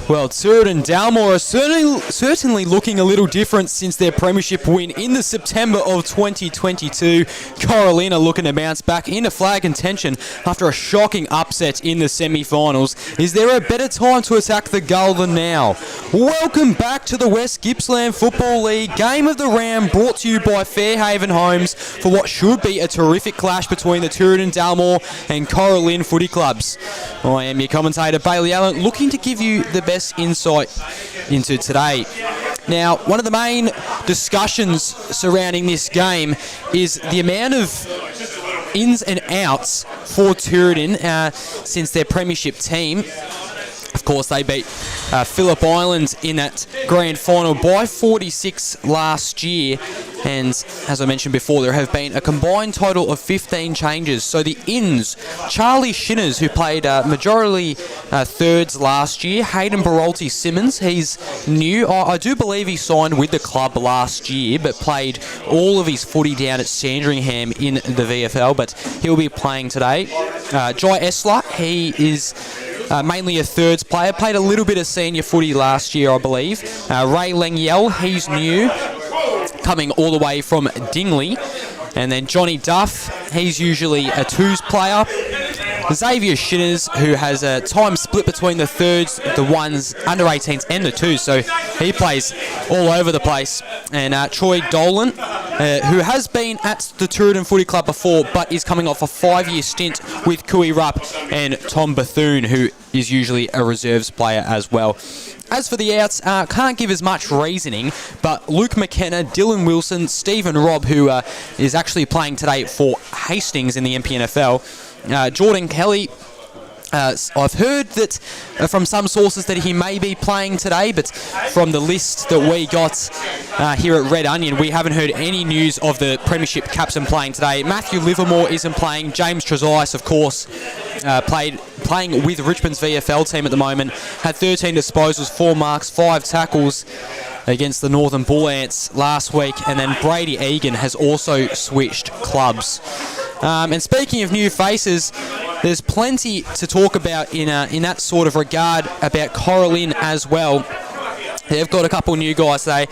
Well, Tooradin+Dalmore are certainly looking a little different since their premiership win in the September of 2022. Cora+Lynn are looking to bounce back into flag contention after a shocking upset in the semi-finals. Is there a better time to attack the Gull than now? Welcome back to the West Gippsland Football League Game of the Round, brought to you by Fairhaven Homes for what should be a terrific clash between the Tooradin+Dalmore and Cora+Lynn footy clubs. I am your commentator, Bailey Allen, looking to give you the best insight into today. Now, one of the main discussions surrounding this game is the amount of ins and outs for Tooradin since their premiership team. Of course, they beat Phillip Island in that grand final by 46 last year. And as I mentioned before, there have been a combined total of 15 changes. So the ins, Charlie Shinners, who played majority thirds last year. Hayden Barolti-Simmons, he's new. I do believe he signed with the club last year, but played all of his footy down at Sandringham in the VFL. But he'll be playing today. Jai Esler, he is mainly a thirds player. Played a little bit of senior footy last year, I believe. Ray Lengyel, he's new, coming all the way from Dingley. And then Johnny Duff, he's usually a twos player. Xavier Shinners, who has a time split between the thirds, the ones, under 18s and the twos, so he plays all over the place. And Troy Dolan, who has been at the Tooradin Footy Club before, but is coming off a 5-year stint with Cooey Rupp, and Tom Bethune, who is usually a reserves player as well. As for the outs, can't give as much reasoning, but Luke McKenna, Dylan Wilson, Stephen Robb, who is actually playing today for Hastings in the NPNFL, Jordan Kelly, I've heard that from some sources that he may be playing today, but from the list that we got here at Red Onion, we haven't heard any news of the Premiership captain playing today. Matthew Livermore isn't playing. James Trezise, of course, playing with Richmond's VFL team at the moment, had 13 disposals, 4 marks, 5 tackles against the Northern Bull Ants last week, and then Brady Egan has also switched clubs. And speaking of new faces, there's plenty to talk about in that sort of regard about Cora+Lynn as well. They've got a couple new guys today.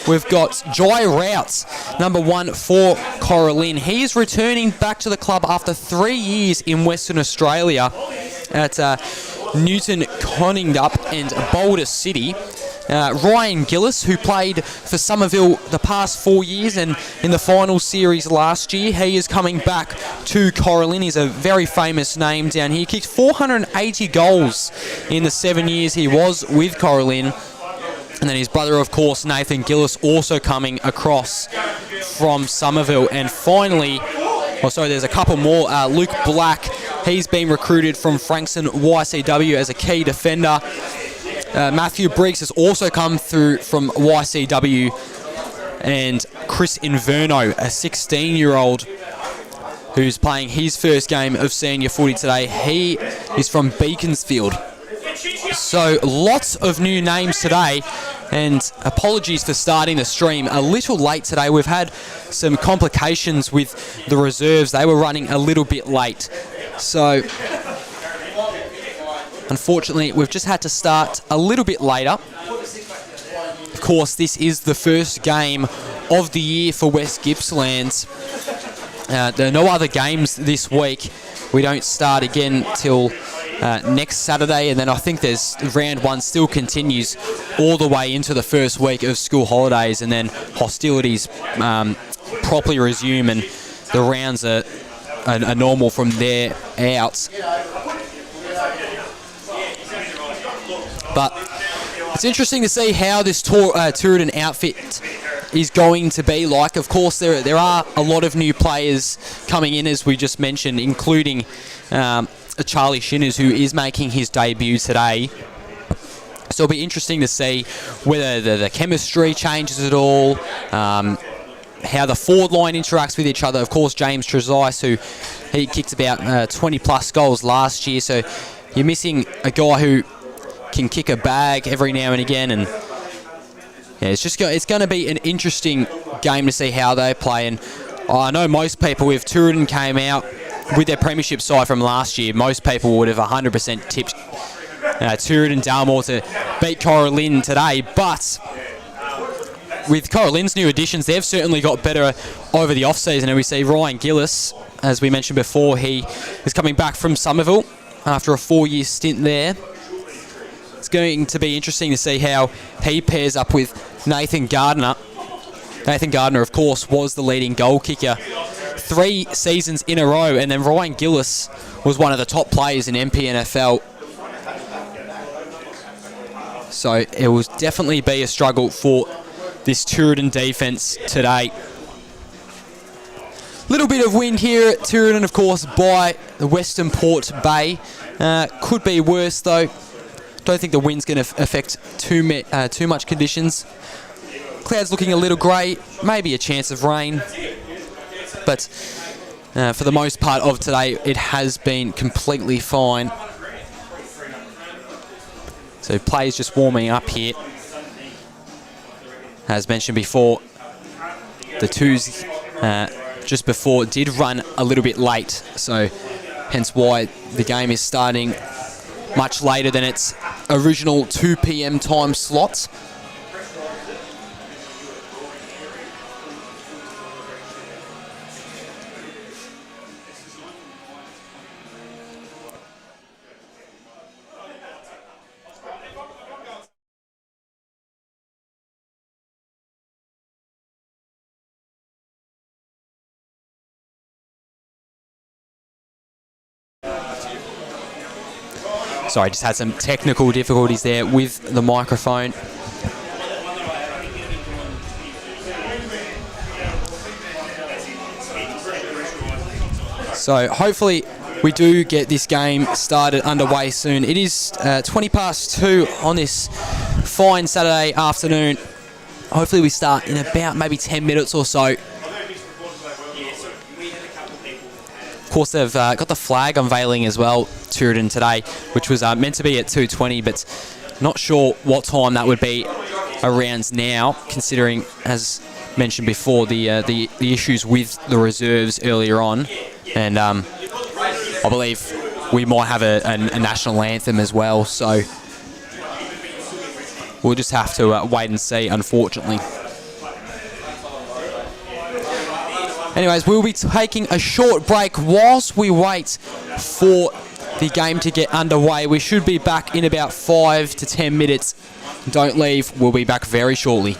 We've got Jai Routs, number 1 for Cora+Lynn. He is returning back to the club after 3 years in Western Australia at Newton, Conningup and Boulder City. Ryan Gillis, who played for Somerville the past 4 years and in the final series last year, he is coming back to Cora+Lynn. He's a very famous name down here. He kicked 480 goals in the 7 years he was with Cora+Lynn. And then his brother, of course, Nathan Gillis, also coming across from Somerville. And finally, there's a couple more. Luke Black, he's been recruited from Frankston YCW as a key defender. Matthew Briggs has also come through from YCW, and Chris Inverno, a 16-year-old who's playing his first game of senior footy today. He is from Beaconsfield. So lots of new names today, and apologies for starting the stream a little late today. We've had some complications with the reserves. They were running a little bit late. So unfortunately, we've just had to start a little bit later. Of course, this is the first game of the year for West Gippsland. There are no other games this week. We don't start again till next Saturday, and then I think there's round 1 still continues all the way into the first week of school holidays, and then hostilities properly resume, and the rounds are normal from there out. But it's interesting to see how this Tooradin outfit is going to be like. Of course, there are a lot of new players coming in, as we just mentioned, including Charlie Shinners, who is making his debut today. So it'll be interesting to see whether the chemistry changes at all, how the forward line interacts with each other. Of course, James Trezise, who he kicked about 20-plus goals last year, so you're missing a guy who can kick a bag every now and again, and yeah, it's going to be an interesting game to see how they play. And I know most people, if Tooradin came out with their premiership side from last year, most people would have 100% tipped Tooradin to beat Cora+Lynn today, but with Cora+Lynn's new additions, they've certainly got better over the off-season, and we see Ryan Gillis, as we mentioned before, he is coming back from Somerville after a 4-year stint there. It's going to be interesting to see how he pairs up with Nathan Gardner. Nathan Gardner, of course, was the leading goal kicker 3 seasons in a row, and then Ryan Gillis was one of the top players in MPNFL. So it will definitely be a struggle for this Tooradin defence today. Little bit of wind here at Tooradin, of course, by the Western Port Bay. Could be worse though. Don't think the wind's going to affect too much conditions. Clouds looking a little grey, maybe a chance of rain. But for the most part of today, it has been completely fine. So players just warming up here. As mentioned before, the twos just before did run a little bit late, so hence why the game is starting much later than its original 2 p.m. time slot. Sorry, just had some technical difficulties there with the microphone. So hopefully we do get this game started underway soon. It is 20 past 2 on this fine Saturday afternoon. Hopefully we start in about maybe 10 minutes or so. Of course, they've got the flag unveiling as well, Tooradin today, which was meant to be at 2:20, but not sure what time that would be around now, considering, as mentioned before, the issues with the reserves earlier on. And I believe we might have a national anthem as well, so we'll just have to wait and see, unfortunately. Anyways, we'll be taking a short break whilst we wait for the game to get underway. We should be back in about 5 to 10 minutes. Don't leave, we'll be back very shortly.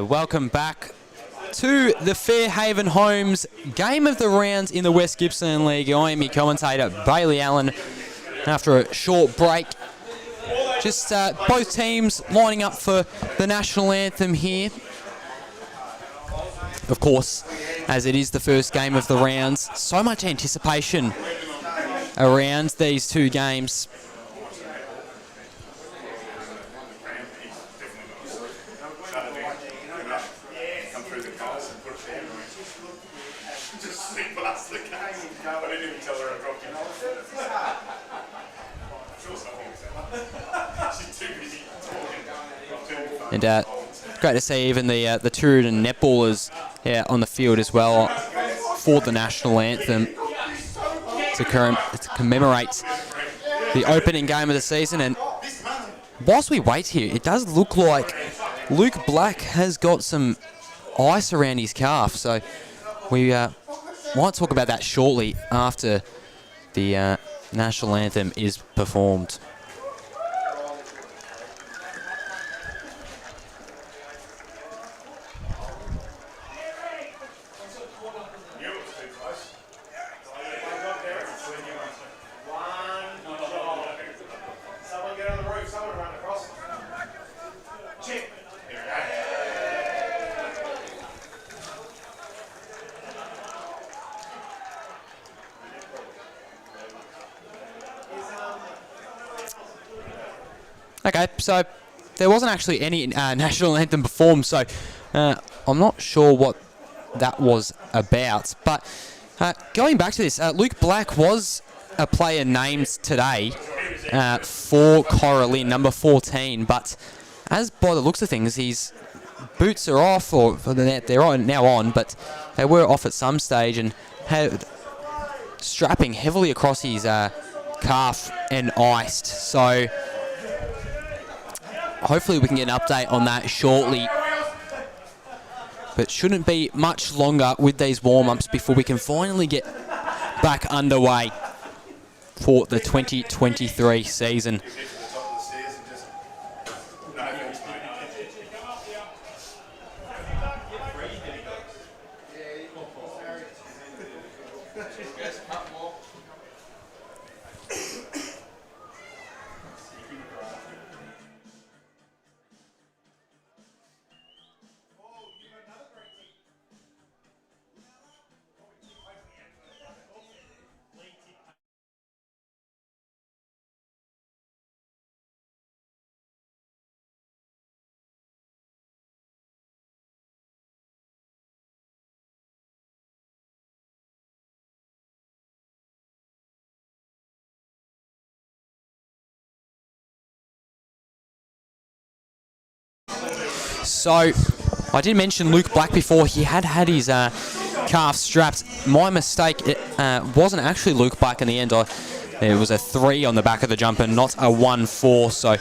Welcome back to the Fairhaven Homes Game of the Round in the West Gippsland League. I am your commentator, Bailey Allen. After a short break, just both teams lining up for the national anthem here. Of course, as it is the first game of the rounds, so much anticipation around these two games. And great to see even the Tooradin netballers on the field as well for the national anthem to commemorate the opening game of the season. And whilst we wait here, it does look like Luke Black has got some ice around his calf, so we might talk about that shortly after the national anthem is performed. Okay, so there wasn't actually any national anthem performed, so I'm not sure what that was about. But going back to this, Luke Black was a player named today for Cora+Lynn, number 14, but as by the looks of things, his boots are off, or they're now on, but they were off at some stage and had strapping heavily across his calf and iced. So hopefully we can get an update on that shortly. But shouldn't be much longer with these warm-ups before we can finally get back underway for the 2023 season. So, I did mention Luke Black before. He had his calf strapped. My mistake, it wasn't actually Luke Black in the end. It was a 3 on the back of the jumper, not a 1-4. So,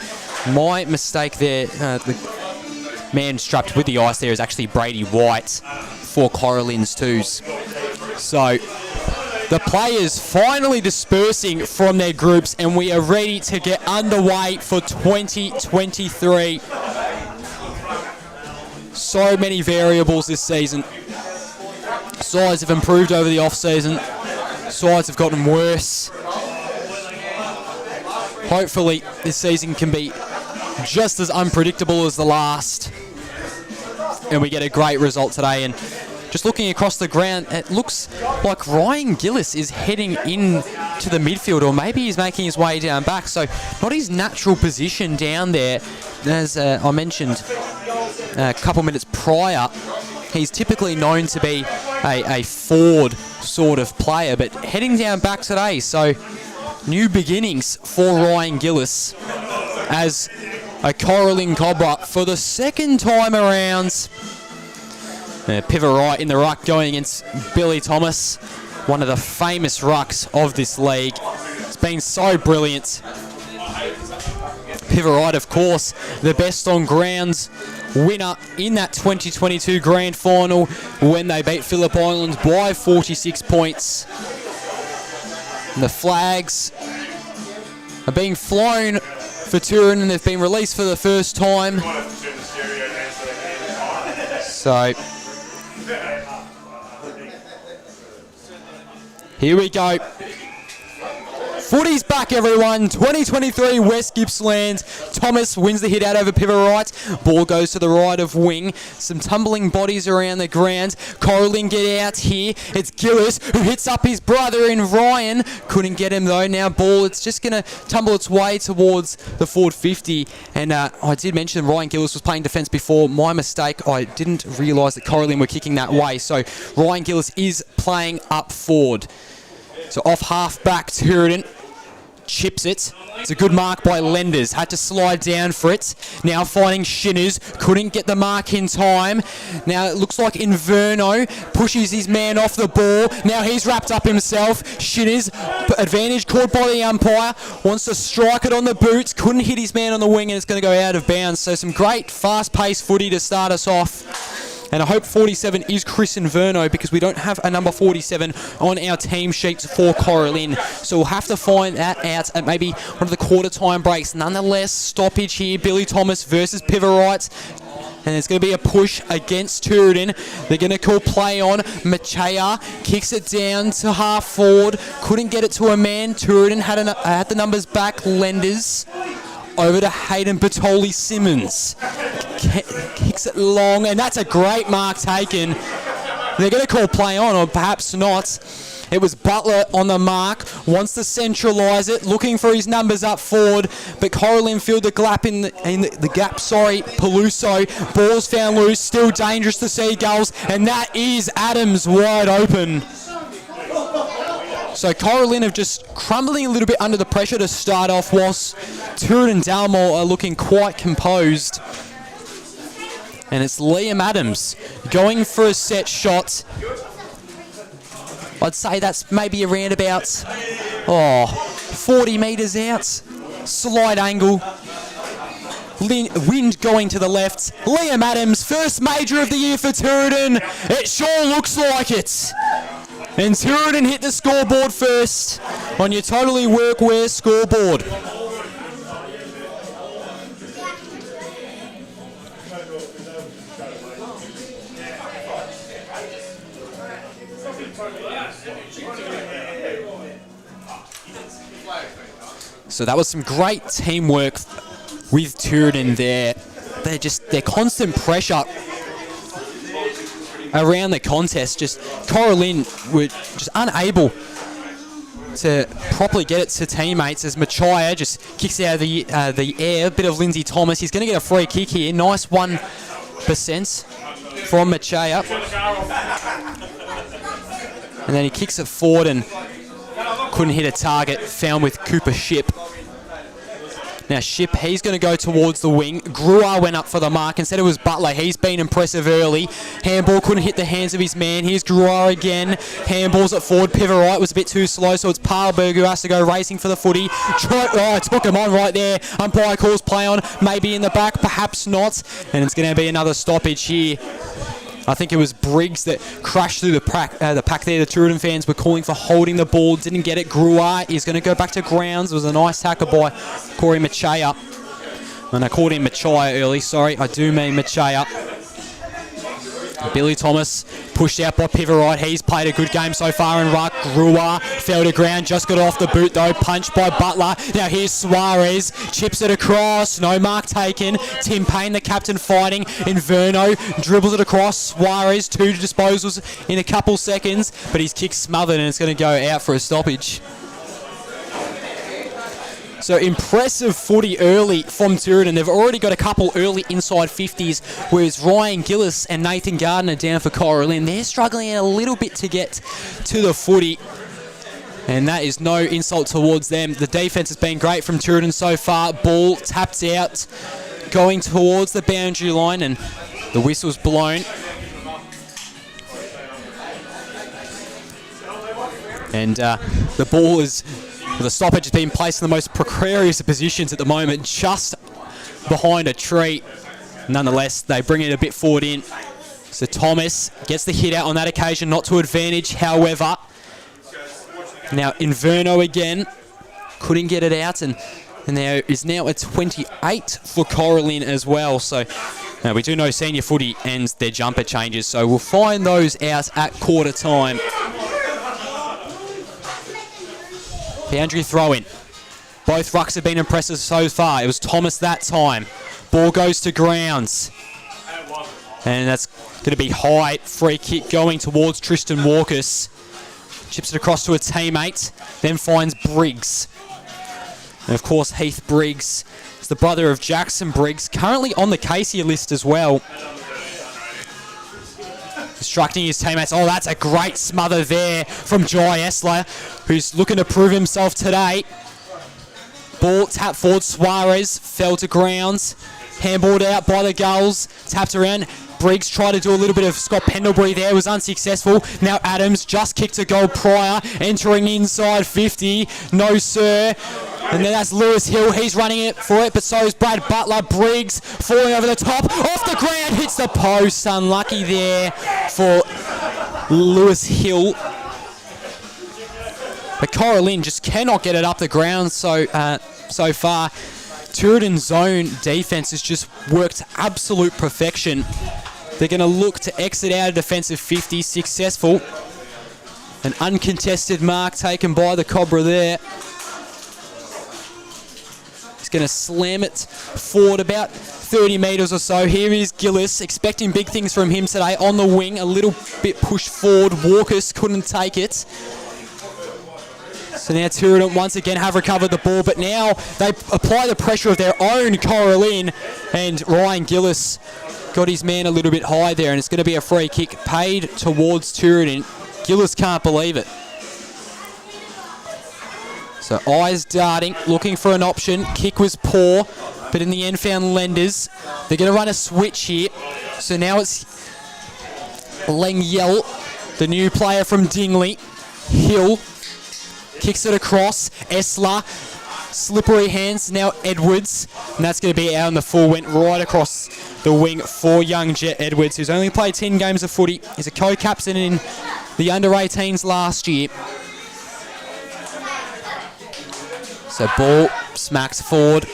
my mistake there. The man strapped with the ice there is actually Brady White for Cora+Lynn's twos. So, the players finally dispersing from their groups, and we are ready to get underway for 2023. So many variables this season. Sides have improved over the off-season. Sides have gotten worse. Hopefully this season can be just as unpredictable as the last, and we get a great result today. And just looking across the ground, it looks like Ryan Gillis is heading in to the midfield, or maybe he's making his way down back. So not his natural position down there. As I mentioned a couple minutes prior, he's typically known to be a forward sort of player, but heading down back today. So new beginnings for Ryan Gillis as a Cora+Lynn Cobra for the second time around. Pivot right in the ruck going against Billy Thomas, one of the famous rucks of this league. It's been so brilliant. Pivot right, of course, the best on grounds winner in that 2022 grand final when they beat Phillip Island by 46 points. And the flags are being flown for Tooradin, and they've been released for the first time. So here we go. Footy's back, everyone. 2023 West Gippsland. Thomas wins the hit out over pivot right. Ball goes to the right of wing. Some tumbling bodies around the ground. Cora+Lynn get out here. It's Gillis who hits up his brother in Ryan. Couldn't get him though. Now ball, it's just going to tumble its way towards the forward 50. And I did mention Ryan Gillis was playing defence before. My mistake. I didn't realise that Cora+Lynn were kicking that way. So Ryan Gillis is playing up forward. So off half back, Tooradin chips it. It's a good mark by Lenders. Had to slide down for it. Now finding Shinners. Couldn't get the mark in time. Now it looks like Inverno pushes his man off the ball. Now he's wrapped up himself. Shinners, advantage called by the umpire. Wants to strike it on the boots. Couldn't hit his man on the wing and it's going to go out of bounds. So some great fast-paced footy to start us off. And I hope 47 is Chris Inverno because we don't have a number 47 on our team sheets for Cora+Lynn. So we'll have to find that out at maybe one of the quarter time breaks. Nonetheless, stoppage here. Billy Thomas versus pivot right. And it's going to be a push against Tooradin. They're going to call play on. Machaya kicks it down to half forward. Couldn't get it to a man. Tooradin had the numbers back. Lenders. Over to Hayden Batoli Simmons. Kicks it long, and that's a great mark taken. They're going to call play on, or perhaps not. It was Butler on the mark, wants to centralise it, looking for his numbers up forward, but Cora+Lynn filled the gap in the gap. Peluso. Ball's found loose, still dangerous to Seagulls, and that is Adams wide open. So Cora+Lynn have just crumbling a little bit under the pressure to start off, whilst Tooradin and Dalmore are looking quite composed. And it's Liam Adams going for a set shot. I'd say that's maybe around about 40 metres out. Slight angle. Wind going to the left. Liam Adams, first major of the year for Tooradin. It sure looks like it. And Tooradin hit the scoreboard first on your Totally Workwear scoreboard. So that was some great teamwork with Tooradin there. Their constant pressure around the contest, just Cora+Lynn were just unable to properly get it to teammates as Machaya just kicks out of the air. A bit of Lindsay Thomas. He's going to get a free kick here. Nice 1% from Machaya. And then he kicks it forward and couldn't hit a target. Found with Cooper Ship. Now Ship, he's going to go towards the wing. Gruar went up for the mark. Instead it was Butler. He's been impressive early. Handball couldn't hit the hands of his man. Here's Gruar again. Handballs at forward. Pivot right was a bit too slow, so it's Parlberg who has to go racing for the footy. Took him on right there. Umpire calls play on. Maybe in the back, perhaps not. And it's going to be another stoppage here. I think it was Briggs that crashed through the pack there. The Tooradin fans were calling for holding the ball. Didn't get it. Gruar is going to go back to grounds. It was a nice tackle by Corey Machaya. And I called him Machaya early. Sorry, I do mean Machaya. Billy Thomas pushed out by pivot right. He's played a good game so far in ruck. Gruar fell to ground. Just got off the boot though. Punched by Butler. Now here's Suarez. Chips it across. No mark taken. Tim Payne, the captain, fighting. Inverno dribbles it across. Suarez, 2 disposals in a couple seconds. But his kick's smothered and it's going to go out for a stoppage. So impressive footy early from Tooradin. They've already got a couple early inside 50s, whereas Ryan Gillis and Nathan Gardner down for Cora+Lynn. They're struggling a little bit to get to the footy, and that is no insult towards them. The defense has been great from Tooradin so far. Ball tapped out, going towards the boundary line, and the whistle's blown. And the ball is... The stoppage has been placed in the most precarious of positions at the moment, just behind a tree. Nonetheless, they bring it a bit forward in. So Thomas gets the hit out on that occasion, not to advantage, however. Now Inverno again, couldn't get it out, and there is now a 28 for Cora+Lynn as well. So now we do know senior footy ends their jumper changes, so we'll find those out at quarter time. Boundary throw-in. Both rucks have been impressive so far. It was Thomas that time. Ball goes to grounds. And that's going to be high. Free kick going towards Tristan Walkus. Chips it across to a teammate. Then finds Briggs. And of course, Heath Briggs is the brother of Jackson Briggs. Currently on the Casey list as well. Instructing his teammates. Oh, that's a great smother there from Jai Esler, who's looking to prove himself today. Ball tapped forward. Suarez fell to grounds. Handballed out by the Gulls. Tapped around. Briggs tried to do a little bit of Scott Pendlebury there. Was unsuccessful. Now Adams just kicked a goal prior. Entering inside 50. No, sir. And then that's Lewis Hill. He's running it for it, but so is Brad Butler. Briggs falling over the top. Off the ground. Hits the post. Unlucky there for Lewis Hill. But Cora+Lynn just cannot get it up the ground so far. Tooradin zone defense has just worked absolute perfection. They're going to look to exit out a defensive 50. Successful. An uncontested mark taken by the Cobra there. He's going to slam it forward about 30 metres or so. Here is Gillis, expecting big things from him today on the wing. A little bit pushed forward. Walkus couldn't take it. So now Tooradin once again have recovered the ball, but now they apply the pressure of their own Cora+Lynn, and Ryan Gillis got his man a little bit high there, and it's going to be a free kick paid towards Tooradin. Gillis can't believe it. So eyes darting, looking for an option. Kick was poor, but in the end found Lenders. They're going to run a switch here. So now it's Leng Yell, the new player from Dingley. Hill kicks it across. Esler, slippery hands. Now Edwards, and that's going to be out on the full. Went right across the wing for young Jet Edwards, who's only played 10 games of footy. He's a co-captain in the under-18s last year. So ball smacks forward,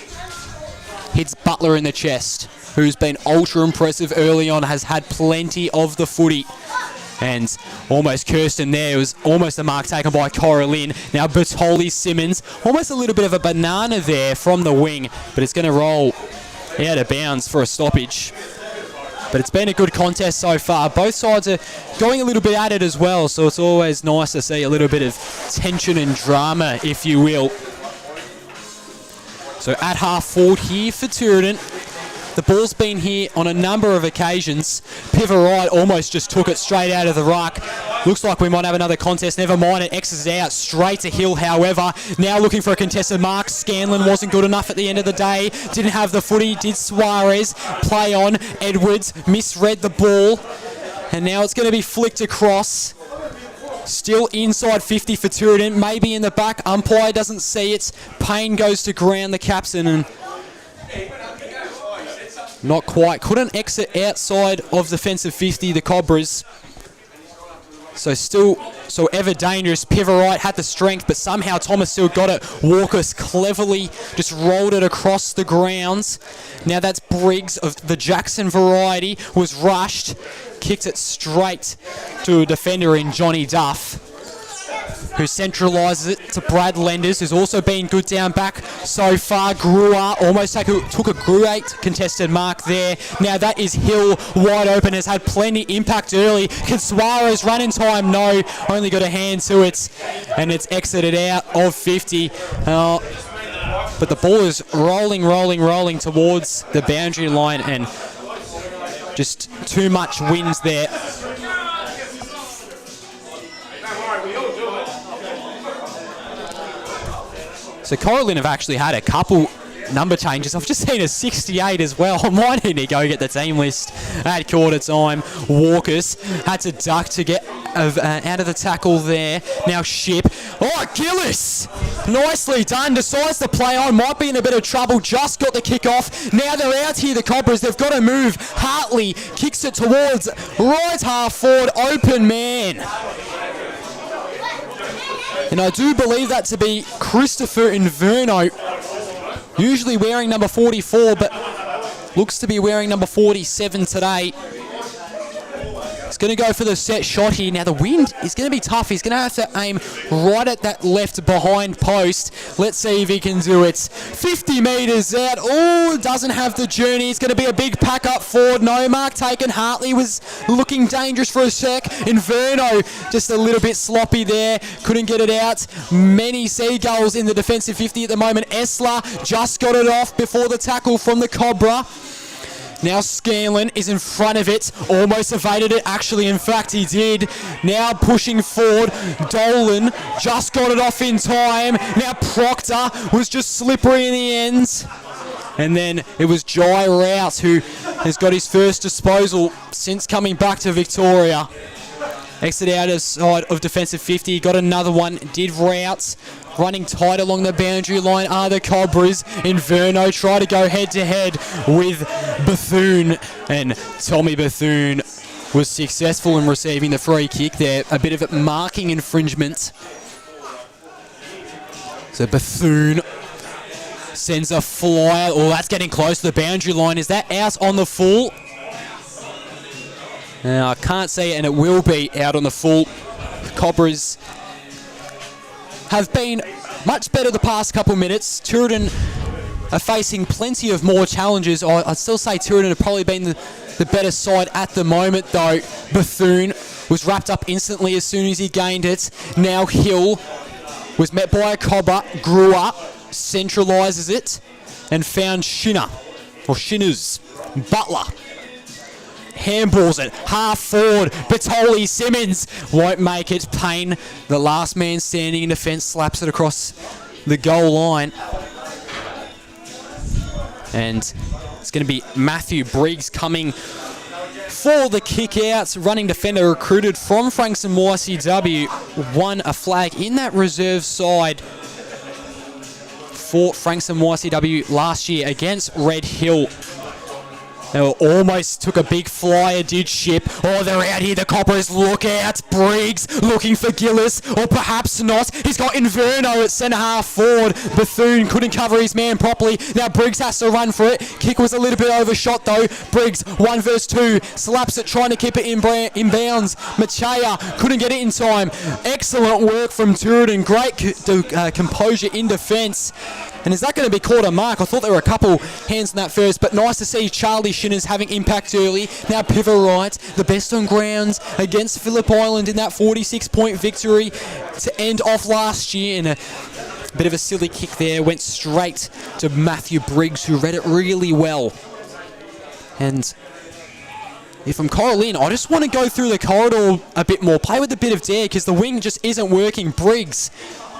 hits Butler in the chest, who's been ultra impressive early on, has had plenty of the footy. And almost Kirsten there. It was almost a mark taken by Cora+Lynn. Now Bertoli Simmons, almost a little bit of a banana there from the wing, but it's going to roll out of bounds for a stoppage. But it's been a good contest so far. Both sides are going a little bit at it as well, so it's always nice to see a little bit of tension and drama, if you will. So at half forward here for Tooradin. The ball's been here on a number of occasions. Pivarite almost just took it straight out of the ruck. Looks like we might have another contest. Never mind, it X's out straight to Hill, however. Now looking for a contested mark. Scanlon wasn't good enough at the end of the day. Didn't have the footy. Did Suarez. Play on. Edwards misread the ball. And now it's going to be flicked across. Still inside 50 for Tooradin. Maybe in the back. Umpire doesn't see it. Payne goes to ground, the captain, and not quite. Couldn't exit outside of defensive 50, the Cobras. So ever dangerous. Pivarite had the strength, but somehow Thomas still got it. Walkus cleverly just rolled it across the grounds. Now that's Briggs of the Jackson variety, was rushed, kicked it straight to a defender in Johnny Duff, who centralises it to Brad Lenders, who's also been good down back so far. Gruer almost took a great contested mark there. Now that is Hill wide open, has had plenty impact early. Can Suarez run in time? No, only got a hand to it, and it's exited out of 50. But the ball is rolling towards the boundary line, and just too much winds there. So Cora+Lynn have actually had a couple number changes. I've just seen a 68 as well. I might need to go get the team list at quarter time. Walkus had to duck to get out of the tackle there. Now Ship. Oh, Gillis! Nicely done. Decides to play on. Might be in a bit of trouble. Just got the kick off. Now they're out here, the Cobras. They've got to move. Hartley kicks it towards right half forward. Open man. And I do believe that to be Christopher Inverno, usually wearing number 44, but looks to be wearing number 47 today. He's going to go for the set shot here. Now the wind is going to be tough. He's going to have to aim right at that left behind post. Let's see if he can do it. 50 metres out. Oh, doesn't have the journey. It's going to be a big pack up forward. No mark taken. Hartley was looking dangerous for a sec. Inverno just a little bit sloppy there. Couldn't get it out. Many Seagulls in the defensive 50 at the moment. Essler just got it off before the tackle from the Cobra. Now Scanlon is in front of it, almost evaded it, actually, in fact he did. Now pushing forward, Dolan just got it off in time. Now Proctor was just slippery in the end. And then it was Jai Rouse who has got his first disposal since coming back to Victoria. Exit out of side of defensive 50, got another one, did Rouse. Running tight along the boundary line are the Cobras. Inverno try to go head-to-head with Bethune. And Tommy Bethune was successful in receiving the free kick there. A bit of a marking infringement. So Bethune sends a flyer. Oh, that's getting close to the boundary line. Is that out on the full? Now, I can't see it, and it will be out on the full. Cobras have been much better the past couple minutes. Tooradin are facing plenty of more challenges. I'd still say Tooradin have probably been the better side at the moment, though. Bethune was wrapped up instantly as soon as he gained it. Now Hill was met by a Cobra, grew up, centralises it, and found Shinner, or Shinners. Butler handballs it, half forward, Bertoli Simmons won't make it. Payne, the last man standing in defence, slaps it across the goal line. And it's going to be Matthew Briggs coming for the kick out. Running defender recruited from Frankston YCW, won a flag in that reserve side for Frankston YCW last year against Red Hill. They almost took a big flyer, did Ship. Oh, they're out here, the Coppers, look out. Briggs looking for Gillis, or perhaps not. He's got Inverno at centre half forward. Bethune couldn't cover his man properly. Now Briggs has to run for it. Kick was a little bit overshot though. Briggs, 1 versus 2, slaps it, trying to keep it in bounds. Machea couldn't get it in time. Excellent work from Tooradin. Great composure in defence. And is that going to be called a mark? I thought there were a couple hands in that first, but nice to see Charlie Shinners having impact early. Now pivot right, the best on grounds against Phillip Island in that 46-point victory to end off last year. And a bit of a silly kick there, went straight to Matthew Briggs, who read it really well. And if I'm Cora+Lynn, I just want to go through the corridor a bit more, play with a bit of dare, because the wing just isn't working. Briggs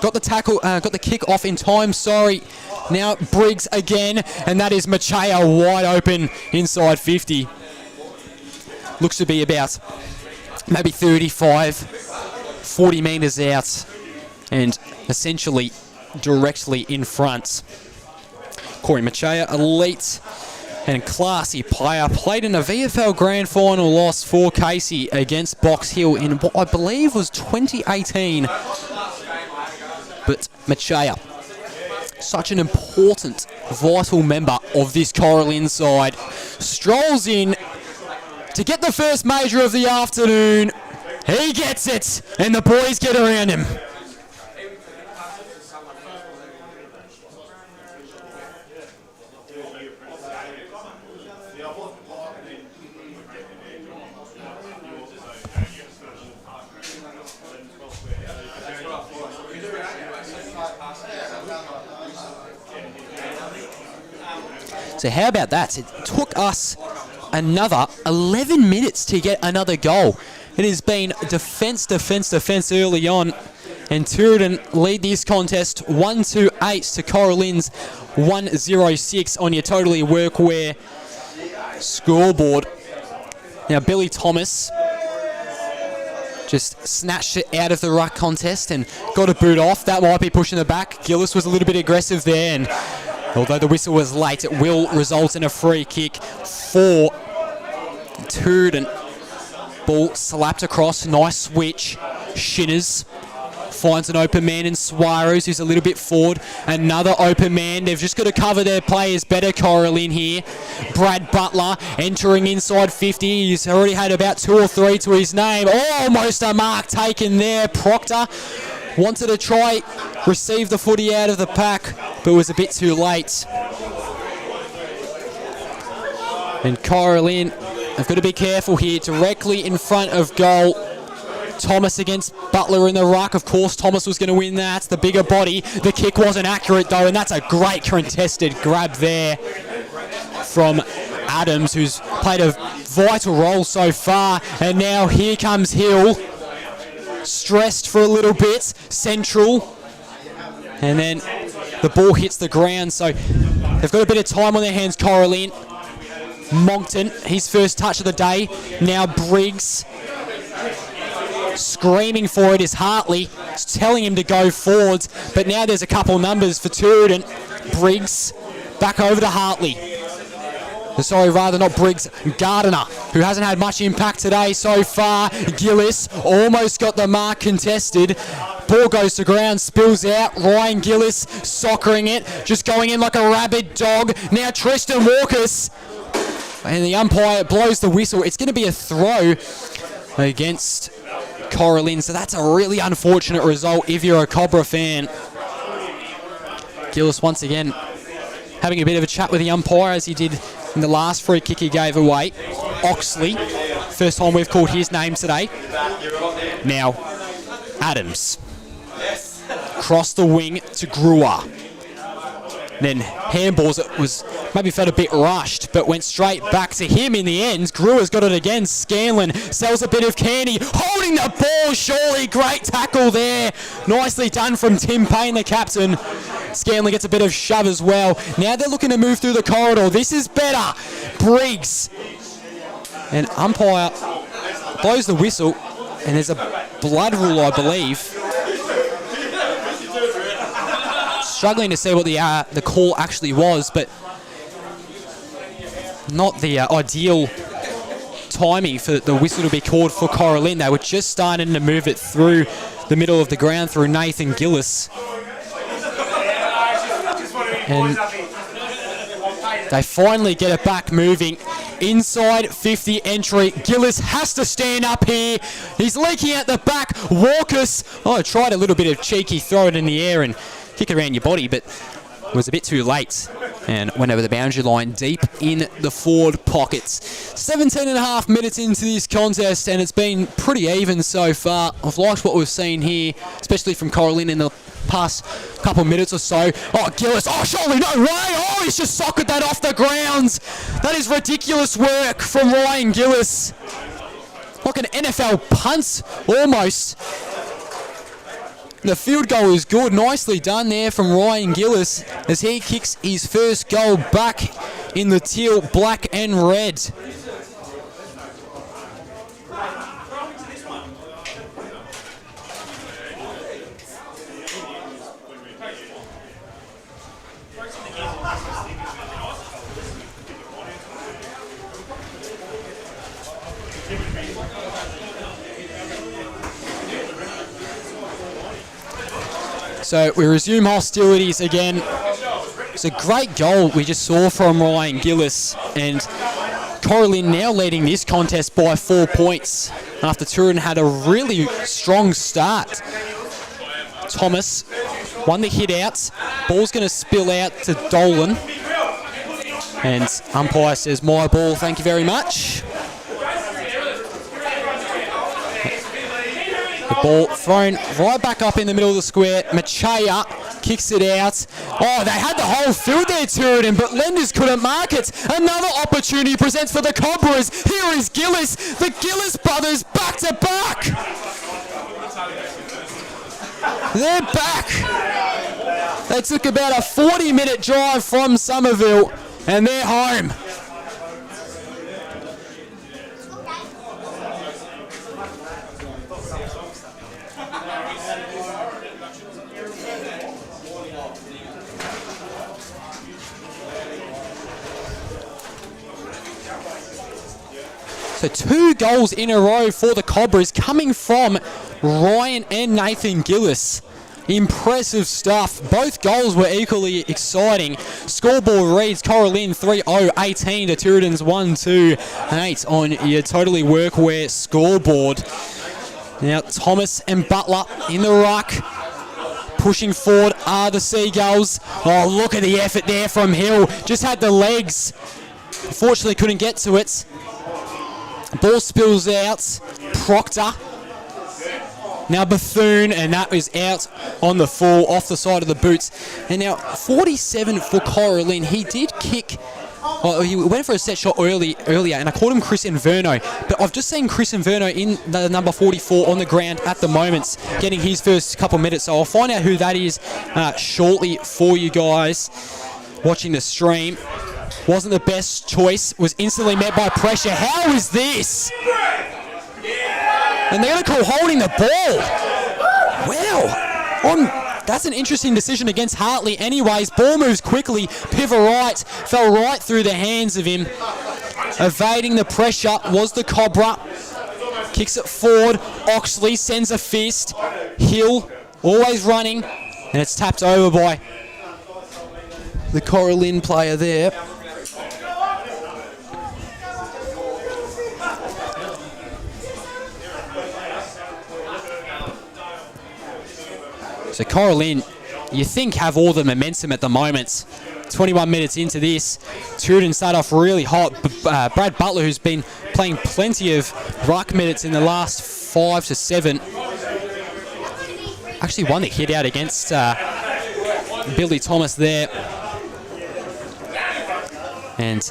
got the tackle, got the kick off in time, sorry. Now Briggs again, and that is Machea wide open inside 50. Looks to be about maybe 35, 40 metres out, and essentially directly in front. Corey Machea, elite and classy player, played in a VFL Grand Final loss for Casey against Box Hill in what I believe was 2018. But Machea, such an important, vital member of this Cora+Lynn side, strolls in to get the first major of the afternoon. He gets it, and the boys get around him. So how about that? It took us another 11 minutes to get another goal. It has been defence early on. And Tooradin lead this contest 1-8 to Cora+Lynn's 1-06 on your Totally Workwear scoreboard. Now Billy Thomas just snatched it out of the ruck contest and got a boot off. That might be pushing it back. Gillis was a little bit aggressive there, and although the whistle was late, it will result in a free kick for Tooradin. Ball slapped across, nice switch. Shinners finds an open man in Suarez, who's a little bit forward. Another open man. They've just got to cover their players better, Cora+Lynn here. Brad Butler entering inside 50. He's already had about 2 or 3 to his name. Almost a mark taken there. Proctor wanted to try receive the footy out of the pack, but was a bit too late. And Cora+Lynn have got to be careful here. Directly in front of goal. Thomas against Butler in the ruck. Of course, Thomas was going to win that. The bigger body. The kick wasn't accurate, though, and that's a great contested grab there from Adams, who's played a vital role so far. And now here comes Hill. Stressed for a little bit. Central. And then the ball hits the ground, so they've got a bit of time on their hands, Cora+Lynn. Moncton, his first touch of the day. Now Briggs. Screaming for it is Hartley. It's telling him to go forwards, but now there's a couple numbers for Tooradin. Briggs back over to Hartley. Sorry, rather not Briggs, Gardiner, who hasn't had much impact today so far. Gillis almost got the mark contested. Ball goes to ground, spills out. Ryan Gillis soccering it, just going in like a rabid dog. Now Tristan Walkus, and the umpire blows the whistle. It's going to be a throw against Cora+Lynn, so that's a really unfortunate result if you're a Cobra fan. Gillis once again having a bit of a chat with the umpire, as he did in the last free kick he gave away. Oxley, first time we've called his name today. Now Adams, cross the wing to Brewer. Then handballs, it was maybe felt a bit rushed, but went straight back to him in the end. Brewer's got it again. Scanlon sells a bit of candy, holding the ball, surely. Great tackle there. Nicely done from Tim Payne, the captain. Scanlon gets a bit of shove as well. Now they're looking to move through the corridor. This is better. Briggs. And umpire blows the whistle, and there's a blood rule, I believe. Struggling to see what the call actually was, but not the ideal timing for the whistle to be called for Cora+Lynn. They were just starting to move it through the middle of the ground through Nathan Gillis. And they finally get it back moving. Inside 50 entry. Gillis has to stand up here. He's leaking out the back. Walkus, tried a little bit of cheeky throw it in the air and kick it around your body, but was a bit too late and went over the boundary line deep in the forward pockets. 17 and a half minutes into this contest, and it's been pretty even so far. I've liked what we've seen here, especially from Cora+Lynn in the past couple minutes or so. Gillis, surely no way. He's just socketed that off the grounds. That is ridiculous work from Ryan Gillis. Like an NFL punt almost. The field goal is good. Nicely done there from Ryan Gillis as he kicks his first goal back in the teal, black and red. So we resume hostilities again. It's a great goal we just saw from Ryan Gillis, and Cora+Lynn now leading this contest by 4 points after Tooradin had a really strong start. Thomas won the hit out. Ball's going to spill out to Dolan, and umpire says, "My ball, thank you very much." The ball thrown right back up in the middle of the square. Machaya kicks it out. They had the whole field there, Tooradin, but Lenders couldn't mark it. Another opportunity presents for the Cobras. Here is Gillis. The Gillis brothers back to back. They're back. They took about a 40-minute drive from Somerville, and they're home. So 2 goals in a row for the Cobras coming from Ryan and Nathan Gillis. Impressive stuff. Both goals were equally exciting. Scoreboard reads Cora+Lynn 3-0-18 to Tooradin's 1-2-8 on your Totally Workwear scoreboard. Now Thomas and Butler in the ruck. Pushing forward are the Seagulls. Oh, look at the effort there from Hill. Just had the legs. Unfortunately couldn't get to it. Ball spills out. Proctor. Now Bethune, and that is out on the full, off the side of the boots. And now 47 for Cora+Lynn. He did kick, well, he went for a set shot earlier, and I called him Chris Inverno. But I've just seen Chris Inverno in the number 44 on the ground at the moment, getting his first couple minutes. So I'll find out who that is shortly for you guys watching the stream. Wasn't the best choice, was instantly met by pressure. How is this? And they're going to call holding the ball. Wow. That's an interesting decision against Hartley. Anyways, ball moves quickly. Pivot right. Fell right through the hands of him. Evading the pressure was the Cobra. Kicks it forward. Oxley sends a fist. Hill always running. And it's tapped over by the Cora+Lynn player there. So Cora+Lynn, you think, have all the momentum at the moment. 21 minutes into this, Tooradin started off really hot. Brad Butler, who's been playing plenty of ruck minutes in the last 5 to 7, actually won the hit out against Billy Thomas there. And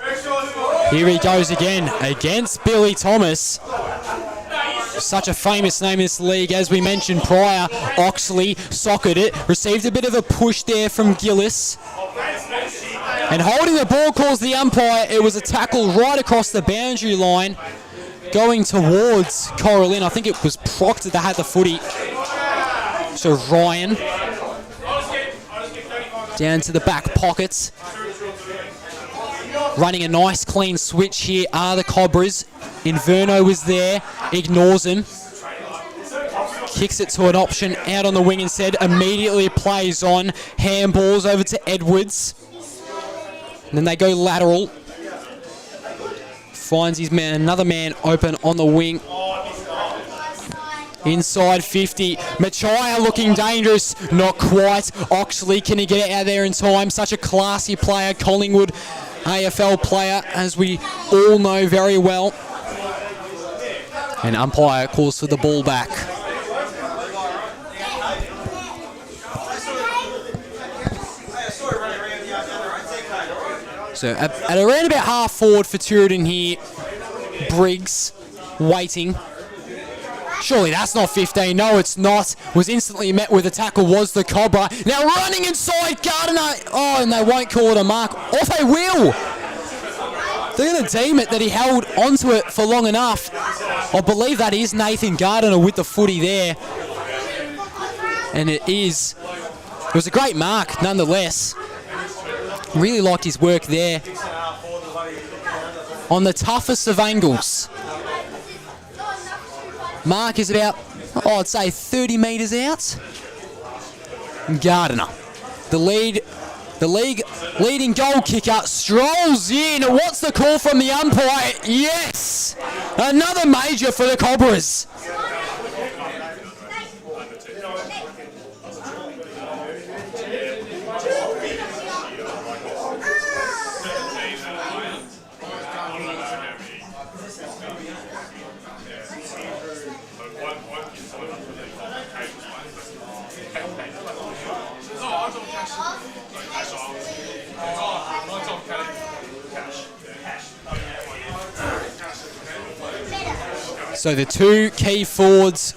here he goes again against Billy Thomas. Such a famous name in this league, as we mentioned prior. Oxley socketed it, received a bit of a push there from Gillis. And holding the ball calls the umpire. It was a tackle right across the boundary line going towards Cora+Lynn. I think it was Proctor that had the footy. So Ryan down to the back pockets. Running a nice clean switch here are the Cobras. Inverno was there, ignores him. Kicks it to an option out on the wing instead. Immediately plays on. Handballs over to Edwards. And then they go lateral. Finds his man, another man open on the wing. Inside 50. Machaya looking dangerous. Not quite. Oxley, can he get it out there in time? Such a classy player. Collingwood AFL player, as we all know very well. And umpire calls for the ball back. So at around about half forward for Tooradin here. Briggs waiting. Surely that's not 15. No, it's not. Was instantly met with a tackle, was the Cobra. Now running inside Gardiner. Oh, and they won't call it a mark. Or they will. They're going to deem it that he held onto it for long enough. I believe that is Nathan Gardiner with the footy there. And it is. It was a great mark, nonetheless. Really liked his work there. On the toughest of angles. Mark is about, I'd say, 30 metres out. Gardiner, the league leading goal kicker, strolls in. What's the call from the umpire? Yes! Another major for the Cobras. So the two key forwards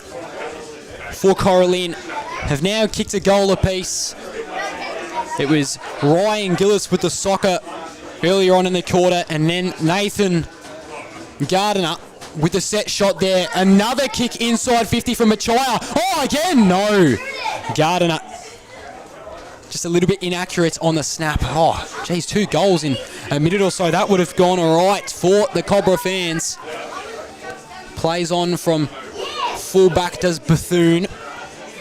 for Cora+Lynn have now kicked a goal apiece. It was Ryan Gillis with the soccer earlier on in the quarter, and then Nathan Gardiner with the set shot there. Another kick inside 50 from Machaya. Oh, again, no. Gardiner just a little bit inaccurate on the snap. Oh, geez, 2 goals in a minute or so. That would have gone all right for the Cobra fans. Plays on from fullback does Bethune.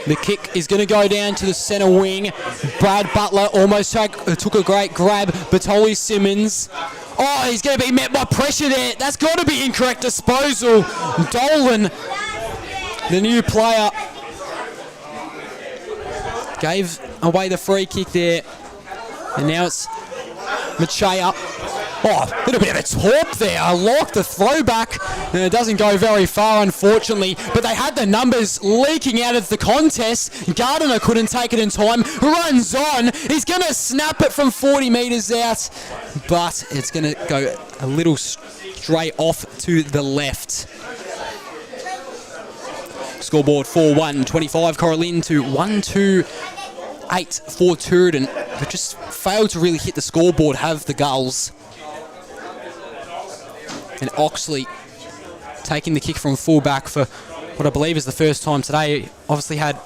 The kick is going to go down to the centre wing. Brad Butler almost took a great grab. Batoli Simmons. Oh, he's going to be met by pressure there. That's got to be incorrect disposal. Dolan, the new player, gave away the free kick there. And now it's Machea. Oh, a little bit of a torp there. I like the throwback. It doesn't go very far, unfortunately. But they had the numbers leaking out of the contest. Gardiner couldn't take it in time. Runs on. He's going to snap it from 40 metres out. But it's going to go a little straight off to the left. Scoreboard 4-1. 25 Cora+Lynn to 1-2. 8 for Tooradin. They just failed to really hit the scoreboard, have the Gulls. And Oxley taking the kick from fullback for what I believe is the first time today. Obviously had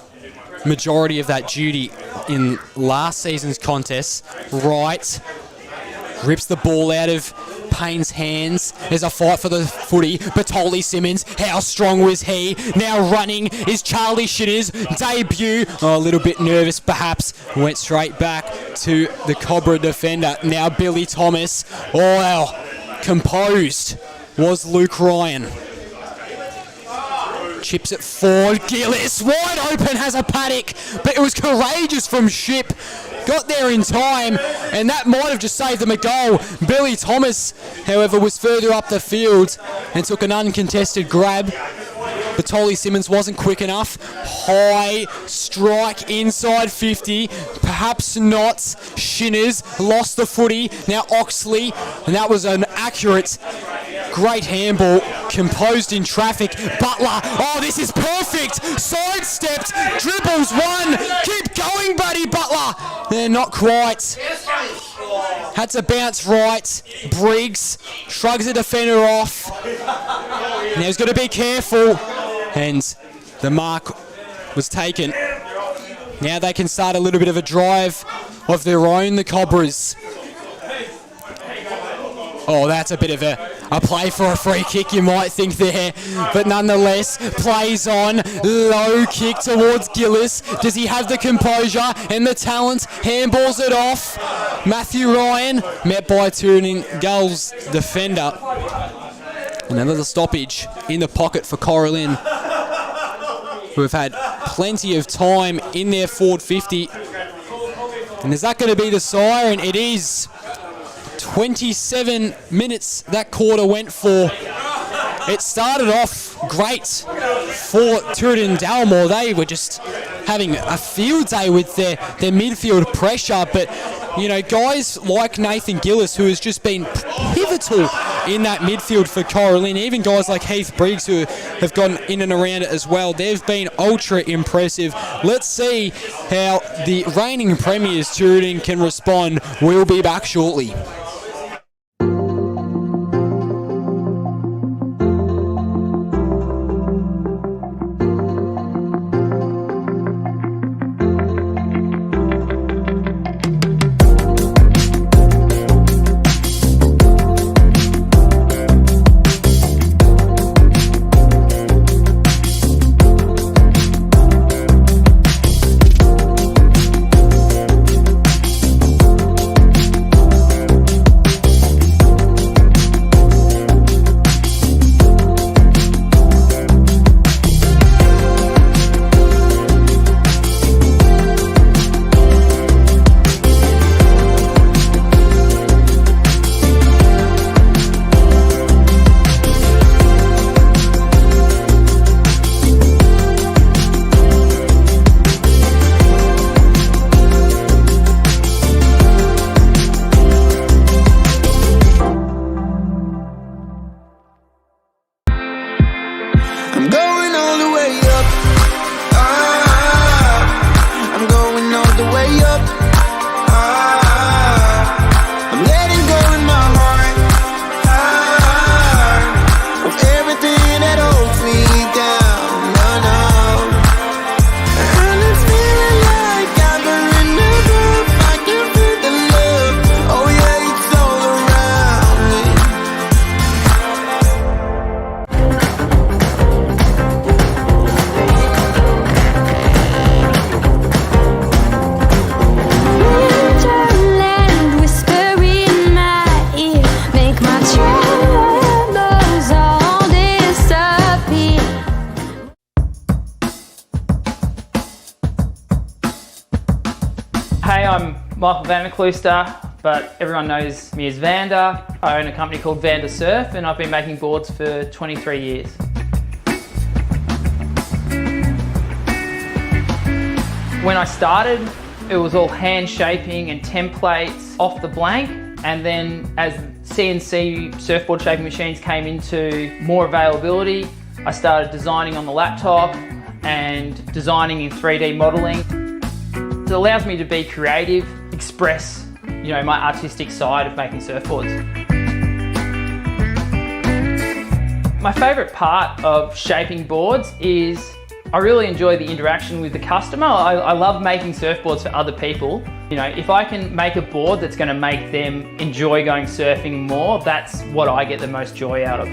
majority of that duty in last season's contest. Right, rips the ball out of Payne's hands. There's a fight for the footy. Batoli Simmons, how strong was he? Now running is Charlie Shinner's debut. Oh, a little bit nervous perhaps. Went straight back to the Cobra defender. Now Billy Thomas. Oh, well, composed was Luke Ryan. Chips it forward. Gillis wide open, has a paddock, but it was courageous from Ship. Got there in time, and that might have just saved them a goal. Billy Thomas, however, was further up the field and took an uncontested grab. Batoli Simmons wasn't quick enough. High strike inside 50. Perhaps not. Shinners lost the footy. Now Oxley, and that was an accurate, great handball. Composed in traffic. Butler, oh, this is perfect. Sidestepped, dribbles one. Keep going, buddy, Butler. They're not quite. Had to bounce right. Briggs shrugs the defender off. Now he's got to be careful. And the mark was taken. Now they can start a little bit of a drive of their own, the Cobras. Oh, that's a bit of a play for a free kick, you might think there. But nonetheless, plays on. Low kick towards Gillis. Does he have the composure and the talent? Handballs it off. Matthew Ryan, met by Tooradin Gulls defender. Another stoppage in the pocket for Cora+Lynn, who have had plenty of time in their forward 50. And is that going to be the siren? It is. 27 minutes that quarter went for. It started off great for Tooradin Dalmore. They were just having a field day with their midfield pressure, but you know, guys like Nathan Gillis, who has just been pivotal in that midfield for Cora+Lynn, even guys like Heath Briggs, who have gone in and around it as well, they've been ultra impressive. Let's see how the reigning premiers Tooradin can respond. We'll be back shortly. Michael Vanderkluster, but everyone knows me as Vander. I own a company called Vander Surf, and I've been making boards for 23 years. When I started, it was all hand shaping and templates off the blank, and then as CNC surfboard shaping machines came into more availability, I started designing on the laptop and designing in 3D modeling. It allows me to be creative, express, my artistic side of making surfboards. My favorite part of shaping boards is I really enjoy the interaction with the customer. I love making surfboards for other people. If I can make a board that's going to make them enjoy going surfing more, that's what I get the most joy out of.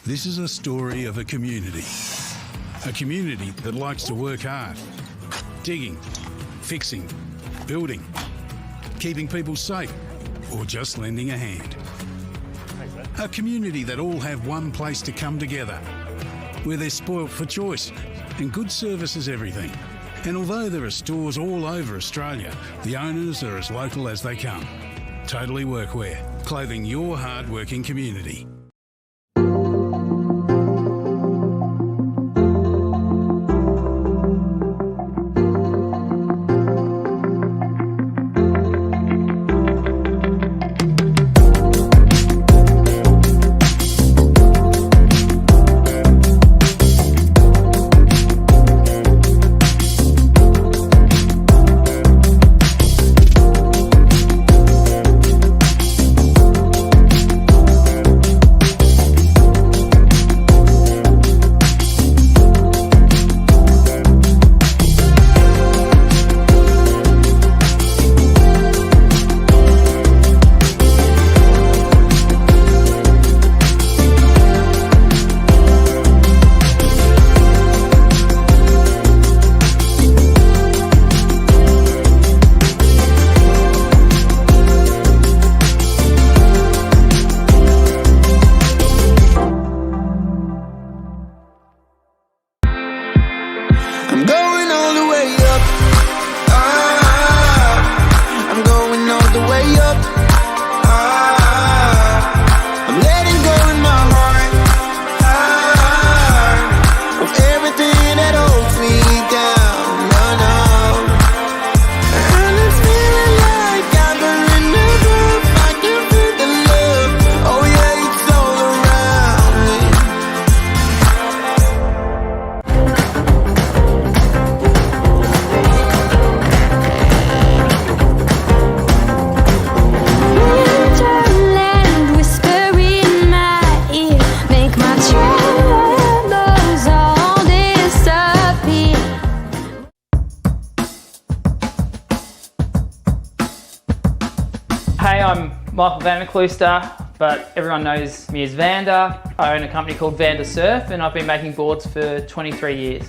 This is a story of a community that likes to work hard, digging, fixing, building, keeping people safe, or just lending a hand. A community that all have one place to come together, where they're spoilt for choice and good service is everything. And although there are stores all over Australia, the owners are as local as they come. Totally Workwear, clothing your hard-working community. Hey, I'm Michael Vanderkluster, but everyone knows me as Vander. I own a company called Vander Surf, and I've been making boards for 23 years.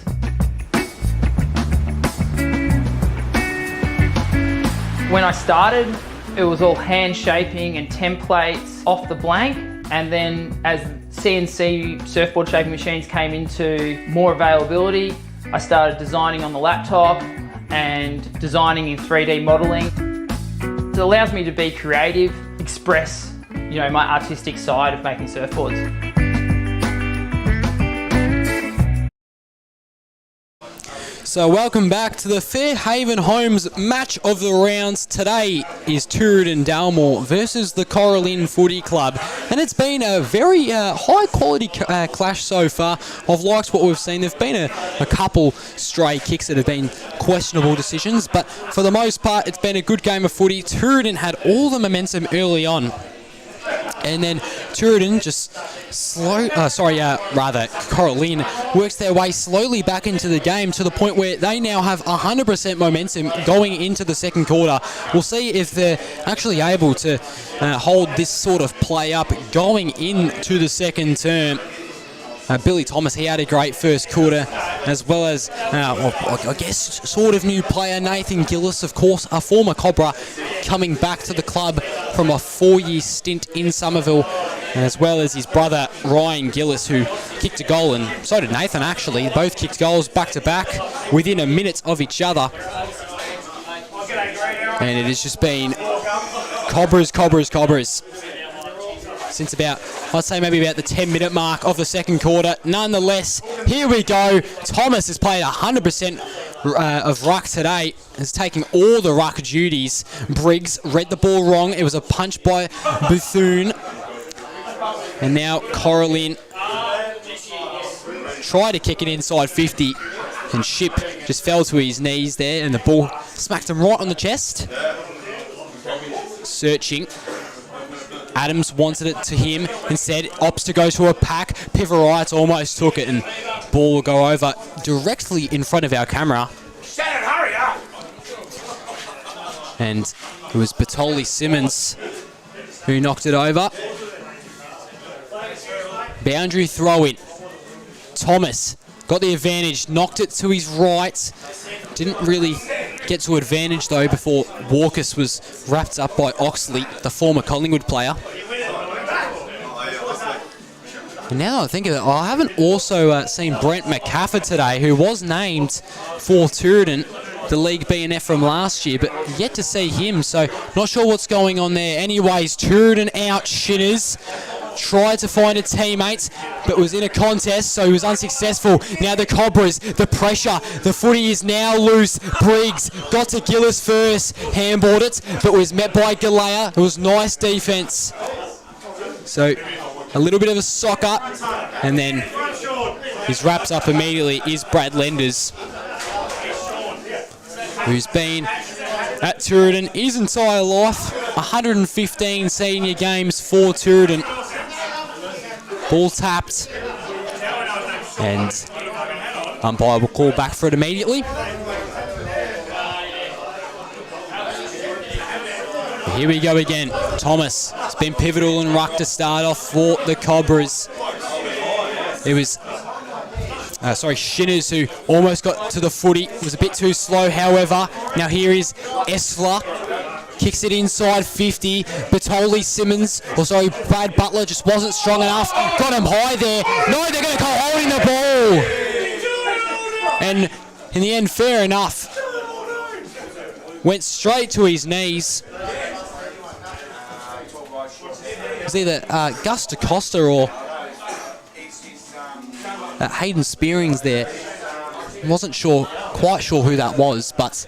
When I started, it was all hand shaping and templates off the blank, and then as CNC surfboard shaping machines came into more availability, I started designing on the laptop and designing in 3D modeling. It allows me to be creative, express, my artistic side of making surfboards. So welcome back to the Fairhaven Homes match of the rounds. Today is Tooradin+Vs++Cora+Lynn versus the Cora+Lynn Footy Club. And it's been a very high quality clash so far. I've liked what we've seen. There have been a couple stray kicks that have been questionable decisions, but for the most part it's been a good game of footy. Tooradin had all the momentum early on, and then Tooradin just Cora+Lynn works their way slowly back into the game to the point where they now have 100% momentum going into the second quarter. We'll see if they're actually able to hold this sort of play up going into the second term. Billy Thomas, he had a great first quarter, as well as, I guess, sort of new player Nathan Gillis, of course, a former Cobra, coming back to the club from a 4-year stint in Somerville, as well as his brother Ryan Gillis, who kicked a goal, and so did Nathan, actually. Both kicked goals back-to-back within a minute of each other. And it has just been Cobras, Cobras, Cobras since about, I'd say maybe about the 10-minute mark of the second quarter. Nonetheless, here we go. Thomas has played 100% of ruck today, is taking all the ruck duties. Briggs read the ball wrong. It was a punch by Bethune. And now Cora+Lynn tried to kick it inside 50, and Ship just fell to his knees there, and the ball smacked him right on the chest. Searching. Adams wanted it to him. Instead, opts to go to a pack. Pivarite almost took it, and ball will go over directly in front of our camera. Shannon, hurry up! And it was Batoli-Simmons who knocked it over. Boundary throw-in. Thomas got the advantage, knocked it to his right. Didn't really get to advantage though before Walkus was wrapped up by Oxley, the former Collingwood player. And now I think of it, I haven't also seen Brent McCafford today, who was named for Tooradin, the League BNF from last year, but yet to see him, so not sure what's going on there. Anyways, Tooradin out, Shinners. Tried to find a teammate, but was in a contest, so he was unsuccessful. Now the Cobras, the pressure, the footy is now loose. Briggs got to Gillis first, handballed it, but was met by Galea. It was nice defense. So a little bit of a sock up, and then his wraps up immediately is Brad Lenders, who's been at Tooradin his entire life. 115 senior games for Tooradin. Ball tapped, and umpire will call back for it immediately. Here we go again. Thomas has been pivotal in ruck to start off for the Cobras. It was, Shinners who almost got to the footy. Was a bit too slow, however. Now here is Esler. Kicks it inside 50. Batoli-Simmons, Brad Butler just wasn't strong enough. Got him high there. No, they're going to call holding the ball. And in the end, fair enough. Went straight to his knees. It was either Gus DaCosta or Hayden Spearings there. Wasn't quite sure who that was, but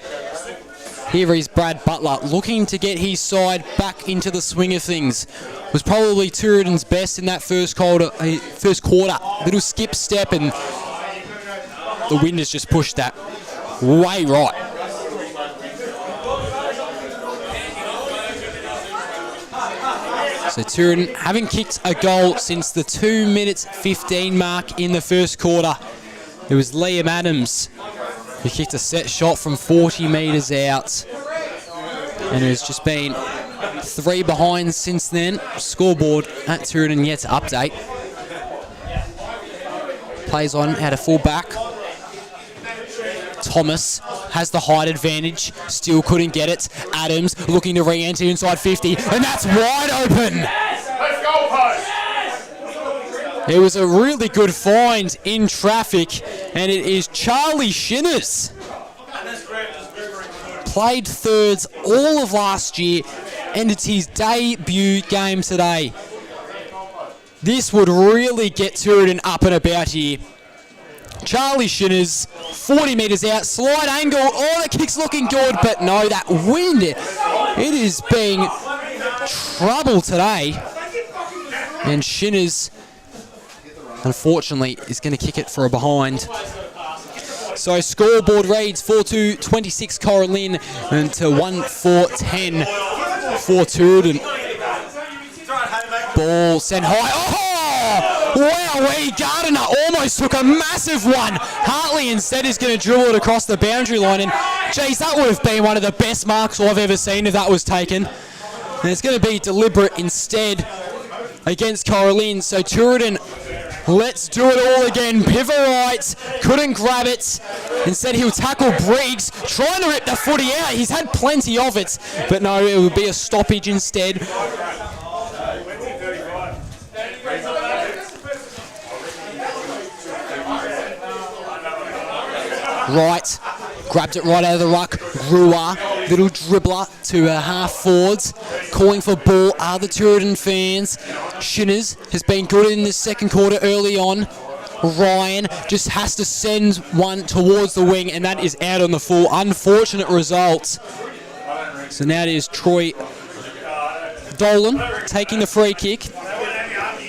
here is Brad Butler looking to get his side back into the swing of things. Was probably Tooradin's best in that first quarter. Little skip step, and the wind has just pushed that way right. So Tooradin having kicked a goal since the 2 minutes 15 mark in the first quarter. It was Liam Adams who kicked a set shot from 40 metres out. And there's just been 3 behind since then. Scoreboard at Tooradin yet to update. Plays on out of full back. Thomas has the height advantage, still couldn't get it. Adams looking to re-enter inside 50, and that's wide open. Let's go, Post! It was a really good find in traffic, and it is Charlie Shinners. Played thirds all of last year, and it's his debut game today. This would really get Tooradin up and about here. Charlie Shinners, 40 metres out, slide angle. Oh, the kick's looking good, but no, that wind, it is being trouble today. And Shinners, unfortunately, is going to kick it for a behind. So scoreboard reads 4-2-26 Cora+Lynn and to 1-4-10 for Tooradin. Ball sent high. Oh! Wowee, Gardiner almost took a massive one. Hartley instead is going to dribble it across the boundary line, and geez, that would have been one of the best marks I've ever seen if that was taken. And it's going to be deliberate instead against Cora+Lynn. So Tooradin, let's do it all again. Pivarite couldn't grab it. Instead he'll tackle Briggs, trying to rip the footy out. He's had plenty of it, but no, it would be a stoppage instead. Right, grabbed it right out of the ruck. Rua Little dribbler to half forwards. Calling for ball are the Tooradin fans. Shinners has been good in the second quarter early on. Ryan just has to send one towards the wing, and that is out on the full. Unfortunate result. So now it is Troy Dolan taking the free kick.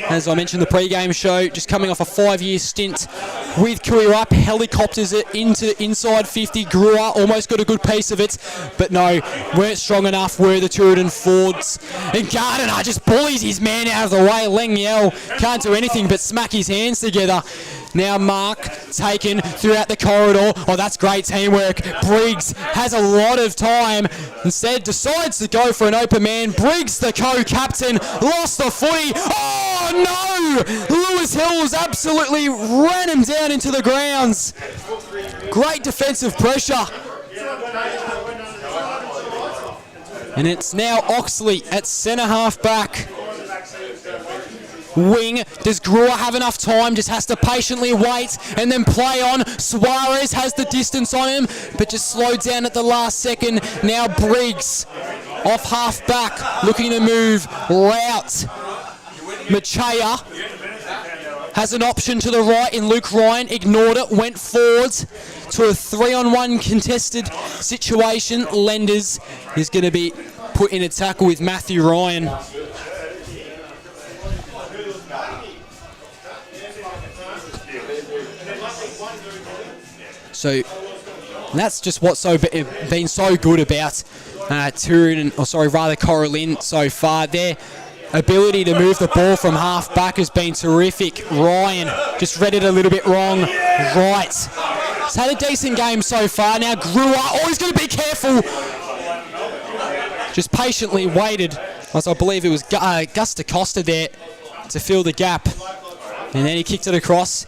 As I mentioned, the pre-game show, just coming off a 5-year stint with Kooyarap, helicopters it into inside 50. Grewer almost got a good piece of it, but no, weren't strong enough, were the Tooradin forwards. And Gardiner just bullies his man out of the way. Leng Yell can't do anything but smack his hands together. Now Mark taken throughout the corridor. Oh, that's great teamwork. Briggs has a lot of time. Instead decides to go for an open man. Briggs, the co-captain, lost the footy. Oh no! Lewis Hills absolutely ran him down into the grounds. Great defensive pressure. And it's now Oxley at centre half back. Wing, does Grewer have enough time? Just has to patiently wait and then play on. Suarez has the distance on him, but just slowed down at the last second. Now Briggs off half back, looking to move route. Machaya has an option to the right in Luke Ryan, ignored it, went forward to a 3-on-1 contested situation. Lenders is going to be put in a tackle with Matthew Ryan. So that's just what's been so good about Tooradin, Cora+Lynn so far. Their ability to move the ball from half back has been terrific. Ryan just read it a little bit wrong. Right. He's had a decent game so far. Now Grewer, he's going to be careful. Just patiently waited, as I believe it was Gus DaCosta there to fill the gap. And then he kicked it across.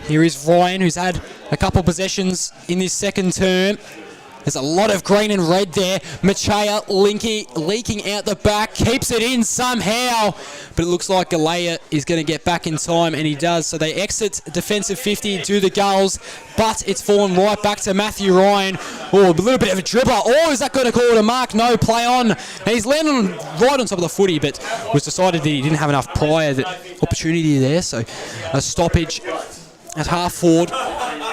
Here is Ryan, who's had a couple possessions in this second term. There's a lot of green and red there. Machaya leaking out the back, keeps it in somehow. But it looks like Galea is going to get back in time, and he does. So they exit defensive 50, do the goals, but it's fallen right back to Matthew Ryan. Oh, a little bit of a dribbler. Oh, is that going to call it a mark? No, play on. And he's landing right on top of the footy, but was decided that he didn't have enough prior opportunity there. So a stoppage at half forward.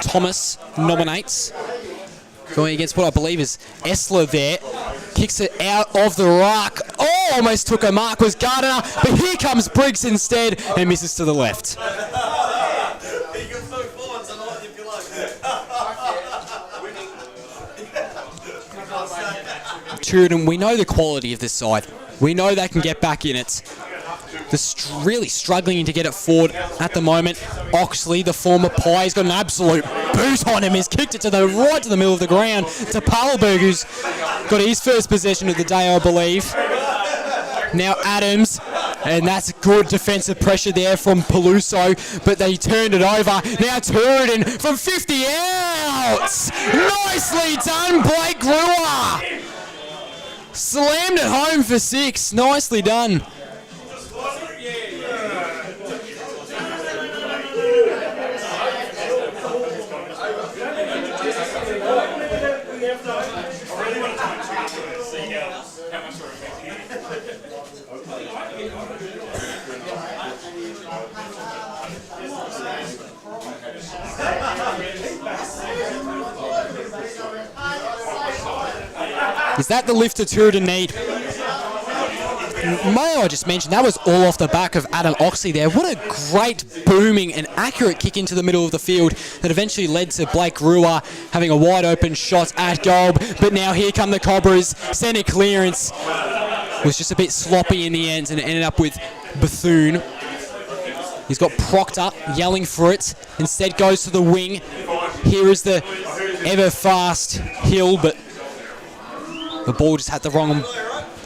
Thomas nominates. Going against what I believe is Essler there. Kicks it out of the ruck. Oh, almost took a mark, was Gardiner. But here comes Briggs instead and misses to the left. Tooradin, we know the quality of this side. We know they can get back in it. They're really struggling to get it forward at the moment. Oxley, the former Pie, has got an absolute boot on him. He's kicked it to the right to the middle of the ground to Palberg, who's got his first possession of the day, I believe. Now Adams, and that's good defensive pressure there from Peluso, but they turned it over. Now Tooradin from 50 out! Nicely done, Blake Grewer! Slammed it home for 6. Nicely done. Is that the lift that Tooradin need? May I just mention, that was all off the back of Adam Oxley there. What a great, booming and accurate kick into the middle of the field that eventually led to Blake Grewer having a wide open shot at goal. But now here come the Cobras. Centre clearance was just a bit sloppy in the end and it ended up with Bethune. He's got Proctor yelling for it. Instead goes to the wing. Here is the ever-fast Hill, but the ball just had the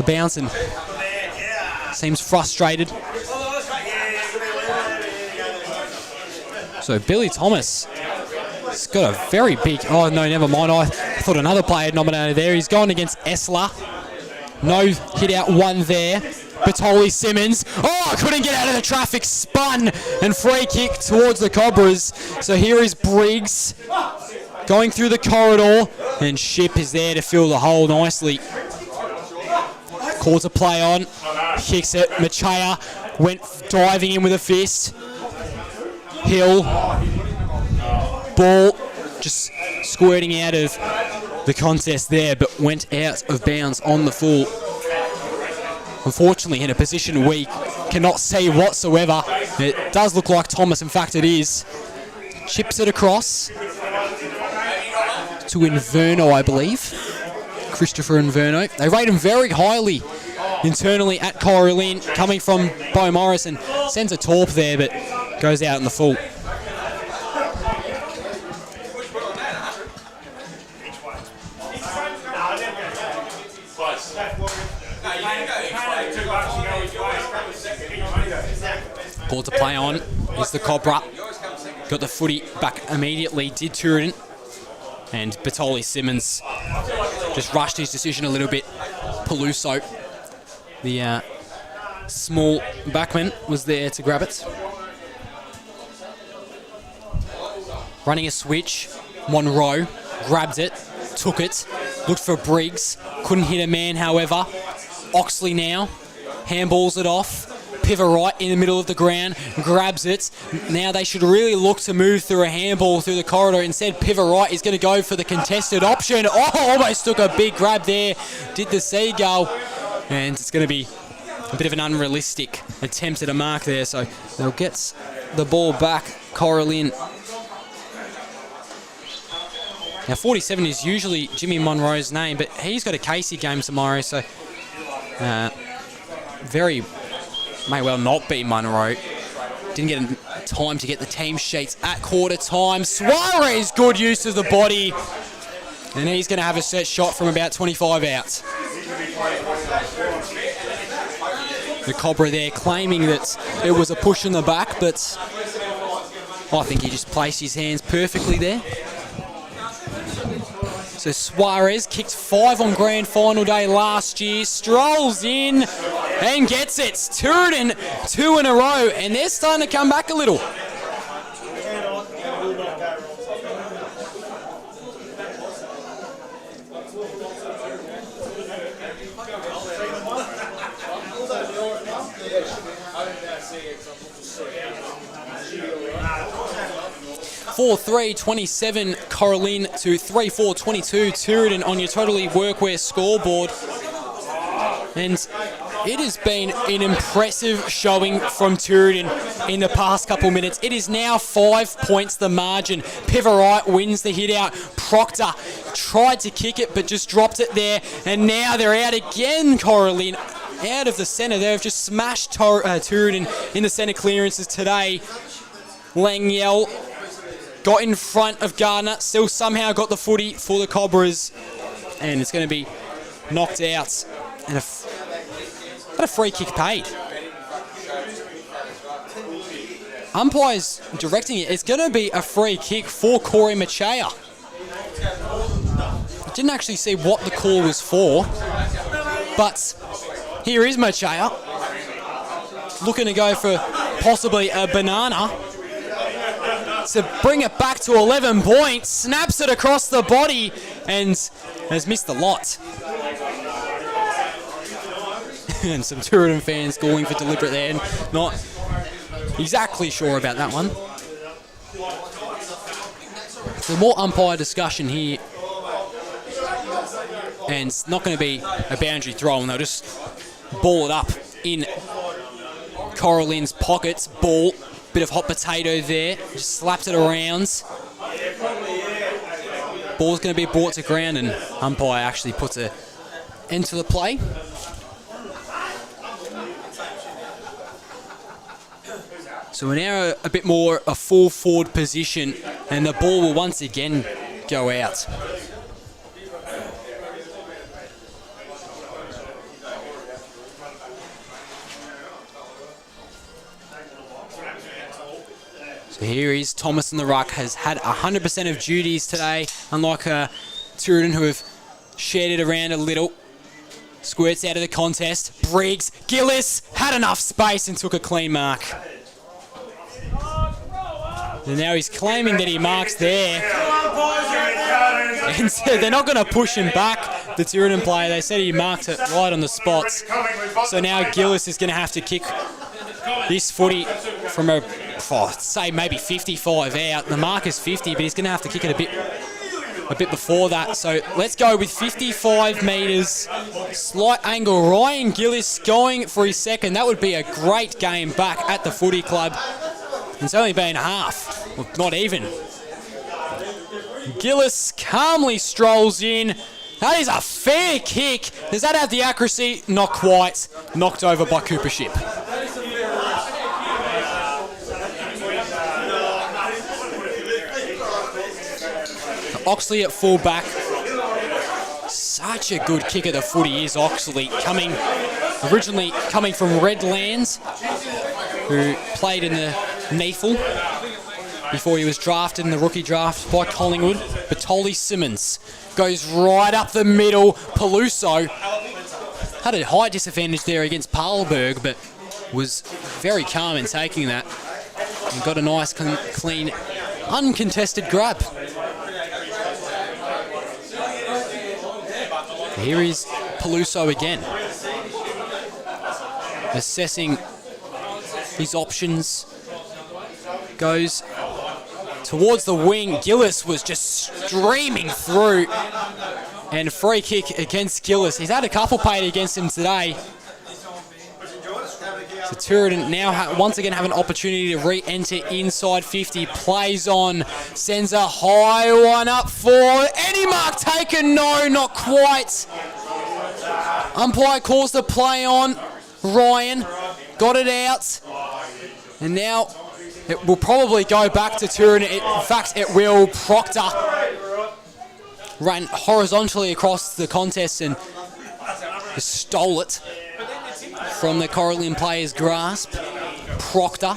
bounce and seems frustrated. So Billy Thomas has got a very big... Oh, no, never mind. I thought another player had nominated there. He's gone against Essler. No hit out one there. Batoli Simmons. Oh, couldn't get out of the traffic. Spun and free kick towards the Cobras. So here is Briggs going through the corridor. And Ship is there to fill the hole nicely. Calls a play on. Kicks it. Machea went diving in with a fist. Hill. Ball just squirting out of the contest there, but went out of bounds on the full. Unfortunately, in a position we cannot see whatsoever. It does look like Thomas, in fact it is. Chips it across to Inverno, I believe. Christopher Inverno. They rate him very highly internally at Cora+Lynn, coming from Bo Morris, and sends a torp there, but goes out in the full. Called to play on is the Cobra. Got the footy back immediately, did Tooradin. And Batoli Simmons just rushed his decision a little bit. Peluso, the small backman, was there to grab it. Running a switch, Monroe grabbed it, took it, looked for Briggs, couldn't hit a man however. Oxley now, handballs it off. Pivot right in the middle of the ground, grabs it. Now they should really look to move through a handball through the corridor. Instead, Pivot right is going to go for the contested option. Oh, almost took a big grab there. Did the seagull. And it's going to be a bit of an unrealistic attempt at a mark there. So they'll get the ball back, Cora+Lynn. Now 47 is usually Jimmy Monroe's name, but he's got a Casey game tomorrow. So may well not be Monroe. Didn't get time to get the team sheets at quarter time. Suarez, good use of the body. And he's going to have a set shot from about 25 out. The Cobra there claiming that it was a push in the back, but I think he just placed his hands perfectly there. So Suarez kicked 5 on grand final day last year, strolls in and gets it. Tooradin 2 in a row, and they're starting to come back a little. Four 3-27 Cora+Lynn to 3-4-22 Tooradin on your Totally Workwear scoreboard. And it has been an impressive showing from Tooradin in the past couple minutes. It is now 5 points the margin. Pivarite wins the hit out. Proctor tried to kick it but just dropped it there. And now they're out again, Cora+Lynn. Out of the centre. They've just smashed Tooradin in the centre clearances today. Langyel got in front of Gardner, still somehow got the footy for the Cobras, and it's going to be knocked out. And a free kick paid. Umpires directing it. It's going to be a free kick for Corey Machea. I didn't actually see what the call was for, but here is Machea looking to go for possibly a banana to bring it back to 11 points, snaps it across the body and has missed the lot. And some Tooradin fans calling for deliberate there, and not exactly sure about that one. So more umpire discussion here, and it's not going to be a boundary throw, and they'll just ball it up in Cora+Lynn's pockets. Ball. Bit of hot potato there, just slapped it around. Ball's going to be brought to ground, and umpire actually puts an end to the play. So we're now a bit more a full forward position, and the ball will once again go out. Here is Thomas in the ruck, has had 100% of duties today, unlike Tooradin, who have shared it around a little. Squirts out of the contest. Briggs, Gillis had enough space and took a clean mark. And now he's claiming that he marks there. And so they're not going to push him back, the Tooradin player. They said he marked it right on the spots. So now Gillis is going to have to kick this footy from say maybe 55 out. The mark is 50, but he's going to have to kick it a bit before that. So let's go with 55 metres. Slight angle. Ryan Gillis going for his second. That would be a great game back at the footy club. It's only been half, well, not even. Gillis calmly strolls in. That is a fair kick. Does that have the accuracy? Not quite. Knocked over by Cooper Ship. Oxley at fullback. Such a good kick at the footy is Oxley, originally coming from Redlands, who played in the NEAFL before he was drafted in the rookie draft by Collingwood. Batoli Simmons goes right up the middle. Peluso had a high disadvantage there against Parleberg, but was very calm in taking that and got a nice, clean, uncontested grab. Here is Peluso again, assessing his options. Goes towards the wing. Gillis was just streaming through. And free kick against Gillis. He's had a couple paid against him today. So Tooradin now once again have an opportunity to re-enter inside 50. Plays on. Sends a high one up for any mark taken. No, not quite. Umpire calls the play on. Ryan got it out. And now it will probably go back to Tooradin. In fact, it will. Proctor ran horizontally across the contest and stole it from the Cora+Lynn player's grasp. Proctor,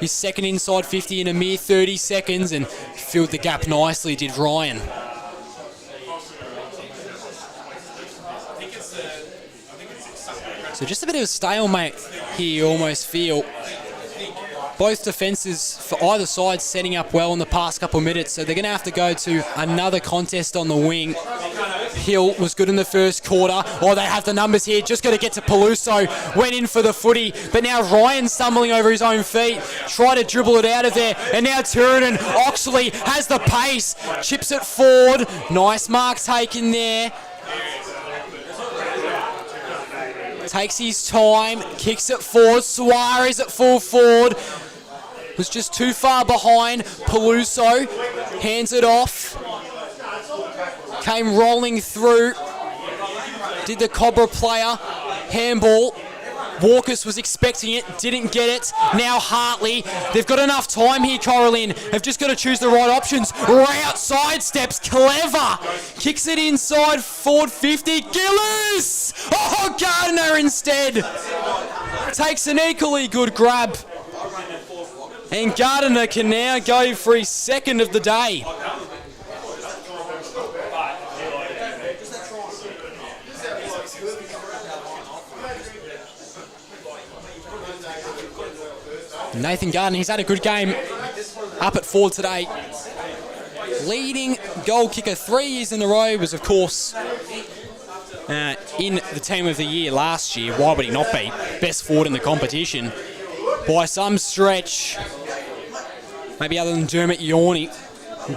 his second inside 50 in a mere 30 seconds, and filled the gap nicely, did Ryan. So just a bit of a stalemate here, you almost feel. Both defences for either side setting up well in the past couple of minutes, so they're going to have to go to another contest on the wing. Hill was good in the first quarter. Oh, they have the numbers here. Just got to get to Peluso. Went in for the footy, but now Ryan stumbling over his own feet. Try to dribble it out of there, and now Tooradin. Oxley has the pace. Chips it forward. Nice mark taken there. Takes his time, kicks it forward. Suarez at full forward. Was just too far behind. Peluso hands it off. Came rolling through. Did the Cobra player. Handball. Walkers was expecting it, didn't get it. Now Hartley. They've got enough time here, Cora+Lynn. They've just got to choose the right options. Route sidesteps, clever. Kicks it inside, forward 50. Gillis! Oh, Gardner instead. Takes an equally good grab. And Gardner can now go for his second of the day. Nathan Gardner, he's had a good game up at forward today. Leading goal kicker 3 years in a row, was of course in the team of the year last year. Why would he not be? Best forward in the competition by some stretch. Maybe other than Dermot Yorney.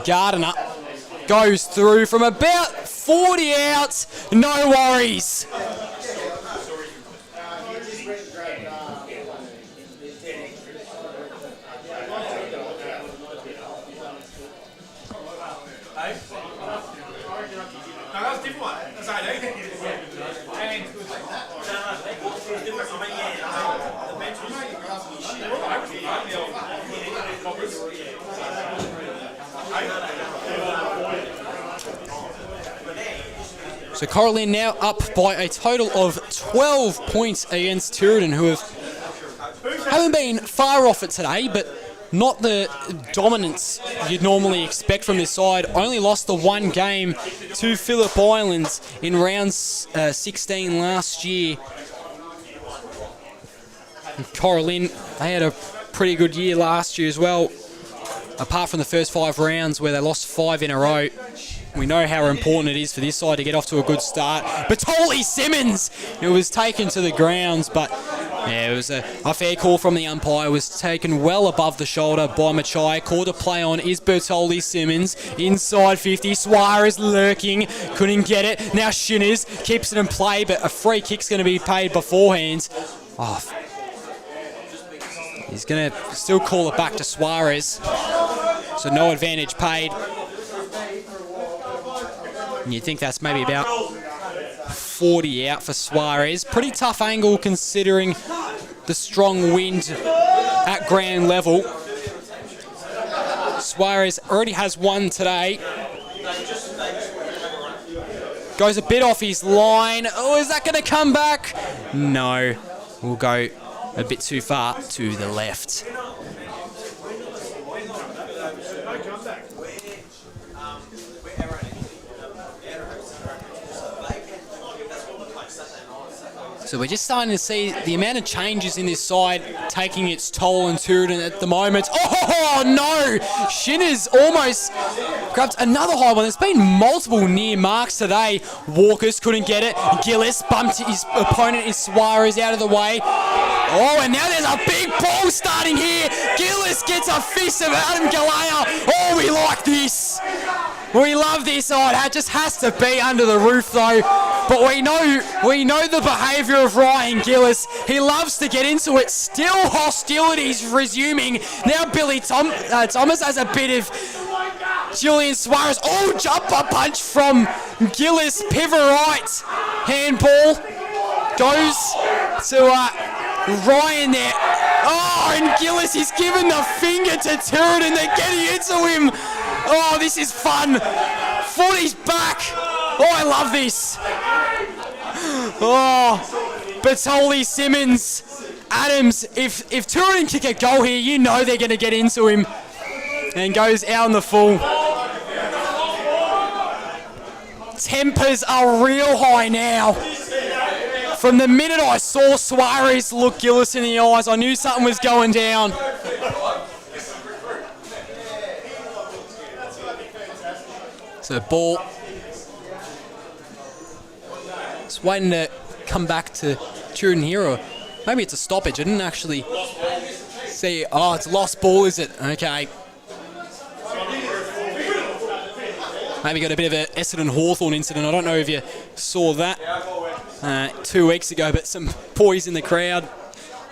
Gardner goes through from about 40 out. No worries. So Cora+Lynn now up by a total of 12 points against Tooradin, who haven't been far off it today, but not the dominance you'd normally expect from this side. Only lost the one game to Phillip Islands in round 16 last year. Cora+Lynn, they had a pretty good year last year as well, apart from the first 5 rounds where they lost 5 in a row. We know how important it is for this side to get off to a good start. Batoli Simmons, it was taken to the grounds, but yeah, it was a fair call from the umpire. It was taken well above the shoulder by Machai. Call to play on is Bertoli Simmons. Inside 50, Suarez lurking, couldn't get it. Now Shinners keeps it in play, but a free kick's going to be paid beforehand. Oh, he's going to still call it back to Suarez. So no advantage paid. And you think that's maybe about 40 out for Suarez. Pretty tough angle considering the strong wind at ground level. Suarez already has one today. Goes a bit off his line. Oh, is that going to come back? No. We'll go a bit too far to the left. So we're just starting to see the amount of changes in this side taking its toll on Tooradin at the moment. Oh, no! Shinners almost grabbed another high one. There's been multiple near marks today. Walkers couldn't get it. Gillis bumped his opponent, is Suarez, out of the way. Oh, and now there's a big ball starting here. Gillis gets a fist of Adam Galea. Oh, we like this. We love this side. It just has to be under the roof, though. But we know the behaviour of Ryan Gillis. He loves to get into it. Still hostilities resuming. Now Billy Thomas has a bit of Julian Suarez. Oh, jumper punch from Gillis. Pivot right. Handball goes to Ryan there. Oh, and Gillis is giving the finger to Tooradin. They're getting into him. Oh, this is fun. Footy's back. Oh, I love this. Oh, Batoli, Simmons, Adams. If Tooradin kick a goal here, you know they're going to get into him. And goes out on the full. Tempers are real high now. From the minute I saw Suarez look Gillis in the eyes, I knew something was going down. So ball. It's waiting to come back to Tooradin here, or maybe it's a stoppage. I didn't actually see. Oh, it's lost ball, is it? Okay. Maybe got a bit of an Essendon Hawthorn incident. I don't know if you saw that 2 weeks ago, but some boys in the crowd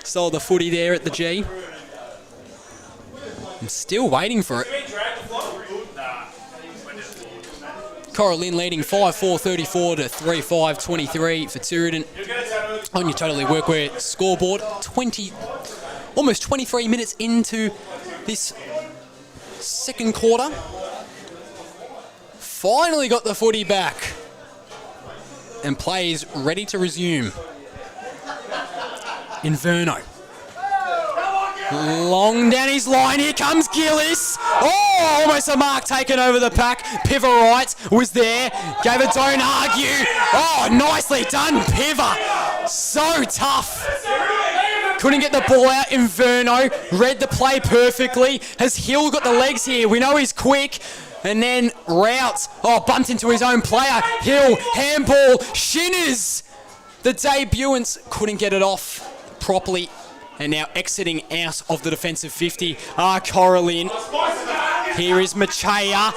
stole the footy there at the G. I'm still waiting for it. Cora+Lynn leading 5-4-34 to 3-5-23 for Tooradin. On your Totally Workwear scoreboard, almost 23 minutes into this second quarter. Finally got the footy back. And play is ready to resume. Inverno. Long down his line, here comes Gillis. Oh, almost a mark taken over the pack. Pivot right was there, gave it don't argue. Oh, nicely done, Pivot. So tough. Couldn't get the ball out. Inverno read the play perfectly. Has Hill got the legs here? We know he's quick. And then Rout, bumped into his own player. Hill, handball, Shinners. The debutants couldn't get it off properly. And now exiting out of the defensive 50 are Cora+Lynn. Here is Machaya.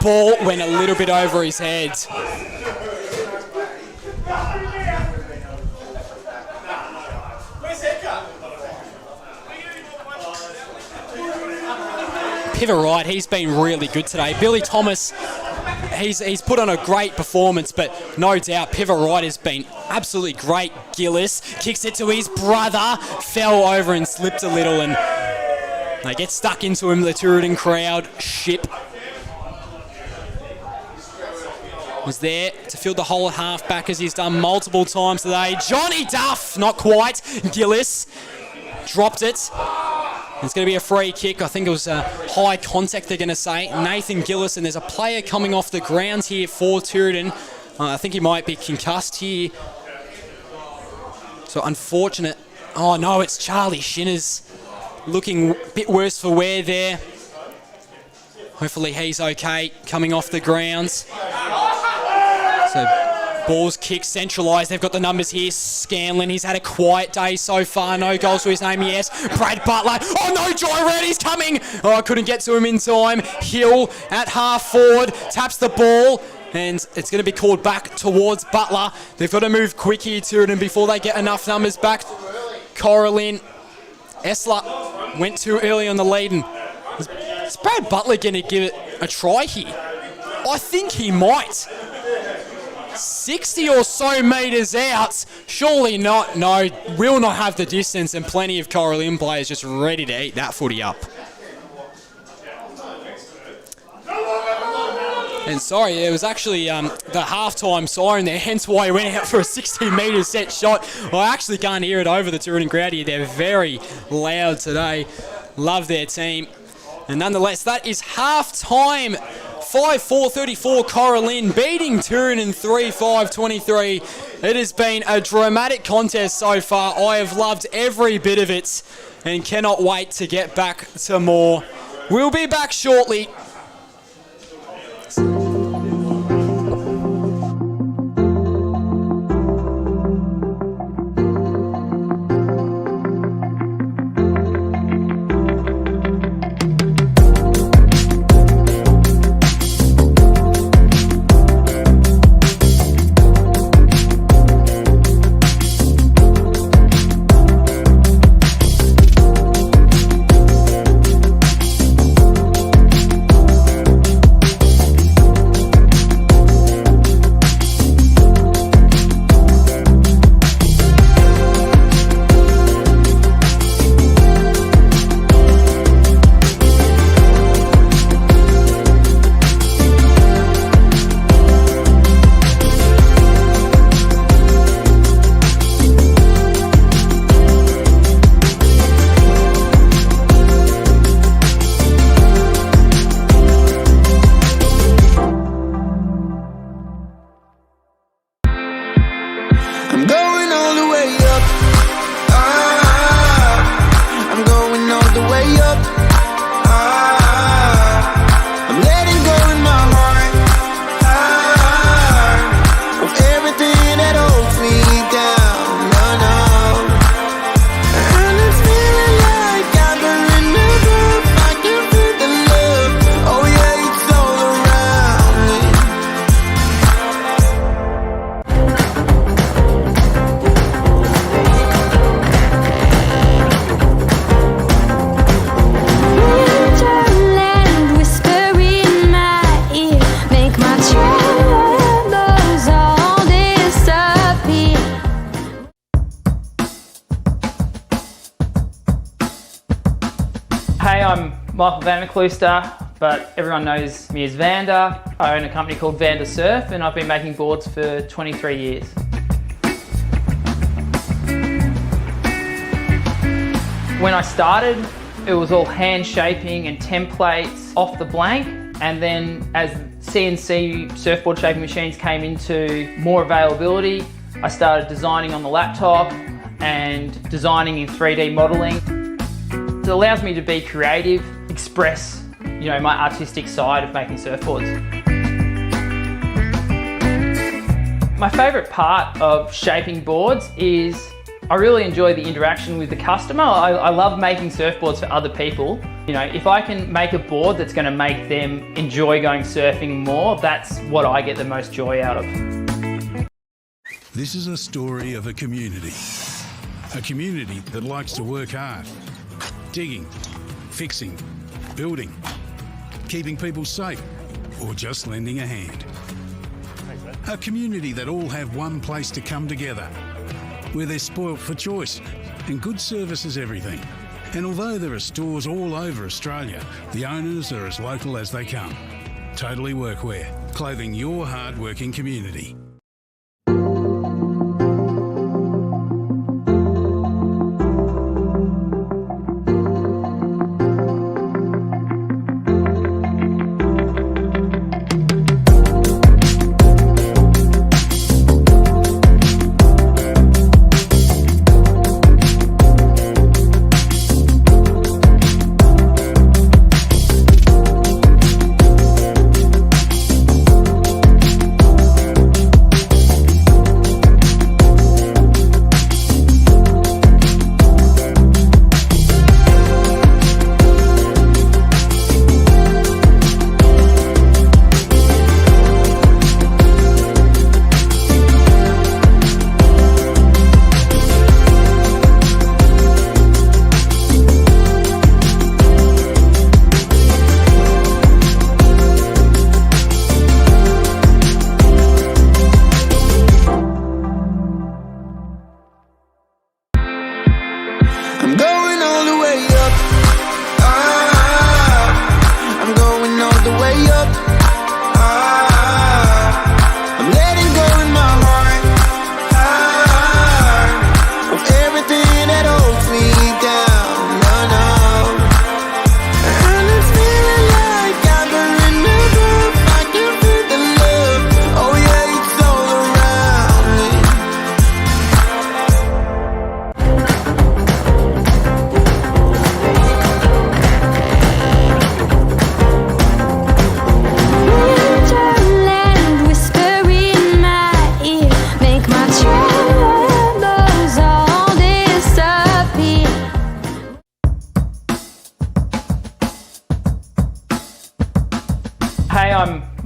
Ball went a little bit over his head. Pivot right, he's been really good today. Billy Thomas, he's put on a great performance, but no doubt Pivot right has been absolutely great. Gillis kicks it to his brother, fell over and slipped a little, and they get stuck into him. The Tooradin crowd ship was there to fill the hole at half back, as he's done multiple times today. Johnny Duff, not quite. Gillis dropped it. It's going to be a free kick. I think it was high contact, they're going to say. Nathan Gillis, and there's a player coming off the ground here for Tooradin. I think he might be concussed here. So unfortunate. Oh no, it's Charlie Shinners. Looking a bit worse for wear there. Hopefully he's okay coming off the grounds. So ball's kicked, centralised. They've got the numbers here. Scanlon, he's had a quiet day so far. No goals to his name, yes. Brad Butler. Oh no, Joy Red, he's coming. Oh, I couldn't get to him in time. Hill at half forward, taps the ball. And it's going to be called back towards Butler. They've got to move quick here, Tooradin, before they get enough numbers back. Cora+Lynn. Essler went too early on the lead. And is Brad Butler going to give it a try here? I think he might. 60 or so metres out. Surely not. No, will not have the distance, and plenty of Cora+Lynn players just ready to eat that footy up. And sorry, it was actually the half-time siren there, hence why he went out for a 60-metre set shot. I actually can't hear it over the Tooradin crowd here. They're very loud today. Love their team. And nonetheless, that is half-time. 5-4-34 Cora+Lynn beating Tooradin 3-5-23. It has been a dramatic contest so far. I have loved every bit of it and cannot wait to get back to more. We'll be back shortly. Hey, I'm Michael Van der Klooster, but everyone knows me as Vander. I own a company called Vander Surf, and I've been making boards for 23 years. When I started, it was all hand shaping and templates off the blank, and then as CNC surfboard shaping machines came into more availability, I started designing on the laptop and designing in 3D modeling. It allows me to be creative, express, my artistic side of making surfboards. My favorite part of shaping boards is I really enjoy the interaction with the customer. I love making surfboards for other people. If I can make a board that's going to make them enjoy going surfing more, that's what I get the most joy out of. This is a story of a community that likes to work hard, digging, fixing, building, keeping people safe, or just lending a hand. A community that all have one place to come together, where they're spoilt for choice and good service is everything. And although there are stores all over Australia, the owners are as local as they come. Totally Workwear, clothing your hard-working community.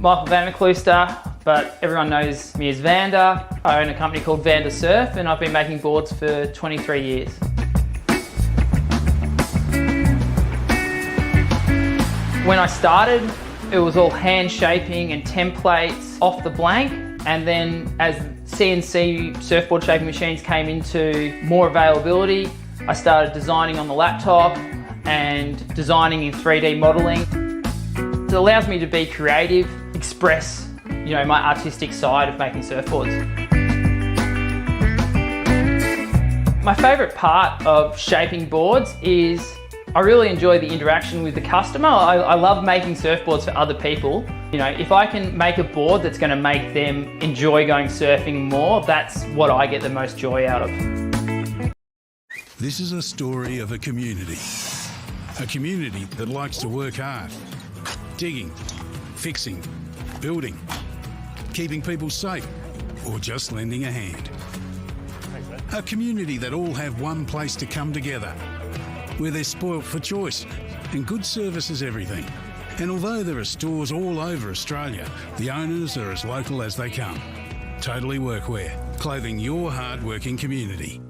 Michael Vanderklooster, but everyone knows me as Vander. I own a company called Vander Surf and I've been making boards for 23 years. When I started, it was all hand shaping and templates off the blank, and then as CNC surfboard shaping machines came into more availability, I started designing on the laptop and designing in 3D modeling. It allows me to be creative, express, my artistic side of making surfboards. My favorite part of shaping boards is I really enjoy the interaction with the customer. I love making surfboards for other people. If I can make a board that's going to make them enjoy going surfing more, that's what I get the most joy out of. This is a story of a community that likes to work hard, digging, fixing, building, keeping people safe, or just lending a hand. A community that all have one place to come together, where they're spoilt for choice and good service is everything. And although there are stores all over Australia, the owners are as local as they come. Totally Workwear, clothing your hard-working community.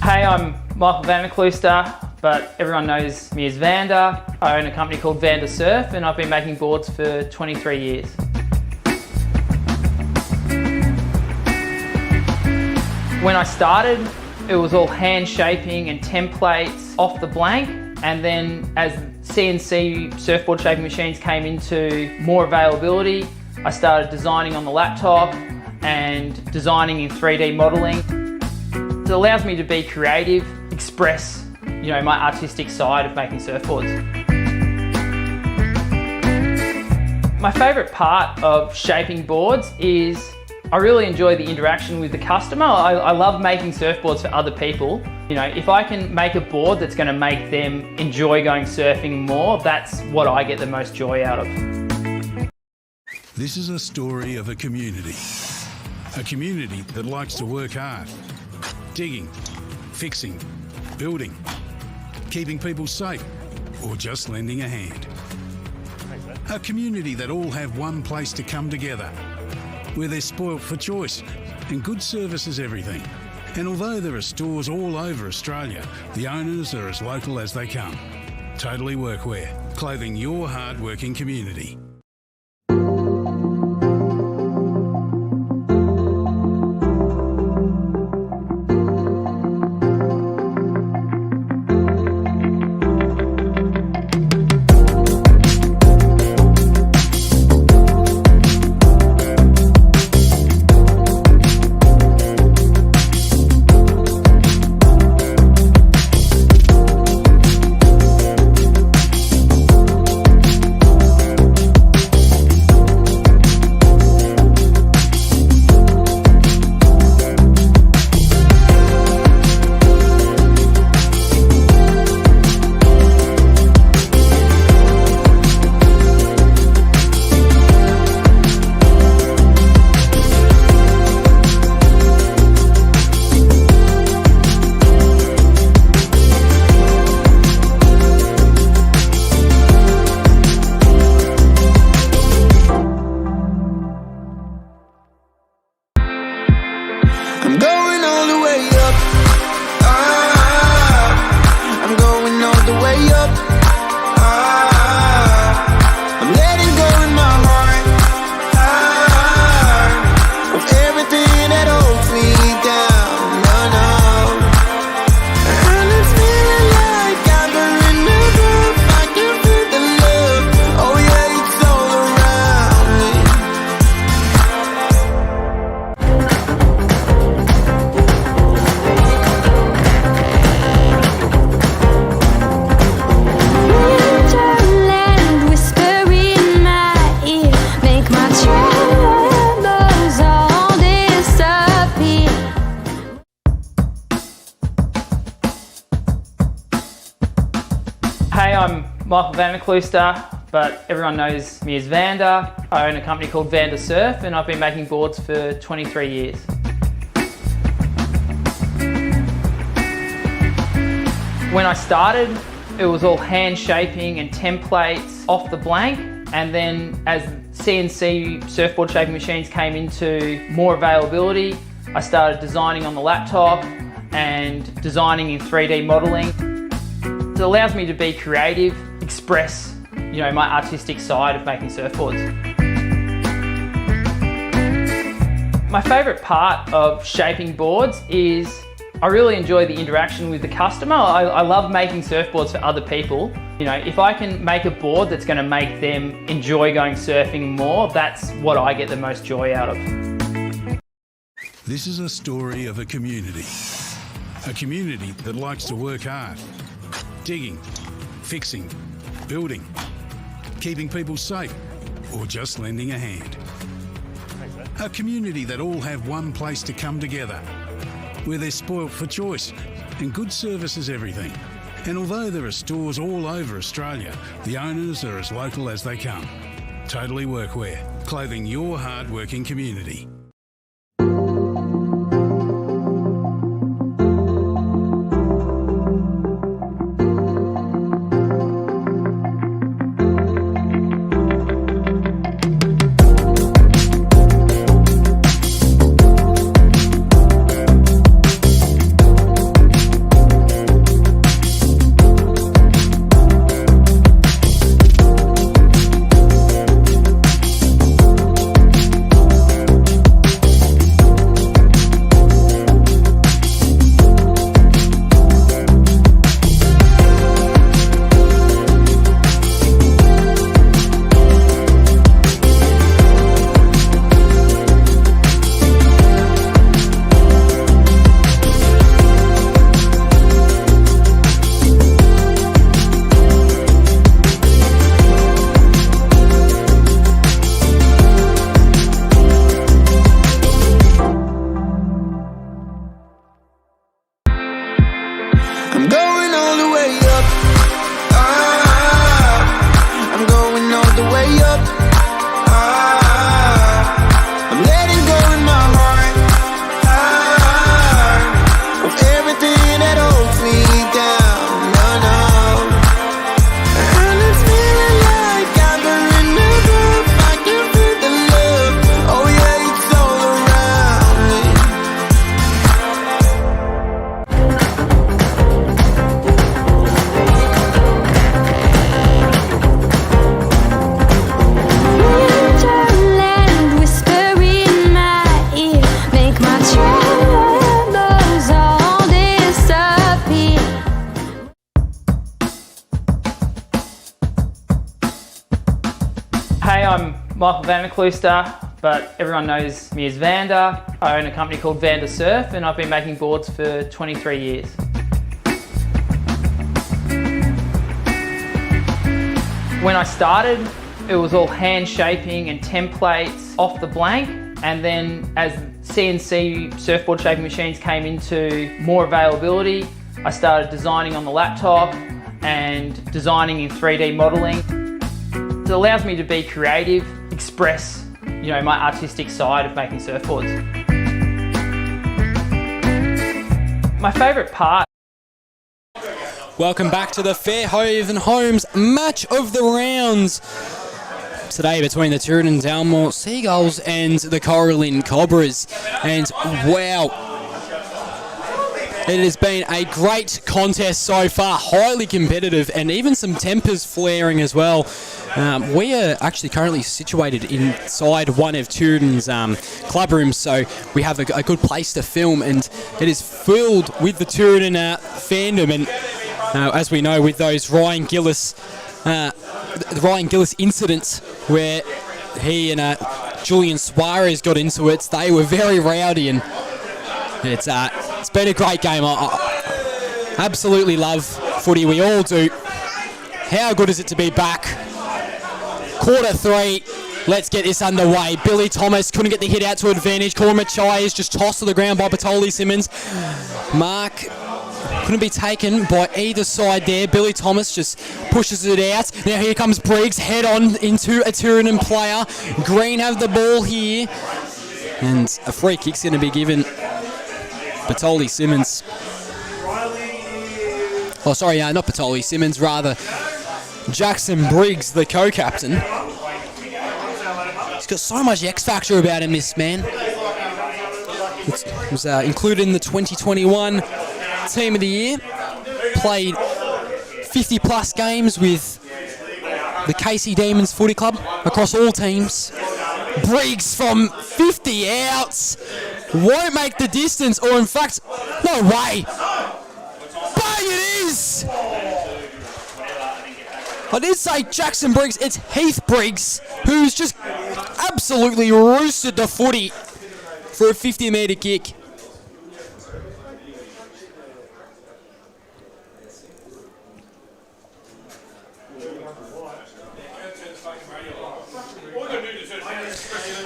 Hey, I'm Michael Vanderklooster, but everyone knows me as Vander. I own a company called Vander Surf and I've been making boards for 23 years. When I started, it was all hand shaping and templates off the blank, and then as CNC surfboard shaping machines came into more availability, I started designing on the laptop and designing in 3D modeling. It allows me to be creative, express, my artistic side of making surfboards. My favorite part of shaping boards is I really enjoy the interaction with the customer. I love making surfboards for other people. If I can make a board that's going to make them enjoy going surfing more, that's what I get the most joy out of. This is a story of a community that likes to work hard, digging, fixing, building, keeping people safe, or just lending a hand. A community that all have one place to come together, where they're spoilt for choice and good service is everything. And although there are stores all over Australia, the owners are as local as they come. Totally Workwear, clothing your hard-working community. Michael Vanderklooster, but everyone knows me as Vander. I own a company called Vander Surf, and I've been making boards for 23 years. When I started, it was all hand shaping and templates off the blank, and then as CNC surfboard shaping machines came into more availability, I started designing on the laptop and designing in 3D modeling. It allows me to be creative, express, my artistic side of making surfboards. My favorite part of shaping boards is I really enjoy the interaction with the customer. I love making surfboards for other people. If I can make a board that's going to make them enjoy going surfing more, that's what I get the most joy out of. This is a story of a community that likes to work hard, digging, fixing, building, keeping people safe, or just lending a hand. A community that all have one place to come together, where they're spoilt for choice and good service is everything. And although there are stores all over Australia, the owners are as local as they come. Totally Workwear, clothing your hard-working community. Hey, I'm Michael Vanderklooster, but everyone knows me as Vander. I own a company called Vander Surf, and I've been making boards for 23 years. When I started, it was all hand shaping and templates off the blank, and then as CNC surfboard shaping machines came into more availability, I started designing on the laptop and designing in 3D modeling. It allows me to be creative, express, my artistic side of making surfboards. My favourite part. Welcome back to the Fairhaven Homes match of the rounds. Today between the Tooradin+Vs++Cora+Lynn Seagulls and the Cora+Lynn Cobras. And wow, it has been a great contest so far, highly competitive, and even some tempers flaring as well. We are actually currently situated inside one of Tooradin's club rooms, so we have a good place to film, and it is filled with the Tooradin fandom. And as we know, with those Ryan Gillis incidents where he and Julian Suarez got into it, they were very rowdy, and it's been a great game. I absolutely love footy, we all do. How good is it to be back? Quarter 3, let's get this underway. Billy Thomas couldn't get the hit out to advantage. Cormac Chai is just tossed to the ground by Patoli Simmons. Mark Couldn't be taken by either side there. Billy Thomas just pushes it out. Now here comes Briggs, head on into a Tooradin player. Green have the ball here. And a free kick's going to be given. Batoli Simmons. Oh, sorry, not Batoli Simmons, rather Jackson Briggs, the co-captain. He's got so much X factor about him, this man. Was included in the 2021 Team of the Year. Played 50 plus games with the KC Demons Footy Club across all teams. Briggs from 50 outs won't make the distance, or in fact, no way. Bang, it is! I did say Jackson Briggs, it's Heath Briggs, who's just absolutely roosted the footy for a 50-metre kick.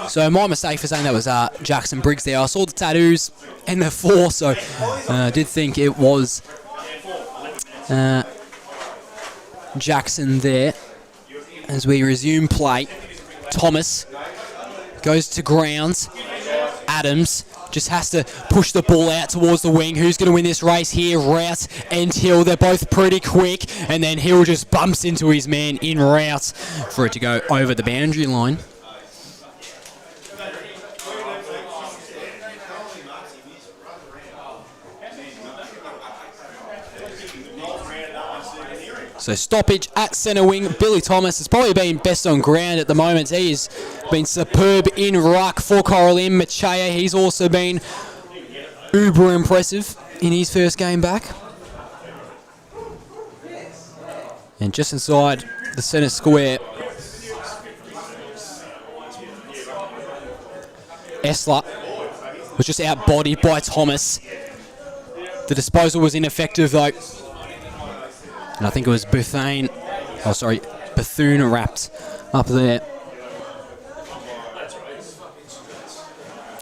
So my mistake for saying that was Jackson Briggs there. I saw the tattoos and the 4, so I did think it was Jackson there. As we resume play, Thomas goes to grounds. Adams just has to push the ball out towards the wing. Who's going to win this race here? Rout and Hill. They're both pretty quick. And then Hill just bumps into his man in route for it to go over the boundary line. So stoppage at centre wing. Billy Thomas has probably been best on ground at the moment. He has been superb in ruck for Cora+Lynn. Machaya, he's also been uber impressive in his first game back. And just inside the centre square, Esler was just outbodied by Thomas. The disposal was ineffective though. And I think it was Bethune wrapped up there.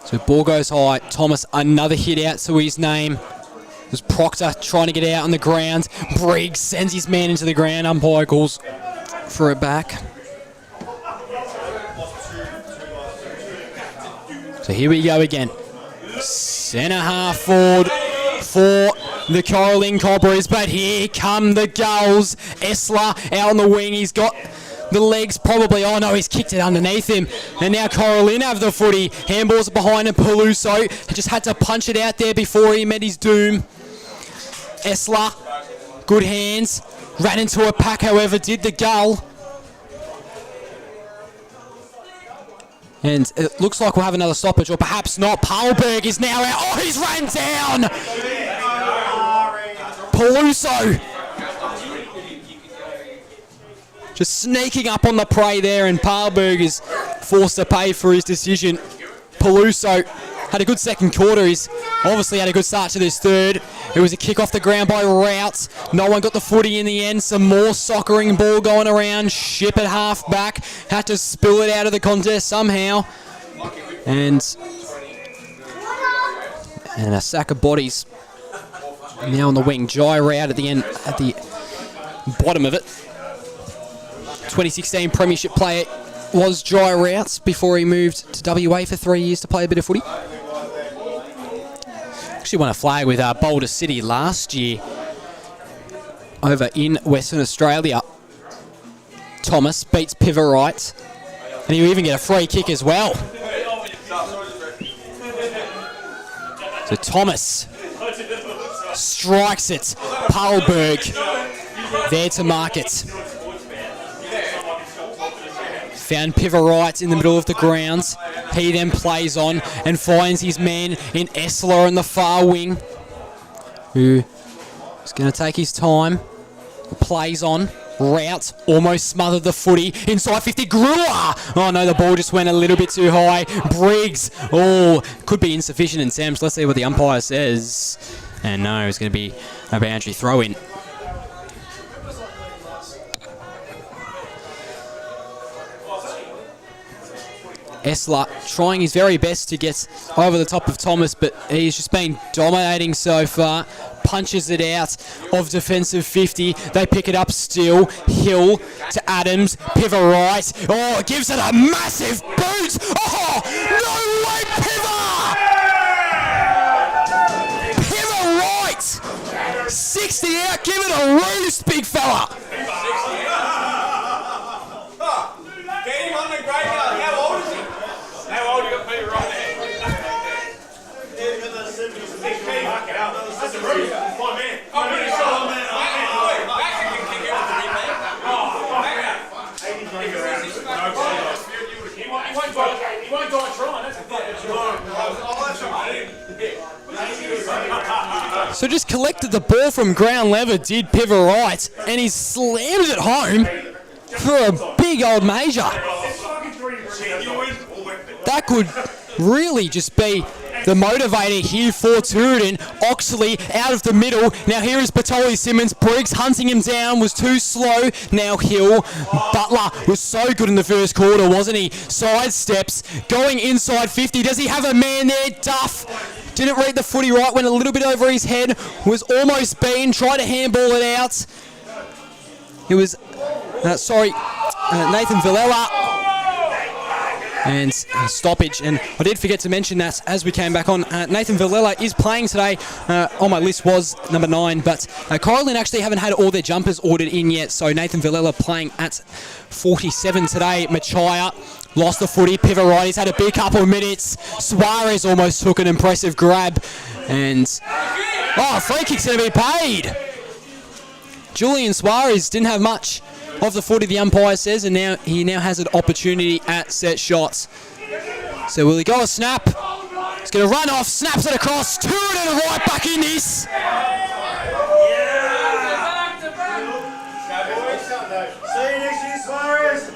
So ball goes high. Thomas, another hit out to his name. It was Proctor trying to get out on the ground. Briggs sends his man into the ground. Umpire calls for it back. So here we go again. Centre half forward for the Cora+Lynn Cobras, but here come the Gulls. Esler out on the wing. He's got the legs probably. Oh no, he's kicked it underneath him. And now Cora+Lynn have the footy. Handballs behind him. Peluso just had to punch it out there before he met his doom. Esler, good hands. Ran into a pack, however, did the Gull. And it looks like we'll have another stoppage, or perhaps not. Palberg is now out. Oh, he's ran down! Peluso just sneaking up on the prey there, and Palberg is forced to pay for his decision. Peluso had a good second quarter. He's obviously had a good start to this third. It was a kick off the ground by Rout. No one got the footy in the end. Some more soccering ball going around. Ship at half back. Had to spill it out of the contest somehow. And a sack of bodies now on the wing. Jai Rout at the end, at the bottom of it. 2016 Premiership player was Jai Rout before he moved to WA for 3 years to play a bit of footy. Actually won a flag with Boulder City last year over in Western Australia. Thomas beats Piverite, and he'll even get a free kick as well. So Thomas strikes it. Palberg there to mark it. Found Piverite in the middle of the grounds. He then plays on and finds his man in Esler on the far wing, who is going to take his time. Plays on. Rout almost smothered the footy. Inside 50, Brewer. Oh no, the ball just went a little bit too high. Briggs. Oh, could be insufficient in Sam's. Let's see what the umpire says. And no, it's going to be a boundary throw in. Esler trying his very best to get over the top of Thomas, but he's just been dominating so far. punches it out of defensive 50. They pick it up still. Hill to Adams. Pivot right. Oh, gives it a massive boot. Oh, no way, Pivot! Pivot right. 60 out. Give it a roost, big fella. So just collected the ball from ground level, did pivot right, and he slams it home for a big old major. That could really just be the motivator here for Tooradin. Oxley out of the middle. Now here is Batoli Simmons. Briggs hunting him down, was too slow. Now Hill. Butler was so good in the first quarter, wasn't he? Sidesteps, going inside 50. Does he have a man there? Duff didn't read the footy right, went a little bit over his head, was almost beaten, tried to handball it out. It was, Nathan Villela. And stoppage. And I did forget to mention that as we came back on. Nathan Villela is playing today. On my list was number 9, but Cora+Lynn actually haven't had all their jumpers ordered in yet. So Nathan Villela playing at 47 today. Machaya lost the footy. Pivot right. He's had a big couple of minutes. Suarez almost took an impressive grab. And free kick's going to be paid. Julian Suarez didn't have much of the footy, the umpire says, and now he has an opportunity at set shots. So will he go a snap? He's going to run off, snaps it across, Tooradin right back in this. See you next year, Suarez.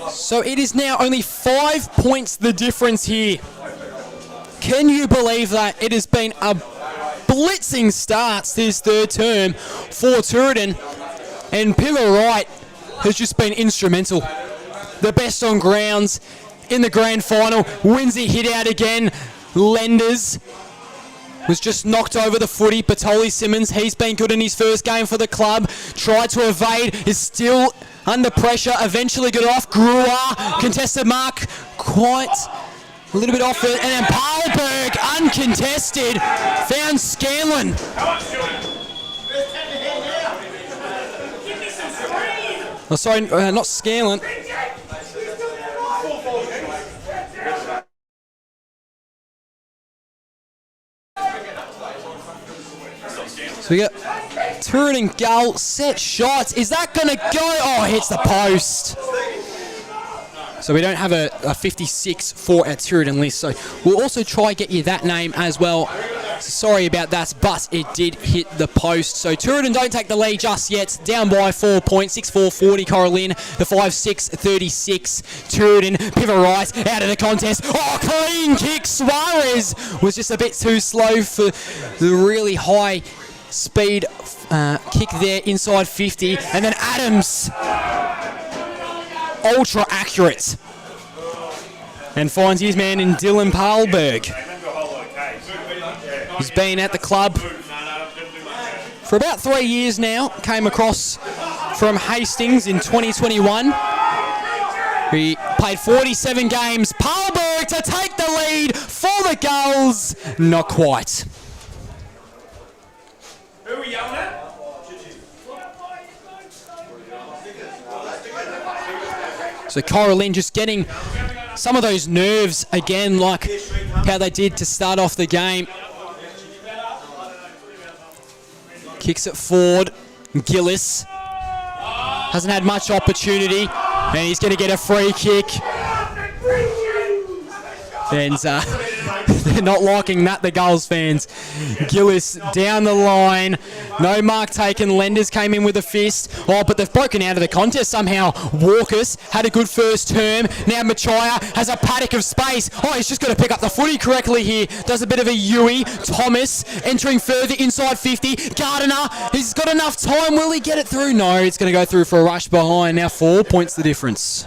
So it is now only 5 points the difference here. Can you believe that? It has been a blitzing start this third term for Tooradin, and Pivot Right has just been instrumental. The best on grounds in the grand final. Winsy hit out again. Lenders was just knocked over the footy. Batoli Simmons, he's been good in his first game for the club. Tried to evade, is still under pressure, eventually got off. Brewer, contested mark, quite a little bit off it. And then Paulberg, uncontested, found Scanlon. Oh, sorry, not Scanlon. So we got Tooradin goal, set shots. Is that going to go? Oh, hits the post. So we don't have a 56 for our Tooradin list. So we'll also try get you that name as well. So sorry about that, but it did hit the post. So Tooradin don't take the lead just yet. Down by 4 points, 6-4-40 Cora+Lynn. The 5-6-36 Tooradin. Pivot right, out of the contest. Oh, clean kick. Suarez was just a bit too slow for the really high speed kick there inside 50, and then Adams ultra accurate and finds his man in Dylan Paulberg. He's been at the club for about 3 years now, came across from Hastings in 2021. He played 47 games. Paulberg to take the lead for the goals, not quite. Who are we yelling at? So Cora+Lynn just getting some of those nerves again, like how they did to start off the game. Kicks it forward. Gillis hasn't had much opportunity, and he's going to get a free kick. And They're not liking that, the Gulls fans. Gillis down the line. No mark taken. Lenders came in with a fist. Oh, but they've broken out of the contest somehow. Walkers had a good first term. Now Machaya has a paddock of space. Oh, he's just got to pick up the footy correctly here. Does a bit of a Yui. Thomas entering further inside 50. Gardiner, he's got enough time. Will he get it through? No, it's going to go through for a rush behind. Now 4 points the difference.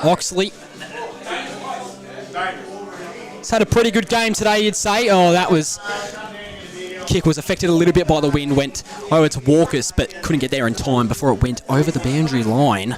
Oxley. He's had a pretty good game today, you'd say. Oh, that was... Kick was affected a little bit by the wind. Went over to Walkers, but couldn't get there in time before it went over the boundary line.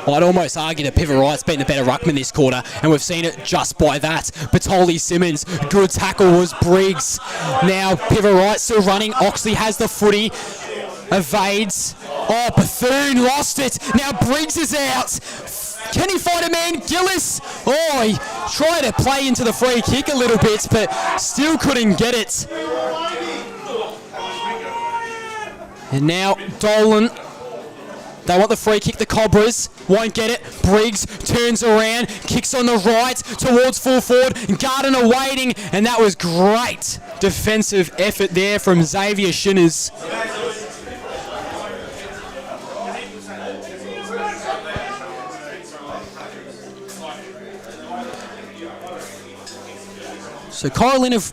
I'd almost argue that Pivot Wright's been the better ruckman this quarter, and we've seen it just by that. Batoli Simmons, good tackle was Briggs. Now Pivot Wright still running. Oxley has the footy, evades. Oh, Bethune lost it. Now Briggs is out. Can he find a man? Gillis. Oh, he tried to play into the free kick a little bit, but still couldn't get it. And now Dolan. They want the free kick, the Cobras. Won't get it. Briggs turns around, kicks on the right towards full forward. Gardiner waiting, and that was great defensive effort there from Xavier Shinners. So Cora+Lynn have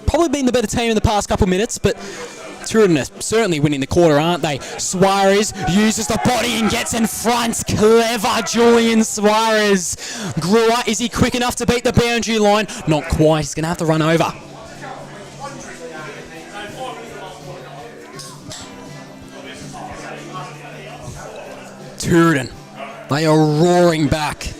probably been the better team in the past couple of minutes, but Tooradin are certainly winning the quarter, aren't they? Suarez uses the body and gets in front. Clever Julian Suarez. Brewer, is he quick enough to beat the boundary line? Not quite. He's going to have to run over. Tooradin, they are roaring back.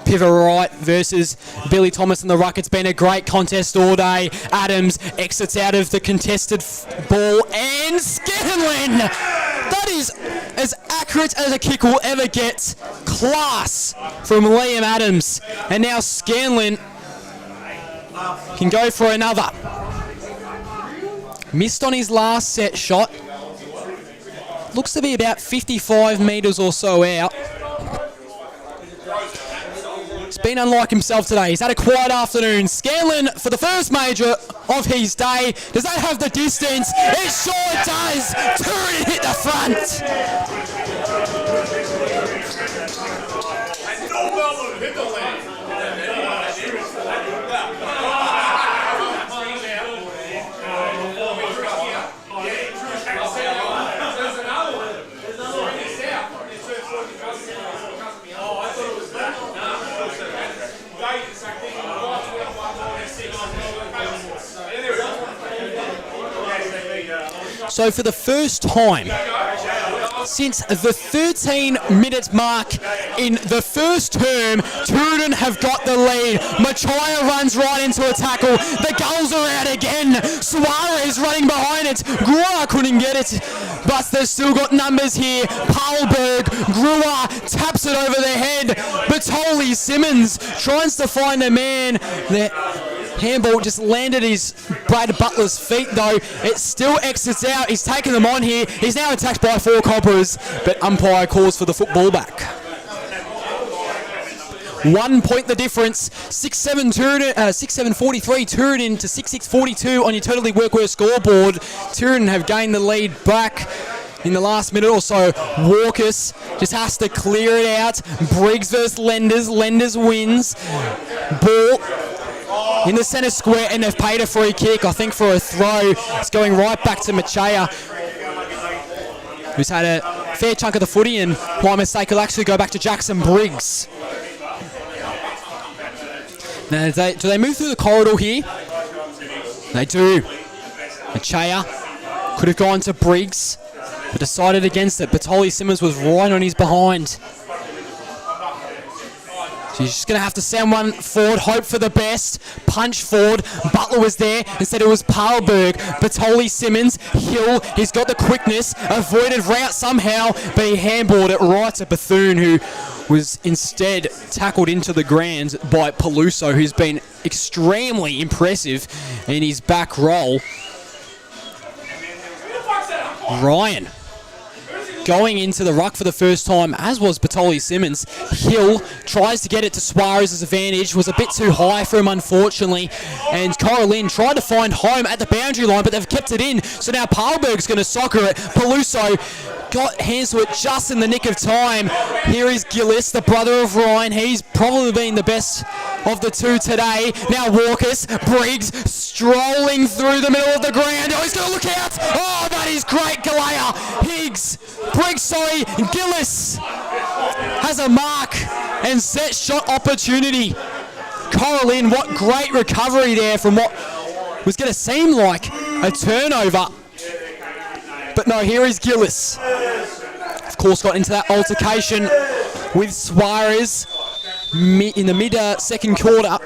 Pivot Wright versus Billy Thomas and the ruck. It's been a great contest all day. Adams exits out of the contested ball, and Scanlon! That is as accurate as a kick will ever get. Class from Liam Adams. And now Scanlon can go for another. Missed on his last set shot. Looks to be about 55 metres or so out. He's been unlike himself today. He's had a quiet afternoon. Scanlon for the first major of his day. Does that have the distance? It sure does. Tooradin hit the front. So for the first time since the 13-minute mark in the first term, Tooradin have got the lead. Machaya runs right into a tackle. The Gulls are out again. Suarez running behind it. Brewer couldn't get it, but they've still got numbers here. Paulberg, Brewer taps it over their head. Batoli Simmons tries to find a man. Handball just landed his Brad Butler's feet though. It still exits out. He's taken them on here. He's now attacked by 4 Cobras, but umpire calls for the football back. 1 point the difference. 6-7 Tooradin, 6-7 43 Tooradin to 6-6 42 on your Totally Workwear scoreboard. Tooradin have gained the lead back in the last minute or so. Walkers just has to clear it out. Briggs versus Lenders. Lenders wins. Ball in the centre square, and they've paid a free kick, I think, for a throw. It's going right back to Machaya, who's had a fair chunk of the footy, and by mistake will actually go back to Jackson Briggs. Now, do they move through the corridor here? They do. Machaya could have gone to Briggs, but decided against it. Batoli Simmons was right on his behind. So he's just going to have to send one forward, hope for the best. Punch forward. Butler was there. Instead it was Parlberg. Bartoli Simmons. Hill. He's got the quickness. Avoided route somehow, but he handballed it right to Bethune, who was instead tackled into the ground by Peluso, who's been extremely impressive in his back roll. Ryan going into the ruck for the first time, as was Bartoli Simmons. Hill tries to get it to Suarez's advantage, was a bit too high for him unfortunately, and Cora+Lynn tried to find home at the boundary line, but they've kept it in, so now Parlberg's going to soccer it. Peluso got hands to it just in the nick of time. Here is Gillis, the brother of Ryan. He's probably been the best of the two today. Now Walkers, Briggs strolling through the middle of the ground. Oh, he's going to look out. Oh, that is great, Galea. Gillis has a mark and set shot opportunity. Cora+Lynn, what great recovery there from what was going to seem like a turnover. But no, here is Gillis. Of course, got into that altercation with Suarez in the mid-second quarter,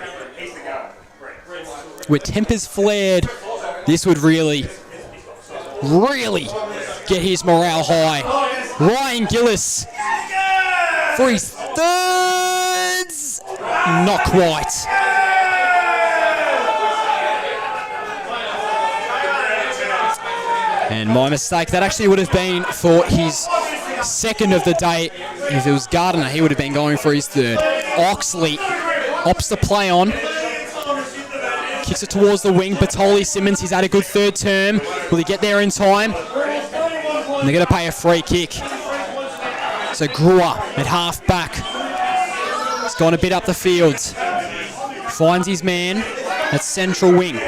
where tempers flared. This would really get his morale high. Ryan Gillis for his thirds. Not quite. And my mistake, that actually would have been for his second of the day. If it was Gardiner, he would have been going for his third. Oxley opts to play on. Kicks it towards the wing. Bartoli Simmons, he's had a good third term. Will he get there in time? And they're going to pay a free kick. So Brewer at half back. He's gone a bit up the field. Finds his man at central wing.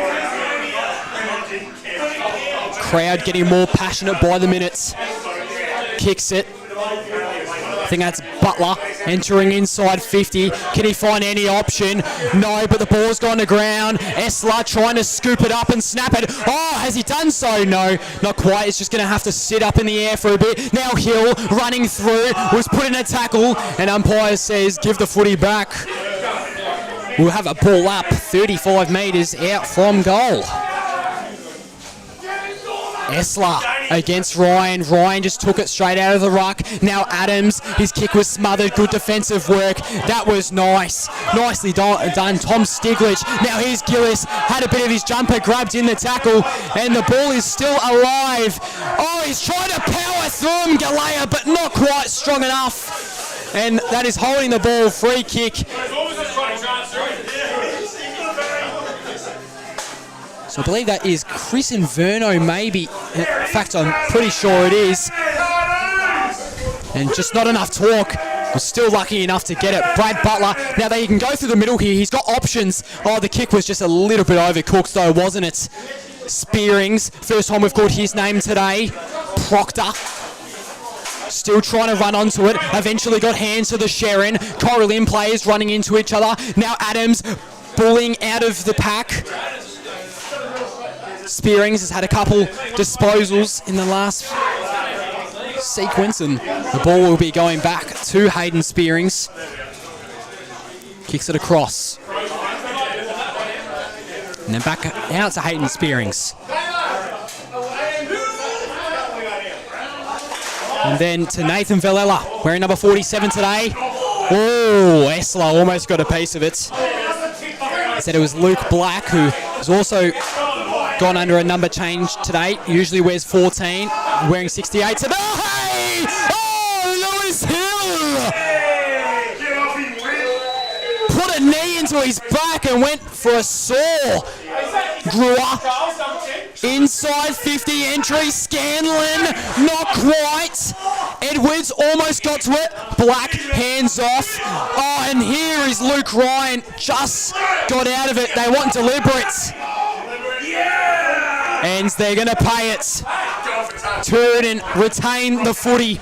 Crowd getting more passionate by the minutes. Kicks it. I think that's Butler entering inside 50. Can he find any option? No, but the ball's gone to ground. Esler trying to scoop it up and snap it. Oh, has he done so? No, not quite. He's just going to have to sit up in the air for a bit. Now Hill running through, was put in a tackle, and umpire says give the footy back. We'll have a ball up 35 metres out from goal. Esler against Ryan. Ryan just took it straight out of the ruck. Now Adams, his kick was smothered. Good defensive work. That was nice. Nicely done. Tom Stiglitz. Now here's Gillis. Had a bit of his jumper grabbed in the tackle, and the ball is still alive. Oh, he's trying to power through him, Galea, but not quite strong enough. And that is holding the ball. Free kick. So I believe that is Chris Inverno, maybe. In fact, I'm pretty sure it is. And just not enough talk. Was still lucky enough to get it. Brad Butler. Now they can go through the middle here. He's got options. Oh, the kick was just a little bit overcooked though, wasn't it? Spearings. First time we've called his name today. Proctor. Still trying to run onto it. Eventually got hands to the Sharon. Cora+Lynn players running into each other. Now Adams bullying out of the pack. Spearings has had a couple disposals in the last sequence, and the ball will be going back to Hayden Spearings. Kicks it across. And then back out to Hayden Spearings. And then to Nathan Villela, wearing number 47 today. Oh, Esler almost got a piece of it. I said it was Luke Black, who has also gone under a number change today. Usually wears 14, wearing 68 today. Oh, Lewis Hill! Put a knee into his back and went for a saw. Brewer. Inside 50 entry. Scanlon. Not quite. Edwards almost got to it. Black hands off. Oh, and here is Luke Ryan. Just got out of it. They want deliberate. And they're going to pay it. Tooradin retain the footy.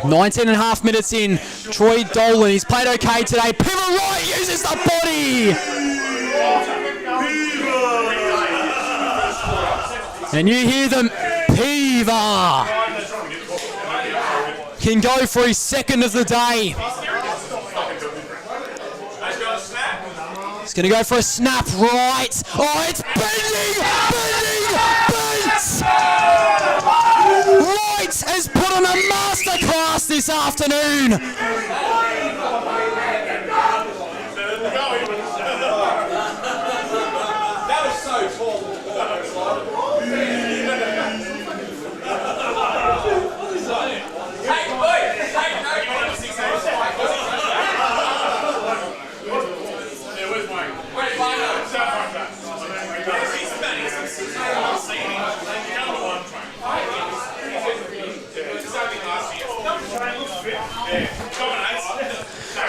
19 and a half minutes in. Troy Dolan, he's played okay today. Pivot right, uses the body. And you hear them, Piva. can go for his second of the day. He's going to go for a snap right. Oh, it's bending! Right has put on a masterclass this afternoon.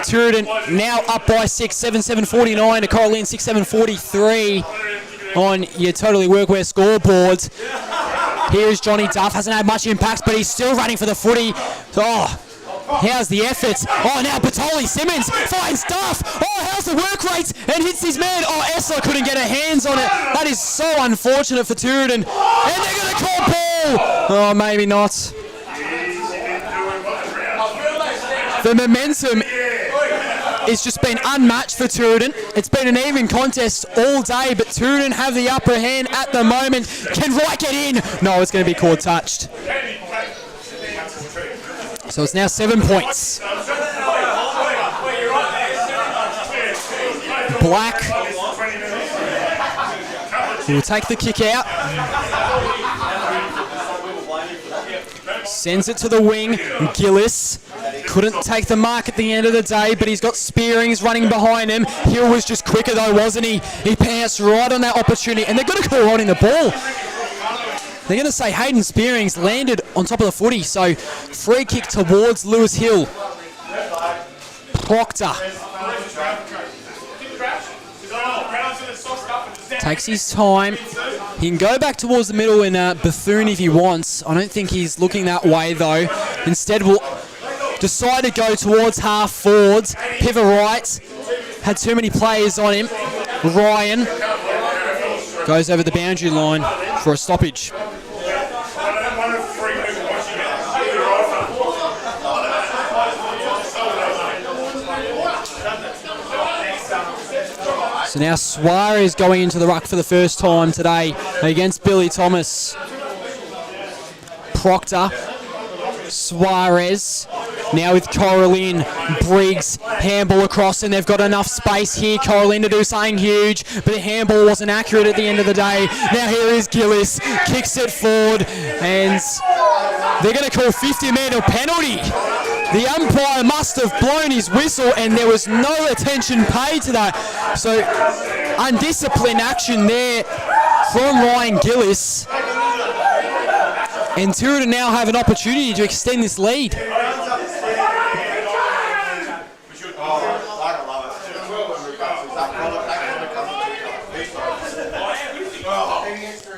Tooradin now up by 6, 7-7-49 to Cora+Lynn, 6-7-43 on your Totally Workwear scoreboards. Here's Johnny Duff, hasn't had much impact, but he's still running for the footy. Oh, how's the efforts? Oh, now Batoli Simmons finds Duff. Oh, how's the work rate? And hits his man. Oh, Essler couldn't get her hands on it. That is so unfortunate for Tooradin. And they're going to call ball. Oh, maybe not. The momentum it's just been unmatched for Tooradin. It's been an even contest all day, but Tooradin have the upper hand at the moment. Can Wright get in? No, it's going to be called touched. So it's now 7 points. Black will take the kick out. Sends it to the wing. Gillis couldn't take the mark at the end of the day, but he's got Spearings running behind him. Hill was just quicker though, wasn't he? He pounced right on that opportunity, and they're going to call holding the ball. They're going to say Hayden Spearings landed on top of the footy, so free kick towards Lewis Hill. Proctor takes his time. He can go back towards the middle in Bethune if he wants. I don't think he's looking that way though. Instead, we'll decide to go towards half forwards. Pivot right. Had too many players on him. Ryan goes over the boundary line for a stoppage. So now Suarez going into the ruck for the first time today against Billy Thomas. Proctor, Suarez, now with Cora+Lynn, Briggs, handball across, and they've got enough space here, Cora+Lynn, to do something huge, but the handball wasn't accurate at the end of the day. Now here is Gillis, kicks it forward, and they're going to call 50-metre penalty. The umpire must have blown his whistle, and there was no attention paid to that. So, undisciplined action there from Ryan Gillis. And Tooradin now have an opportunity to extend this lead.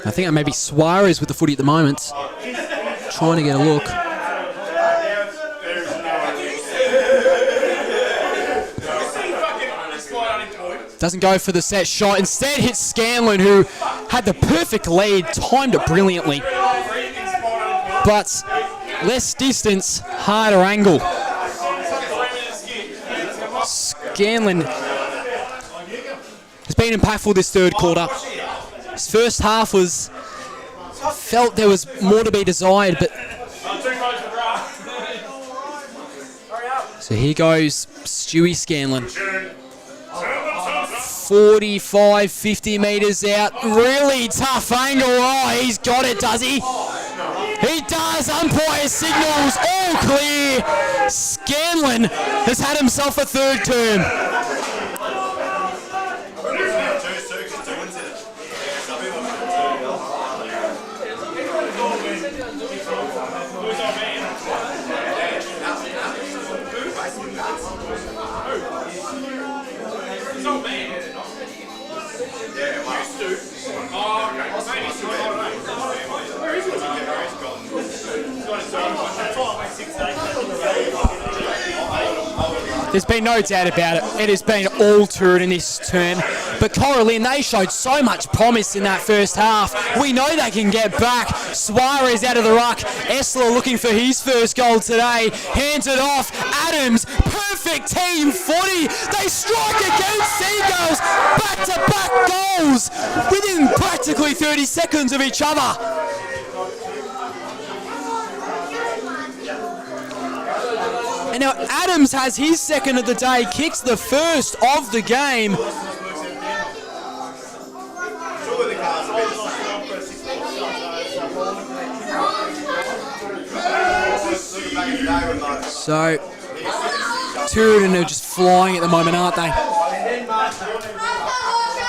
I think that may be Suarez with the footy at the moment. Trying to get a look. Doesn't go for the set shot. Instead hits Scanlon, who had the perfect lead, timed it brilliantly. But less distance, harder angle. Scanlon has been impactful this third quarter. His first half felt there was more to be desired, but so here goes Stewie Scanlon. 45, 50 metres out. Really tough angle. Oh, he's got it, does he? He does. Umpire signals all clear. Scanlon has had himself a third term. There's been no doubt about it. It has been all Tooradin this term. But Cora+Lynn, they showed so much promise in that first half. We know they can get back. Suarez out of the ruck. Essler looking for his first goal today. Hands it off. Adams, perfect team footy. They strike again. Seagulls, back-to-back goals within practically 30 seconds of each other. And now Adams has his second of the day, kicks the first of the game. So, Tooradin are just flying at the moment, aren't they?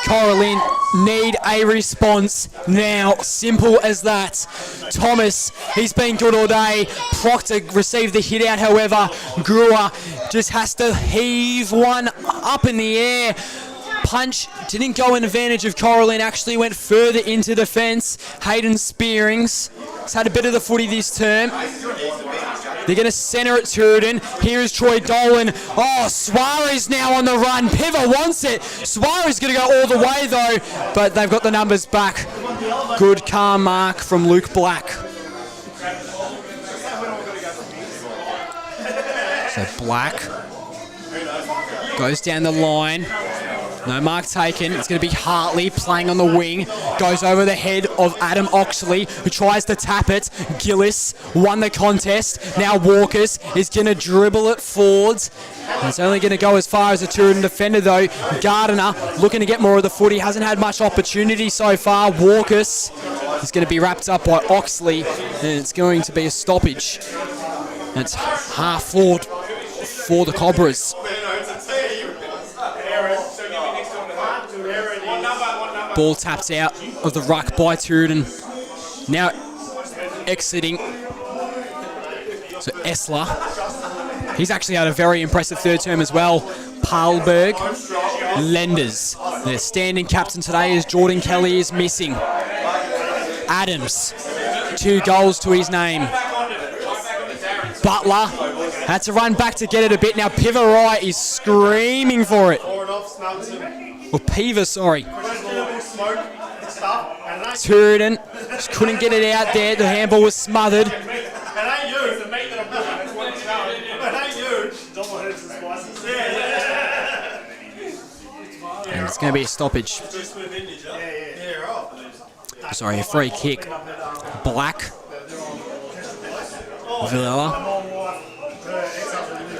Cora+Lynn need a response now. Simple as that. Thomas, he's been good all day. Proctor received the hit out, however. Brewer just has to heave one up in the air. Punch didn't go in advantage of Cora+Lynn, actually went further into defence. Hayden Spearings has had a bit of the footy this term. They're going to centre it Tooradin. Here is Troy Dolan. Oh, Suarez now on the run. Piver wants it. Suarez is going to go all the way though, but they've got the numbers back. Good calm mark from Luke Black. So Black goes down the line. No mark taken. It's going to be Hartley playing on the wing. Goes over the head of Adam Oxley, who tries to tap it. Gillis won the contest. Now Walkers is going to dribble it forwards. It's only going to go as far as the Tooradin defender, though. Gardiner looking to get more of the footy. Hasn't had much opportunity so far. Walkers is going to be wrapped up by Oxley, and it's going to be a stoppage. And it's half forward for the Cobras. Ball tapped out of the ruck by Tooradin. Now exiting. So Essler, he's actually had a very impressive third term as well. Palberg, Lenders. Their standing captain today is Jordan Kelly is missing. Adams, 2 goals to his name. Butler had to run back to get it a bit. Now Piver Wright is screaming for it. Or Piver, sorry. Tooradin just couldn't get it out there. The handball was smothered. And it's going to be a stoppage. Sorry, a free kick. Black. Villa.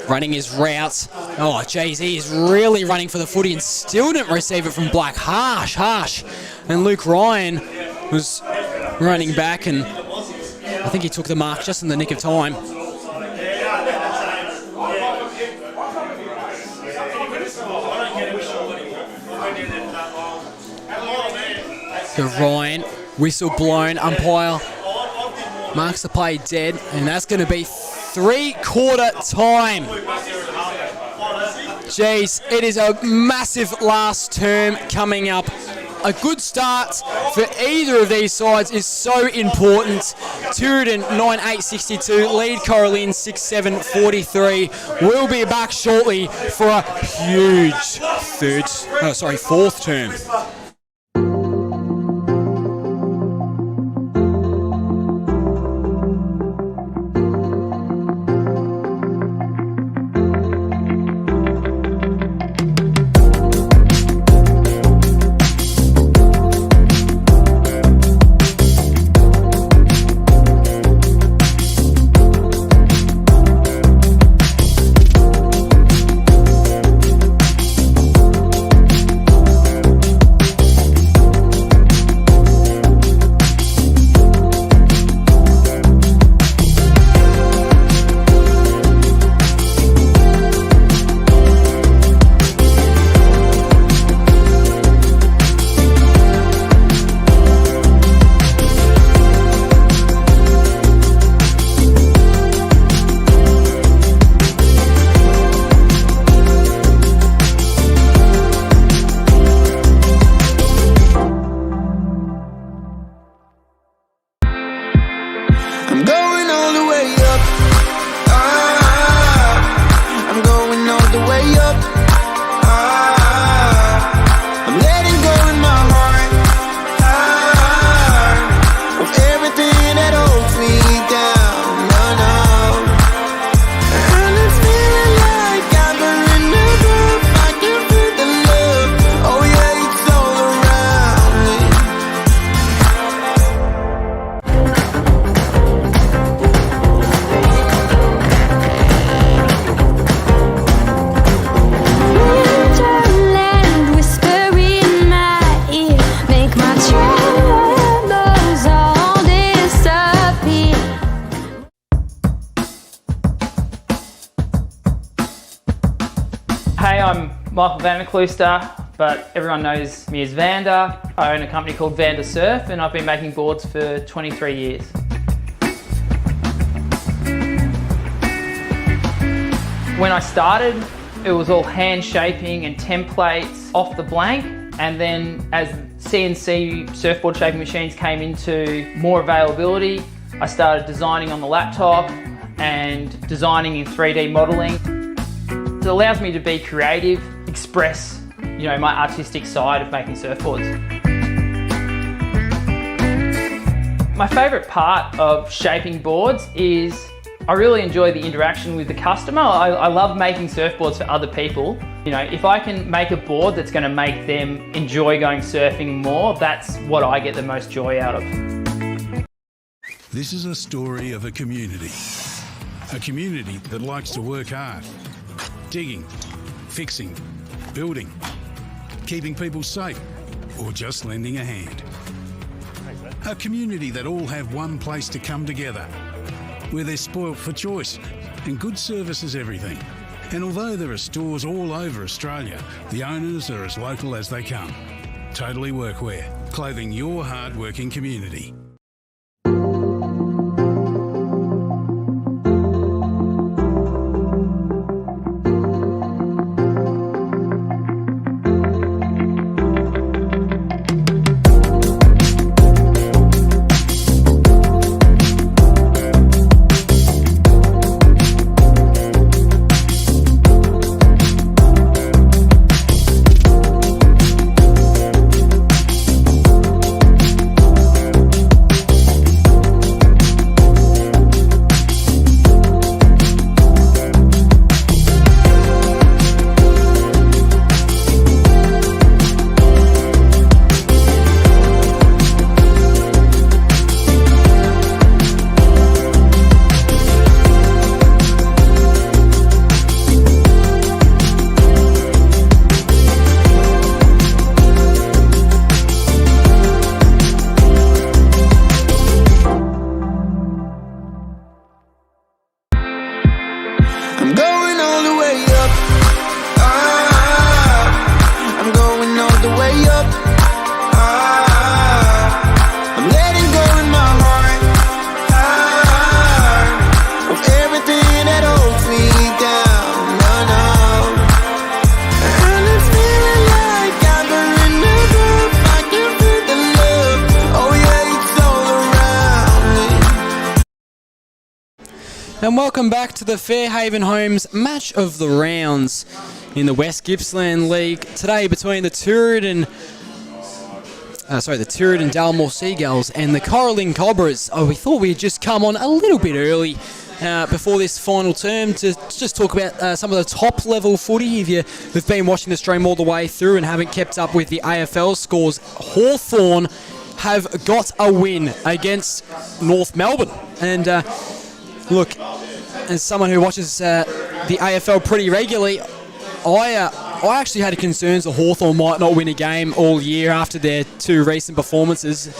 Running his route. Oh, jeez, he is really running for the footy and still didn't receive it from Black. Harsh. And Luke Ryan was running back, and I think he took the mark just in the nick of time. So Ryan, whistle blown, umpire marks the play dead, and that's going to be 3/4 time. Jeez, it is a massive last term coming up. A good start for either of these sides is so important. Tooradin 9-8-62, lead Cora+Lynn 6-7-43. We'll be back shortly for a huge fourth term. Vanderklooster, but everyone knows me as Vander. I own a company called Vander Surf, and I've been making boards for 23 years. When I started, it was all hand shaping and templates off the blank, and then as CNC surfboard shaping machines came into more availability, I started designing on the laptop and designing in 3D modeling. It allows me to be creative, express, my artistic side of making surfboards. My favorite part of shaping boards is I really enjoy the interaction with the customer. I love making surfboards for other people. If I can make a board that's going to make them enjoy going surfing more, that's what I get the most joy out of. This is a story of a community that likes to work hard, digging, fixing, building, keeping people safe, or just lending a hand. A community that all have one place to come together, where they're spoilt for choice and good service is everything. And although there are stores all over Australia, the owners are as local as they come. Totally Workwear, clothing your hard-working community. I'm going all the way up. I'm going all the way up. I'm letting go in my heart of everything that holds me down. No. And it's feeling like I'm in the groove. I can feel the love. Oh yeah, it's all around me. And welcome back to the Fairhaven Homes match of the rounds in the West Gippsland League today between the Tooradin Dalmore Seagulls and the Cora+Lynn Cobras. We thought we'd just come on a little bit early before this final term to just talk about some of the top level footy. If you have been watching the stream all the way through and haven't kept up with the AFL scores, Hawthorn have got a win against North Melbourne. And look, as someone who watches the AFL pretty regularly, I actually had concerns that Hawthorn might not win a game all year after their two recent performances,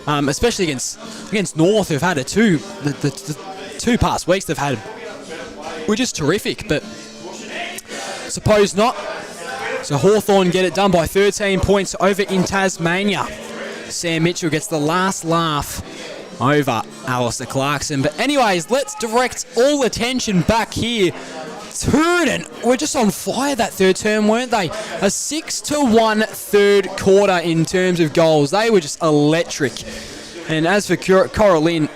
especially against North, who've had the two past weeks they've had were just terrific, but suppose not. So Hawthorn get it done by 13 points over in Tasmania. Sam Mitchell gets the last laugh over Alistair Clarkson. But anyways, let's direct all attention back here. Tooradin were just on fire that third term, weren't they? A 6-1 third quarter in terms of goals. They were just electric. And as for Cora+Lynn,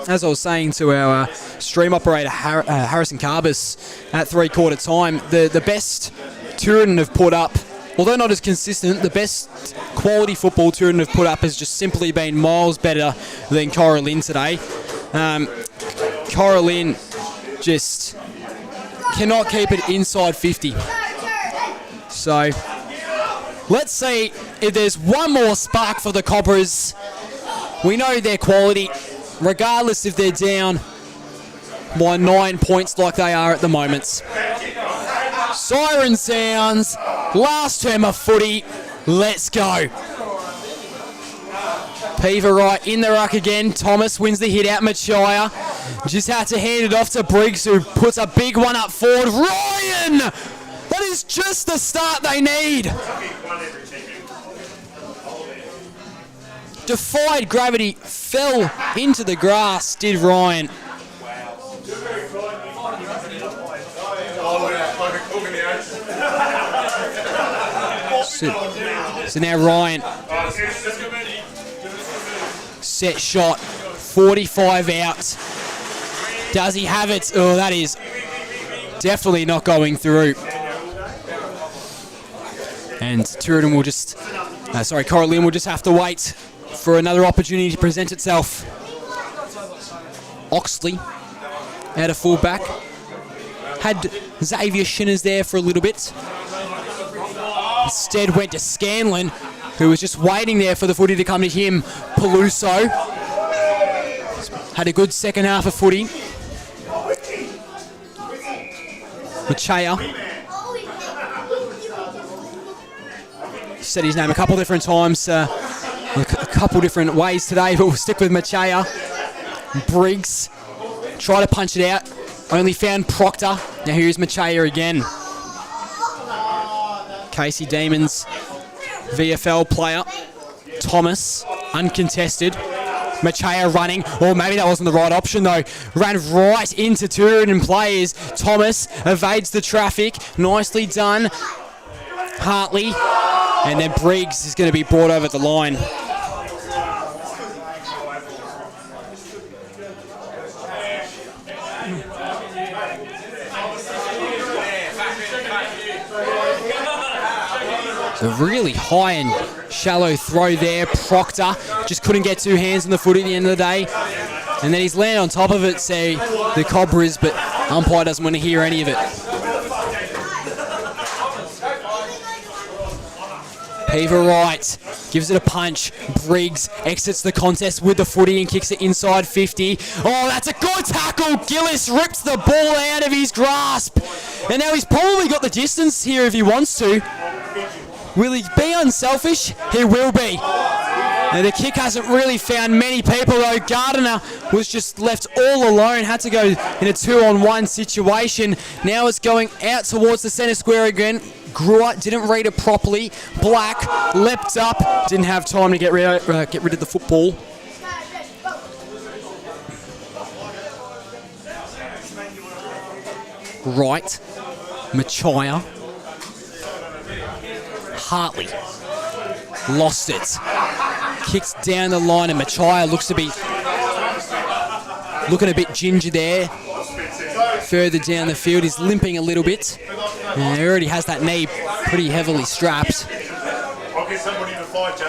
as I was saying to our stream operator Harrison Carbis at three-quarter time, the best Tooradin have put up, although not as consistent, the best quality football Tooradin have put up has just simply been miles better than Cora+Lynn today. Cora+Lynn just cannot keep it inside 50. So let's see if there's one more spark for the Cobras. We know their quality, regardless if they're down by 9 points like they are at the moment. Siren sounds, last term of footy, let's go. Peaver right in the ruck again. Thomas wins the hit out. Machia just had to hand it off to Briggs, who puts a big one up forward. Ryan! That is just the start they need. Defied gravity, fell into the grass, did Ryan. So now Ryan, set shot, 45 out. Does he have it? Oh, that is definitely not going through. And Tooradin will just, Cora+Lynn will just have to wait for another opportunity to present itself. Oxley out of fullback. Had Xavier Shinners there for a little bit. Instead went to Scanlon, who was just waiting there for the footy to come to him. Peluso had a good second half of footy. Machaya said his name a couple different times, a couple different ways today, but we'll stick with Machaya. Briggs tried to punch it out, only found Proctor. Now here's Machaya again. Casey Demons, VFL player. Thomas, uncontested. Machaya running, or maybe that wasn't the right option though. Ran right into Tooradin players. Thomas evades the traffic. Nicely done. Hartley, and then Briggs is going to be brought over the line. So really high and shallow throw there. Proctor just couldn't get two hands on the footy at the end of the day. And then he's landed on top of it, say the Cobras, but umpire doesn't want to hear any of it. Peaver right, gives it a punch. Briggs exits the contest with the footy and kicks it inside 50. Oh, that's a good tackle. Gillis rips the ball out of his grasp. And now he's probably got the distance here if he wants to. Will he be unselfish? He will be. Now the kick hasn't really found many people though. Gardiner was just left all alone, had to go in a 2-on-1 situation. Now it's going out towards the centre square again. Gruer didn't read it properly. Black leapt up, didn't have time to get rid of the football. Right, Machaya. Hartley lost it. Kicks down the line and Machaya looks to be looking a bit ginger there. Further down the field, he's limping a little bit. And he already has that knee pretty heavily strapped. I'll get somebody to fight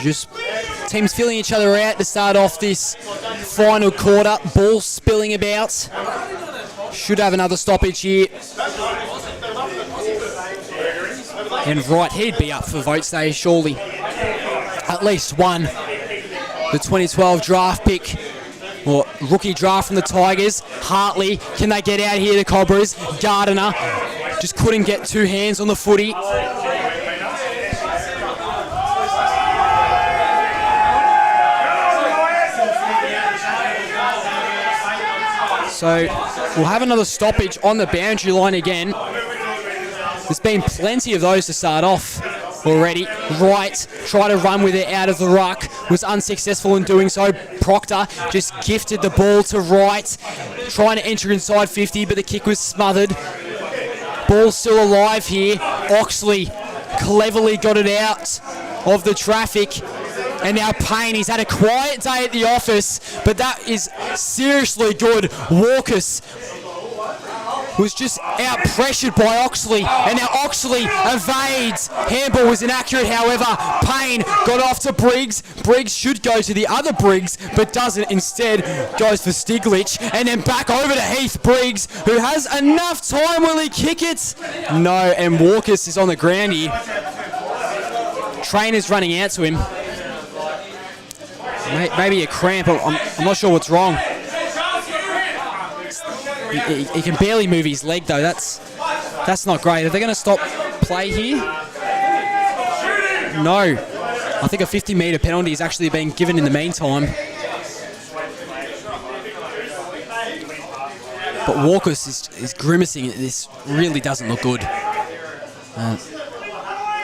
you. Just teams feeling each other out to start off this final quarter. Ball spilling about. Should have another stoppage here. And right, he'd be up for votes there, surely. At least one. The 2012 draft pick, or rookie draft from the Tigers. Hartley, can they get out here, the Cobras? Gardiner just couldn't get two hands on the footy. So we'll have another stoppage on the boundary line again. There's been plenty of those to start off already. Wright tried to run with it out of the ruck, was unsuccessful in doing so. Proctor just gifted the ball to Wright, trying to enter inside 50, but the kick was smothered. Ball still alive here. Oxley cleverly got it out of the traffic. And now Payne, he's had a quiet day at the office, but that is seriously good. Walkus was just out-pressured by Oxley, and now Oxley evades. Handball was inaccurate, however. Payne got off to Briggs. Briggs should go to the other Briggs, but doesn't. Instead, goes for Stiglich, and then back over to Heath Briggs, who has enough time. Will he kick it? No, and Walkus is on the ground here. Trainer's running out to him. Maybe a cramp. I'm not sure what's wrong. He can barely move his leg though. That's not great. Are they going to stop play here? No. I think a 50-metre penalty is actually being given in the meantime. Walkus is grimacing. This really doesn't look good.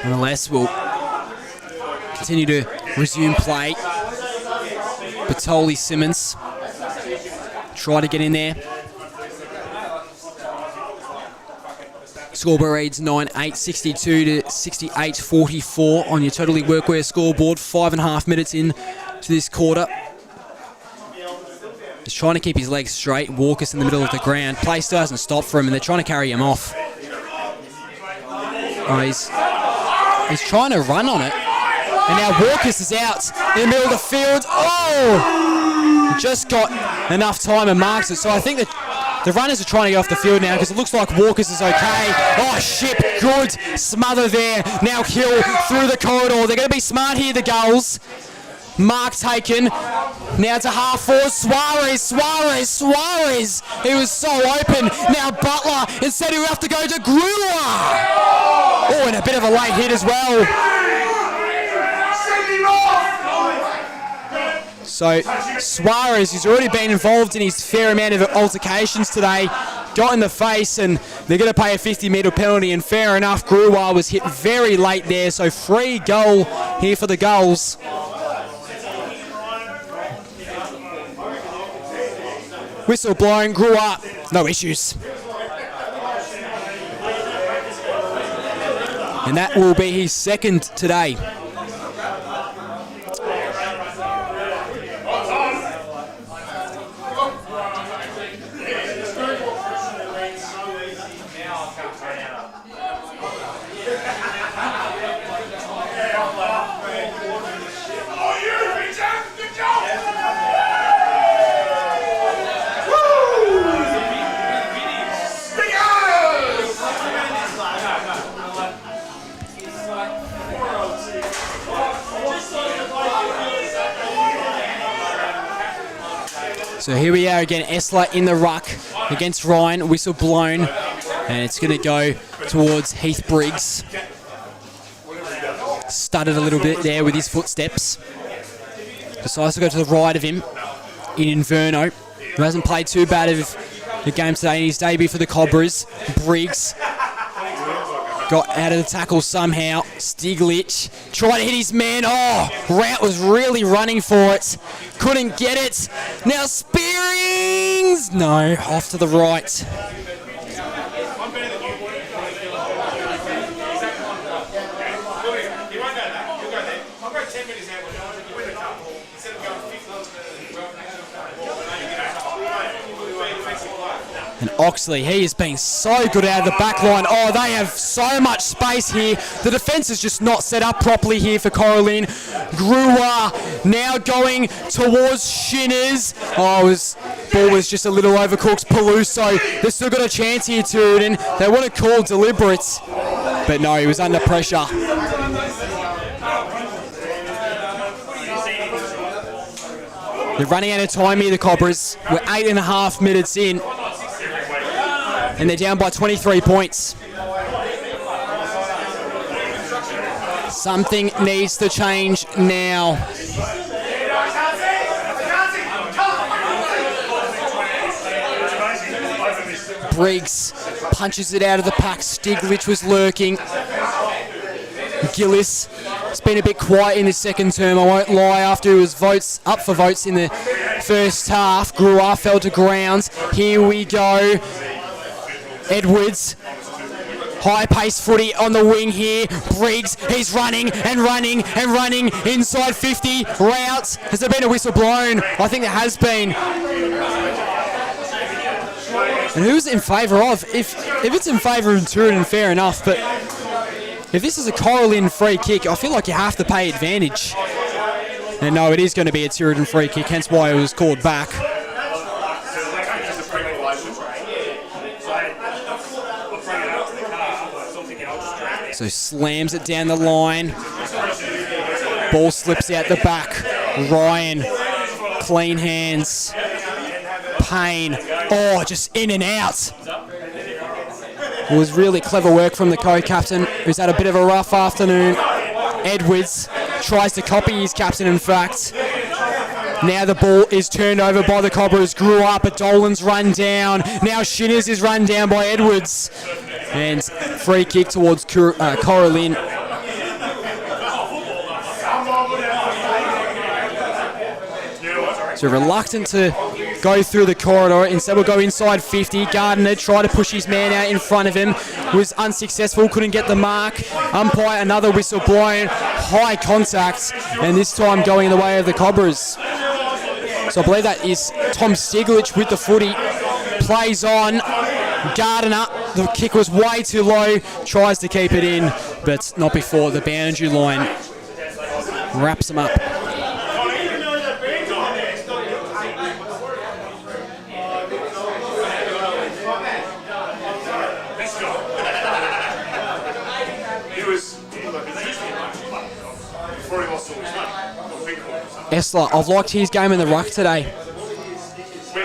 Nonetheless, we'll continue to resume play. Batoli Simmons try to get in there. Scoreboard reads 9-8, 62 to 68, 44 on your Totally Workwear scoreboard. 5.5 minutes in to this quarter. Just trying to keep his legs straight. Walker's in the middle of the ground. Play still hasn't stopped for him, and they're trying to carry him off. Oh, he's trying to run on it. And now Walker's is out in the middle of the field. Oh! Just got enough time and marks it. So I think that the runners are trying to get off the field now because it looks like Walker's is okay. Oh, shit. Good smother there. Now Hill through the corridor. They're going to be smart here, the Gulls. Mark taken. Now to half forward. Suarez. He was so open. Now Butler. Instead he'll have to go to Grua. Oh, and a bit of a late hit as well. So Suarez, who's already been involved in his fair amount of altercations today, got in the face, and they're going to pay a 50-metre penalty, and fair enough, Grua was hit very late there, so free goal here for the Gulls. Whistle blowing, Grua, no issues. And that will be his second today. So here we are again, Essler in the ruck against Ryan, whistle blown, and it's going to go towards Heath Briggs. Stuttered a little bit there with his footsteps. Decides to go to the right of him in Inverno, who hasn't played too bad of the game today in his debut for the Cobras. Briggs got out of the tackle somehow. Stiglitz tried to hit his man. Oh, Rout was really running for it. Couldn't get it. Now Spearings. No, off to the right. And Oxley, he has been so good out of the back line. Oh, they have so much space here. The defence is just not set up properly here for Cora+Lynn. Grua now going towards Shinners. Oh, ball was just a little overcooked. Peluso, they've still got a chance here, Tooradin. They want to call deliberate, but no, he was under pressure. They're running out of time here, the Cobras. We're 8.5 minutes in. And they're down by 23 points. Something needs to change now. Briggs punches it out of the pack. Stiglitz was lurking. Gillis has been a bit quiet in his second term, I won't lie, after he was up for votes in the first half. Grua fell to ground. Here we go. Edwards, high-paced footy on the wing here. Briggs, he's running and running and running inside 50. Rout, has there been a whistle blown? I think there has been. And who's it in favour of? If it's in favour of Tooradin, fair enough, but if this is a Cora+Lynn free kick, I feel like you have to pay advantage. And no, it is going to be a Tooradin free kick, hence why it was called back. So slams it down the line. Ball slips out the back. Ryan, clean hands. Payne, oh, just in and out. It was really clever work from the co-captain, who's had a bit of a rough afternoon. Edwards tries to copy his captain, in fact. Now the ball is turned over by the Cobras. Grew up, but Dolan's run down. Now Shinners is run down by Edwards. And free kick towards Cora+Lynn. So reluctant to go through the corridor. Instead we'll go inside 50. Gardner tried to push his man out in front of him. Was unsuccessful, couldn't get the mark. Umpire, another whistle blown. High contact. And this time going in the way of the Cobras. So I believe that is Tom Stiglitz with the footy. Plays on. Gardner, the kick was way too low. Tries to keep it in, but not before the boundary line wraps him up. Essler, I've liked his game in the ruck today.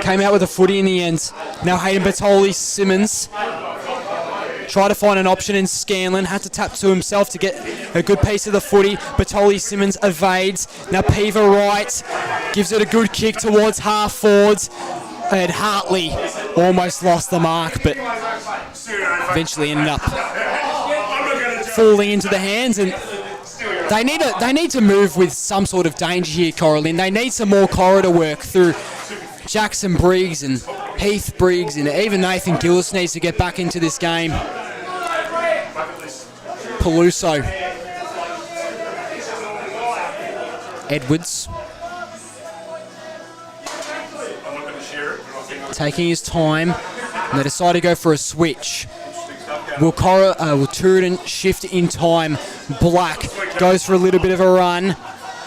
Came out with a footy in the end. Now Hayden Batoli-Simmons tried to find an option in Scanlon. Had to tap to himself to get a good piece of the footy. Batoli-Simmons evades. Now Peaver right. Gives it a good kick towards half forwards. And Hartley almost lost the mark, but eventually ended up falling into the hands. And they need to move with some sort of danger here, Cora+Lynn. They need some more corridor work through Jackson Briggs and Heath Briggs, and even Nathan Gillis needs to get back into this game. Peluso. Edwards. Taking his time, and they decide to go for a switch. Will Tooradin shift in time? Black goes for a little bit of a run.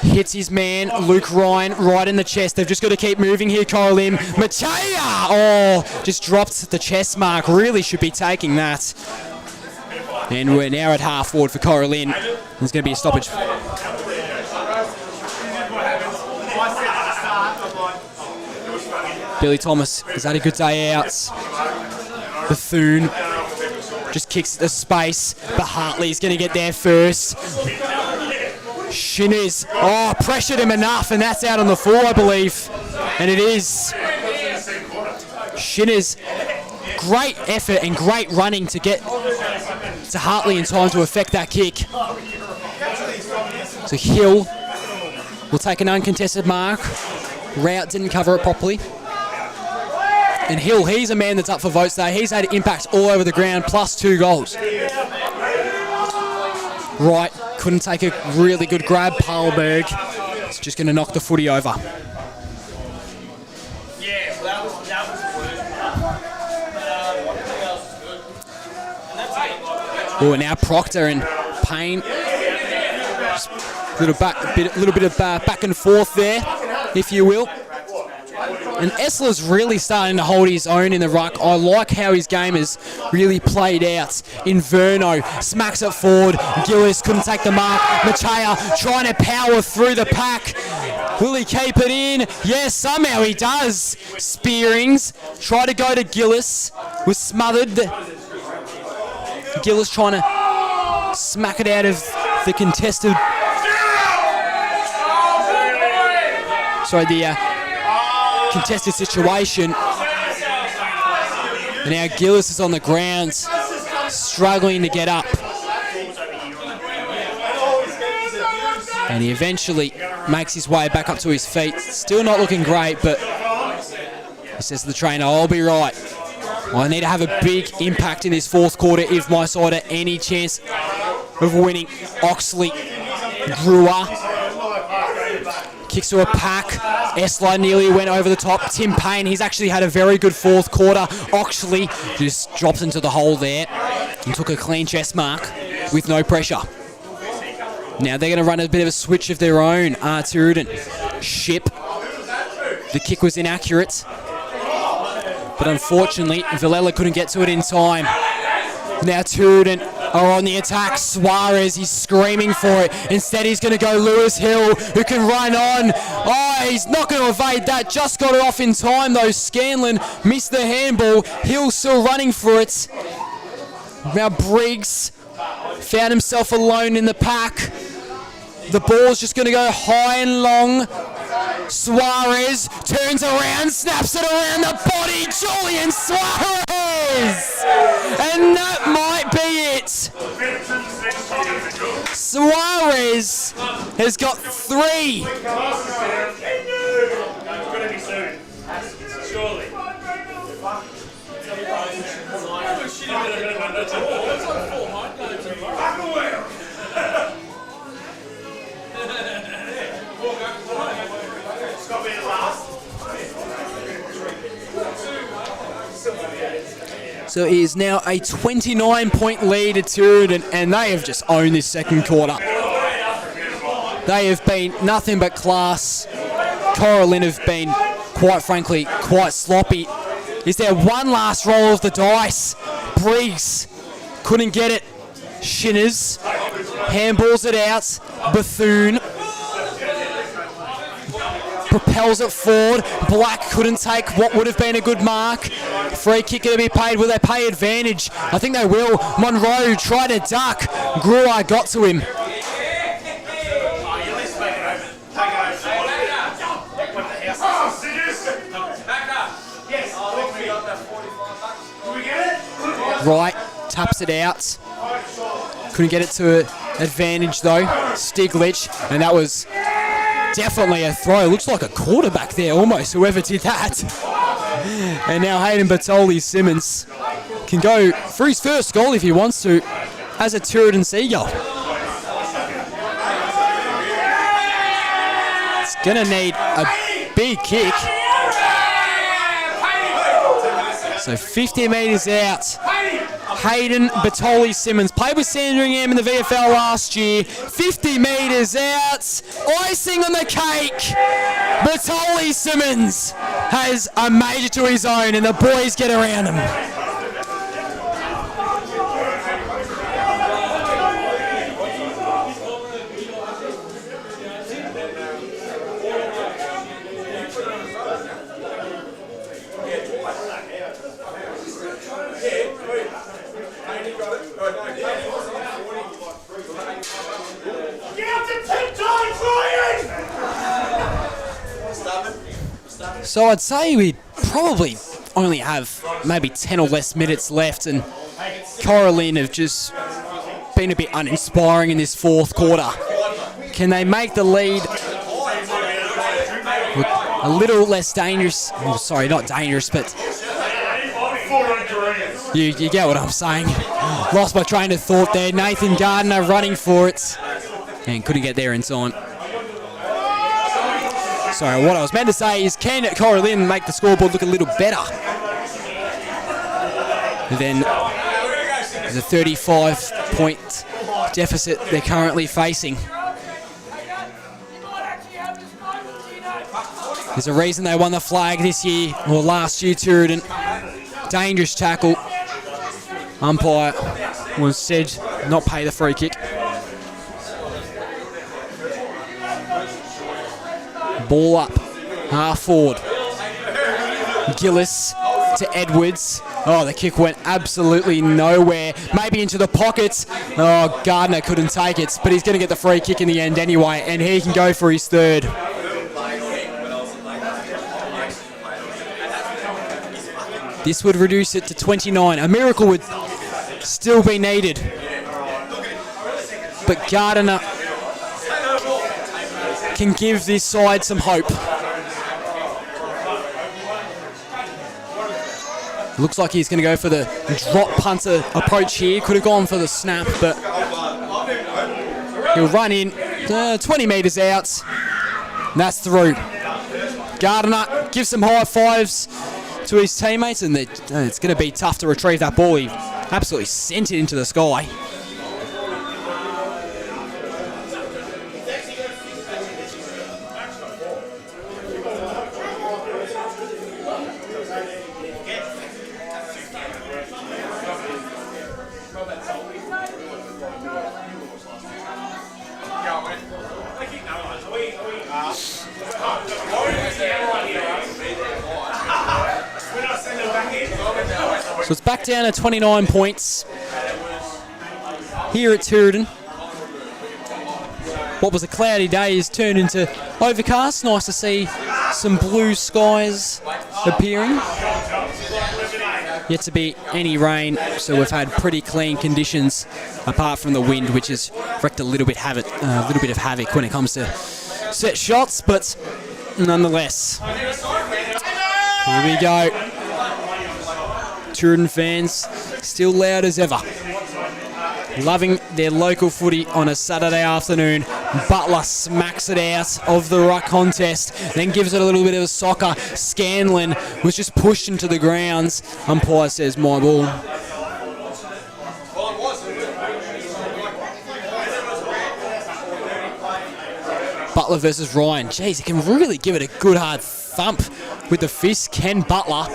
Hits his man, Luke Ryan, right in the chest. They've just got to keep moving here, Cora+Lynn. Matea! Oh, just dropped the chest mark. Really should be taking that. And we're now at half forward for Cora+Lynn. There's going to be a stoppage. Billy Thomas has had a good day out. Bethune just kicks the space, but Hartley's going to get there first. Shinners, pressured him enough, and that's out on the floor, I believe. And it is. Shinners, great effort and great running to get to Hartley in time to affect that kick. So Hill will take an uncontested mark. Rout didn't cover it properly. And Hill, he's a man that's up for votes today. He's had impacts all over the ground, plus 2 goals. Right, couldn't take a really good grab. Palberg is just going to knock the footy over. Oh, now Proctor and Payne. A little bit of back and forth there, if you will. And Essler's really starting to hold his own in the ruck. I like how his game has really played out. Inverno smacks it forward. Gillis couldn't take the mark. Matea trying to power through the pack. Will he keep it in? Yes, somehow he does. Spearings try to go to Gillis. Was smothered. Gillis trying to smack it out of the contested... contested situation. And now Gillis is on the ground, struggling to get up. And he eventually makes his way back up to his feet. Still not looking great, but he says to the trainer, I'll be right. I need to have a big impact in this fourth quarter if my side are any chance of winning. Oxley, Brewer, kicks to a pack. Essler nearly went over the top. Tim Payne, he's actually had a very good fourth quarter. Oxley just dropped into the hole there and took a clean chest mark with no pressure. Now they're going to run a bit of a switch of their own. Tooradin. Ship. The kick was inaccurate. But unfortunately, Villela couldn't get to it in time. Now Tooradin are on the attack. Suarez, he's screaming for it. Instead, he's going to go Lewis Hill, who can run on. Oh, he's not going to evade that. Just got it off in time, though. Scanlon missed the handball. Hill still running for it. Now Briggs found himself alone in the pack. The ball's just going to go high and long. Suarez turns around, snaps it around the body. Julian Suarez! And that might be it. Suarez has got 3. So it is now a 29-point lead to Tooradin, and they have just owned this second quarter. They have been nothing but class. Cora+Lynn have been, quite frankly, quite sloppy. Is there one last roll of the dice? Briggs couldn't get it. Shinners handballs it out. Bethune propels it forward. Black couldn't take what would have been a good mark. Free kick going to be paid. Will they pay advantage? I think they will. Monroe tried to duck. Gruer got to him. Right, taps it out. Couldn't get it to advantage though. Stiglitch, and that was definitely a throw. Looks like a quarterback there almost, whoever did that. And now Hayden Bertoli-Simmons can go for his first goal if he wants to as a Tooradin Seagull. It's going to need a big kick. So 50 metres out. Hayden Bertoli-Simmons played with Sandringham in the VFL last year. 50 metres out. Icing on the cake. Bertoli-Simmons has a major to his own, and the boys get around him. So I'd say we probably only have maybe 10 or less minutes left, and Cora+Lynn have just been a bit uninspiring in this fourth quarter. Can they make the lead a little less dangerous? Oh, sorry, not dangerous, but you get what I'm saying. Lost my train of thought there. Nathan Gardner running for it and couldn't get there in time. Sorry, what I was meant to say is, can Cora+Lynn make the scoreboard look a little better than the 35-point deficit they're currently facing? There's a reason they won the flag this year, or last year, Tooradin. Dangerous tackle. Umpire was said not pay the free kick. Ball up, half forward. Gillis to Edwards. Oh, the kick went absolutely nowhere. Maybe into the pockets. Oh, Gardner couldn't take it, but he's going to get the free kick in the end anyway, and he can go for his third. This would reduce it to 29. A miracle would still be needed. But Gardner can give this side some hope. Looks like he's going to go for the drop punter approach here. Could have gone for the snap, but he'll run in 20 metres out. And that's through. Gardner gives some high fives to his teammates, and it's going to be tough to retrieve that ball. He absolutely sent it into the sky. So it's back down to 29 points here at Tooradin. what was a cloudy day has turned into overcast. Nice to see some blue skies appearing. Yet to be any rain, so we've had pretty clean conditions apart from the wind, which has wreaked a little bit of havoc when it comes to set shots, but nonetheless. Here we go. Tooradin fans still loud as ever. Loving their local footy on a Saturday afternoon. Butler smacks it out of the ruck contest, then gives it a little bit of a soccer. Scanlon was just pushed into the grounds. Umpire says my ball. Butler versus Ryan. Jeez, he can really give it a good hard thump with the fist. Ken Butler.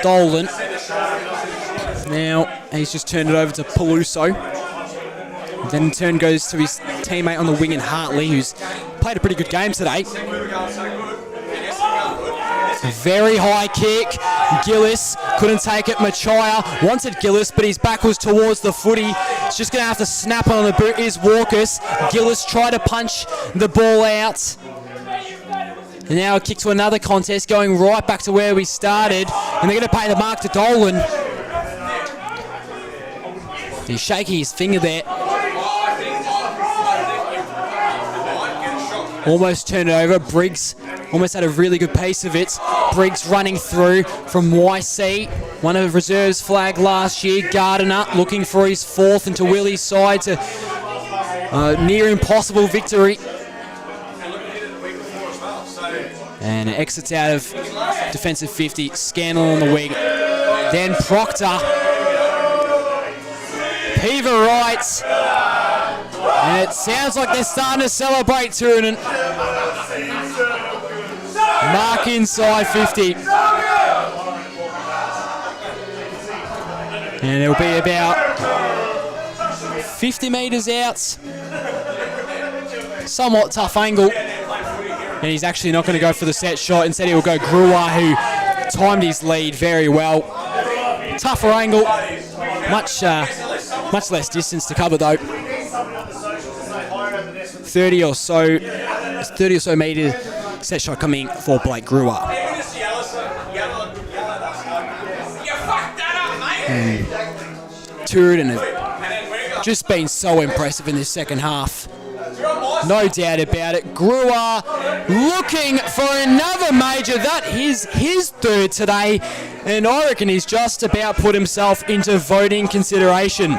Dolan. Now he's just turned it over to Peluso. Then in turn goes to his teammate on the wing in Hartley, who's played a pretty good game today. Very high kick. Gillis couldn't take it. Machaya wanted Gillis, but his back was towards the footy. He's just going to have to snap it on the boot. Is Walkus. Gillis tried to punch the ball out. And now a kick to another contest, going right back to where we started. And they're going to pay the mark to Dolan. He's shaking his finger there. Almost turned it over. Briggs almost had a really good piece of it. Briggs running through from YC. One of the reserves flag last year. Gardiner looking for his fourth into Willie's side to near impossible victory. And it exits out of defensive 50. Scanlon on the wing. Then Proctor. Peaver right. And it sounds like they're starting to celebrate, Tooradin. Mark inside 50. And it'll be about 50 metres out. Somewhat tough angle. And he's actually not going to go for the set shot. Instead he will go Grua, who timed his lead very well. Tougher angle. Much less distance to cover though. 30 or so metre set shot coming for Blake Grua. Tooradin have just been so impressive in this second half. No doubt about it. Grua looking for another major. That is his third today. And I reckon he's just about put himself into voting consideration.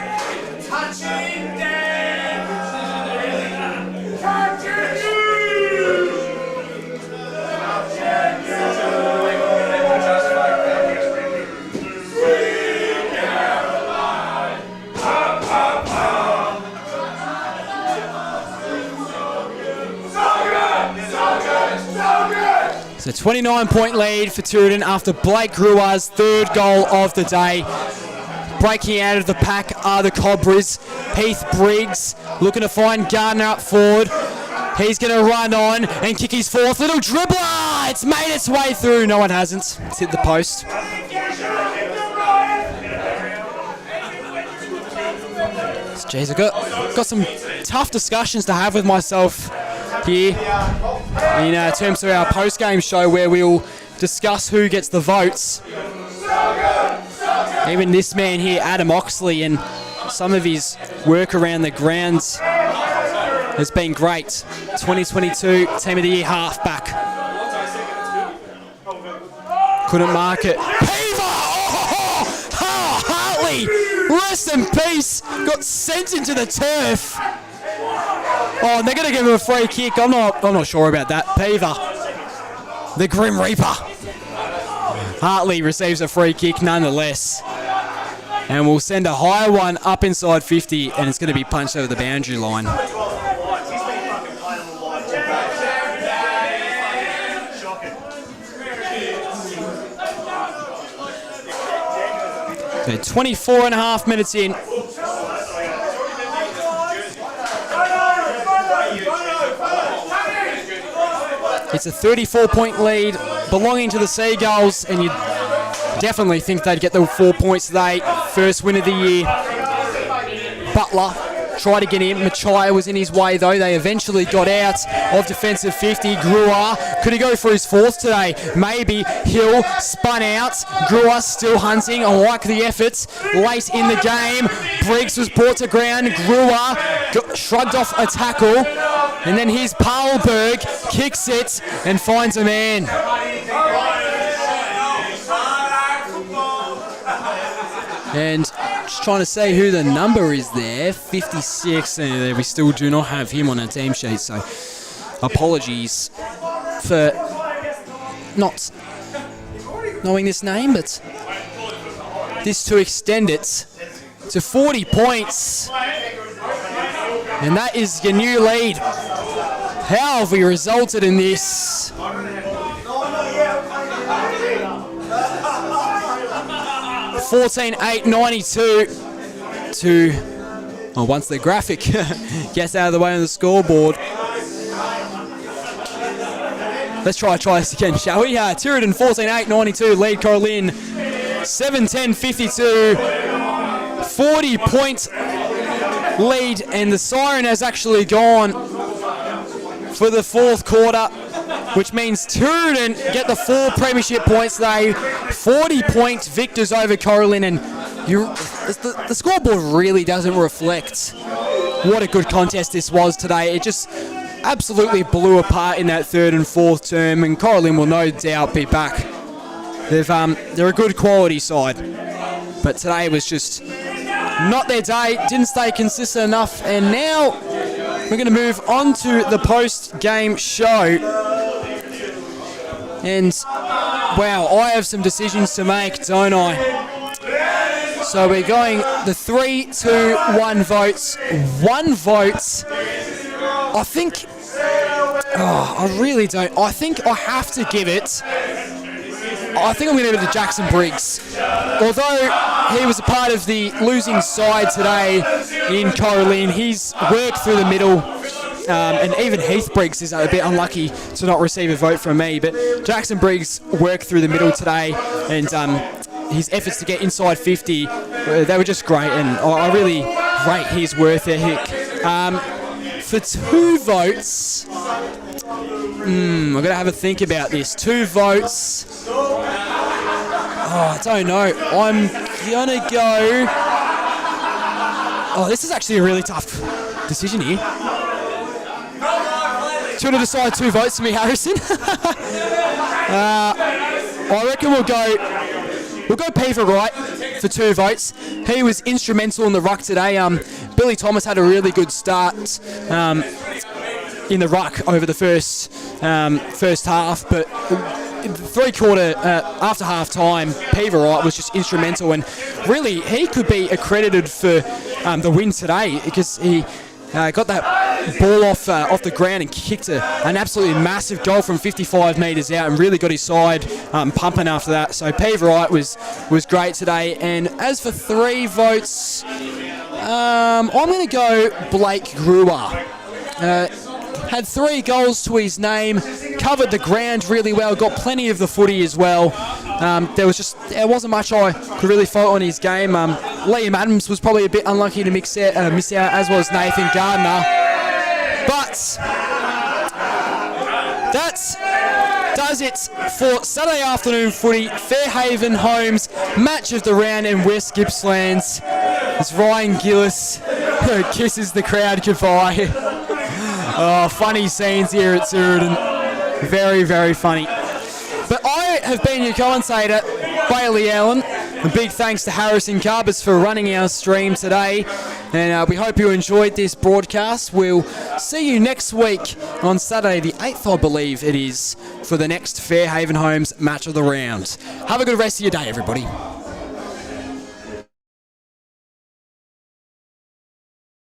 So 29-point lead for Tooradin after Blake Grua's third goal of the day. Breaking out of the pack are the Cobras. Heath Briggs looking to find Gardner up forward. He's going to run on and kick his fourth. Little dribbler! It's made its way through. No, it hasn't. It's hit the post. Jeez, I've got some tough discussions to have with myself here in terms of our post-game show, where we'll discuss who gets the votes. Even this man here, Adam Oxley, and some of his work around the grounds has been great. 2022 Team of the Year halfback. Couldn't mark it. Hartley, rest in peace, got sent into the turf. Oh, and they're going to give him a free kick. I'm not sure about that. Peaver, the Grim Reaper. Hartley receives a free kick nonetheless. And we'll send a higher one up inside 50, and it's going to be punched over the boundary line. So 24 and a half minutes in. It's a 34-point lead belonging to the Seagulls, and you definitely think they'd get the 4 points today. First win of the year. Butler Tried to get in. Machaya was in his way, though. They eventually got out of defensive 50. Grua, could he go for his fourth today? Maybe. Hill spun out. Grua still hunting. I like the efforts late in the game. Briggs was brought to ground. Grua shrugged off a tackle. And then here's Paulberg, kicks it and finds a man. And just trying to say who the number is there, 56, and we still do not have him on our team sheet, so apologies for not knowing this name, but this to extend it to 40 points. And that is your new lead. How have we resulted in this? 14-8-92 to, oh, once the graphic gets out of the way on the scoreboard. Let's try this again, shall we? Tooradin 14-8-92 lead Cora+Lynn 7-10-52, 40-point lead, and the siren has actually gone for the fourth quarter, which means Tooradin get the 4 premiership points today, 40-point victors over Cora+Lynn, and the scoreboard really doesn't reflect what a good contest this was today. It just absolutely blew apart in that third and fourth term, and Cora+Lynn will no doubt be back. They're a good quality side, but today was just not their day, didn't stay consistent enough, and now we're going to move on to the post-game show. And, wow, I have some decisions to make, don't I? So we're going the 3, 2, 1 votes. 1 vote. I think... Oh, I really don't. I think I have to give it... I think I'm going to give it to Jackson Briggs. Although he was a part of the losing side today in Cora+Lynn, he's worked through the middle, and even Heath Briggs is a bit unlucky to not receive a vote from me, but Jackson Briggs worked through the middle today, and his efforts to get inside 50, they were just great, and I really rate his work ethic. For 2 votes, I'm going to have a think about this. 2 votes. Oh, I don't know. I'm going to go... Oh, this is actually a really tough decision here. Do you want to decide 2 votes for me, Harrison? I reckon we'll go Peter Wright for 2 votes. He was instrumental in the ruck today. Billy Thomas had a really good start in the ruck over the first half, but after half time, Peter Wright was just instrumental, and really he could be accredited for the win today because he got that ball off the ground and kicked an absolutely massive goal from 55 metres out and really got his side pumping after that. So Peter Wright was great today. And as for 3 votes, I'm going to go Blake Grua. Had 3 goals to his name, covered the ground really well, got plenty of the footy as well. There wasn't much I could really fault on his game. Liam Adams was probably a bit unlucky to miss out, as was Nathan Gardner. But that does it for Saturday afternoon footy. Fairhaven Homes match of the round in West Gippsland as Ryan Gillis kisses the crowd goodbye. Oh, funny scenes here at Tooradin. Very, very funny. But I have been your commentator, Bailey Allen. A big thanks to Harrison Carbis for running our stream today. And we hope you enjoyed this broadcast. We'll see you next week on Saturday the 8th, I believe it is, for the next Fairhaven Homes match of the round. Have a good rest of your day, everybody.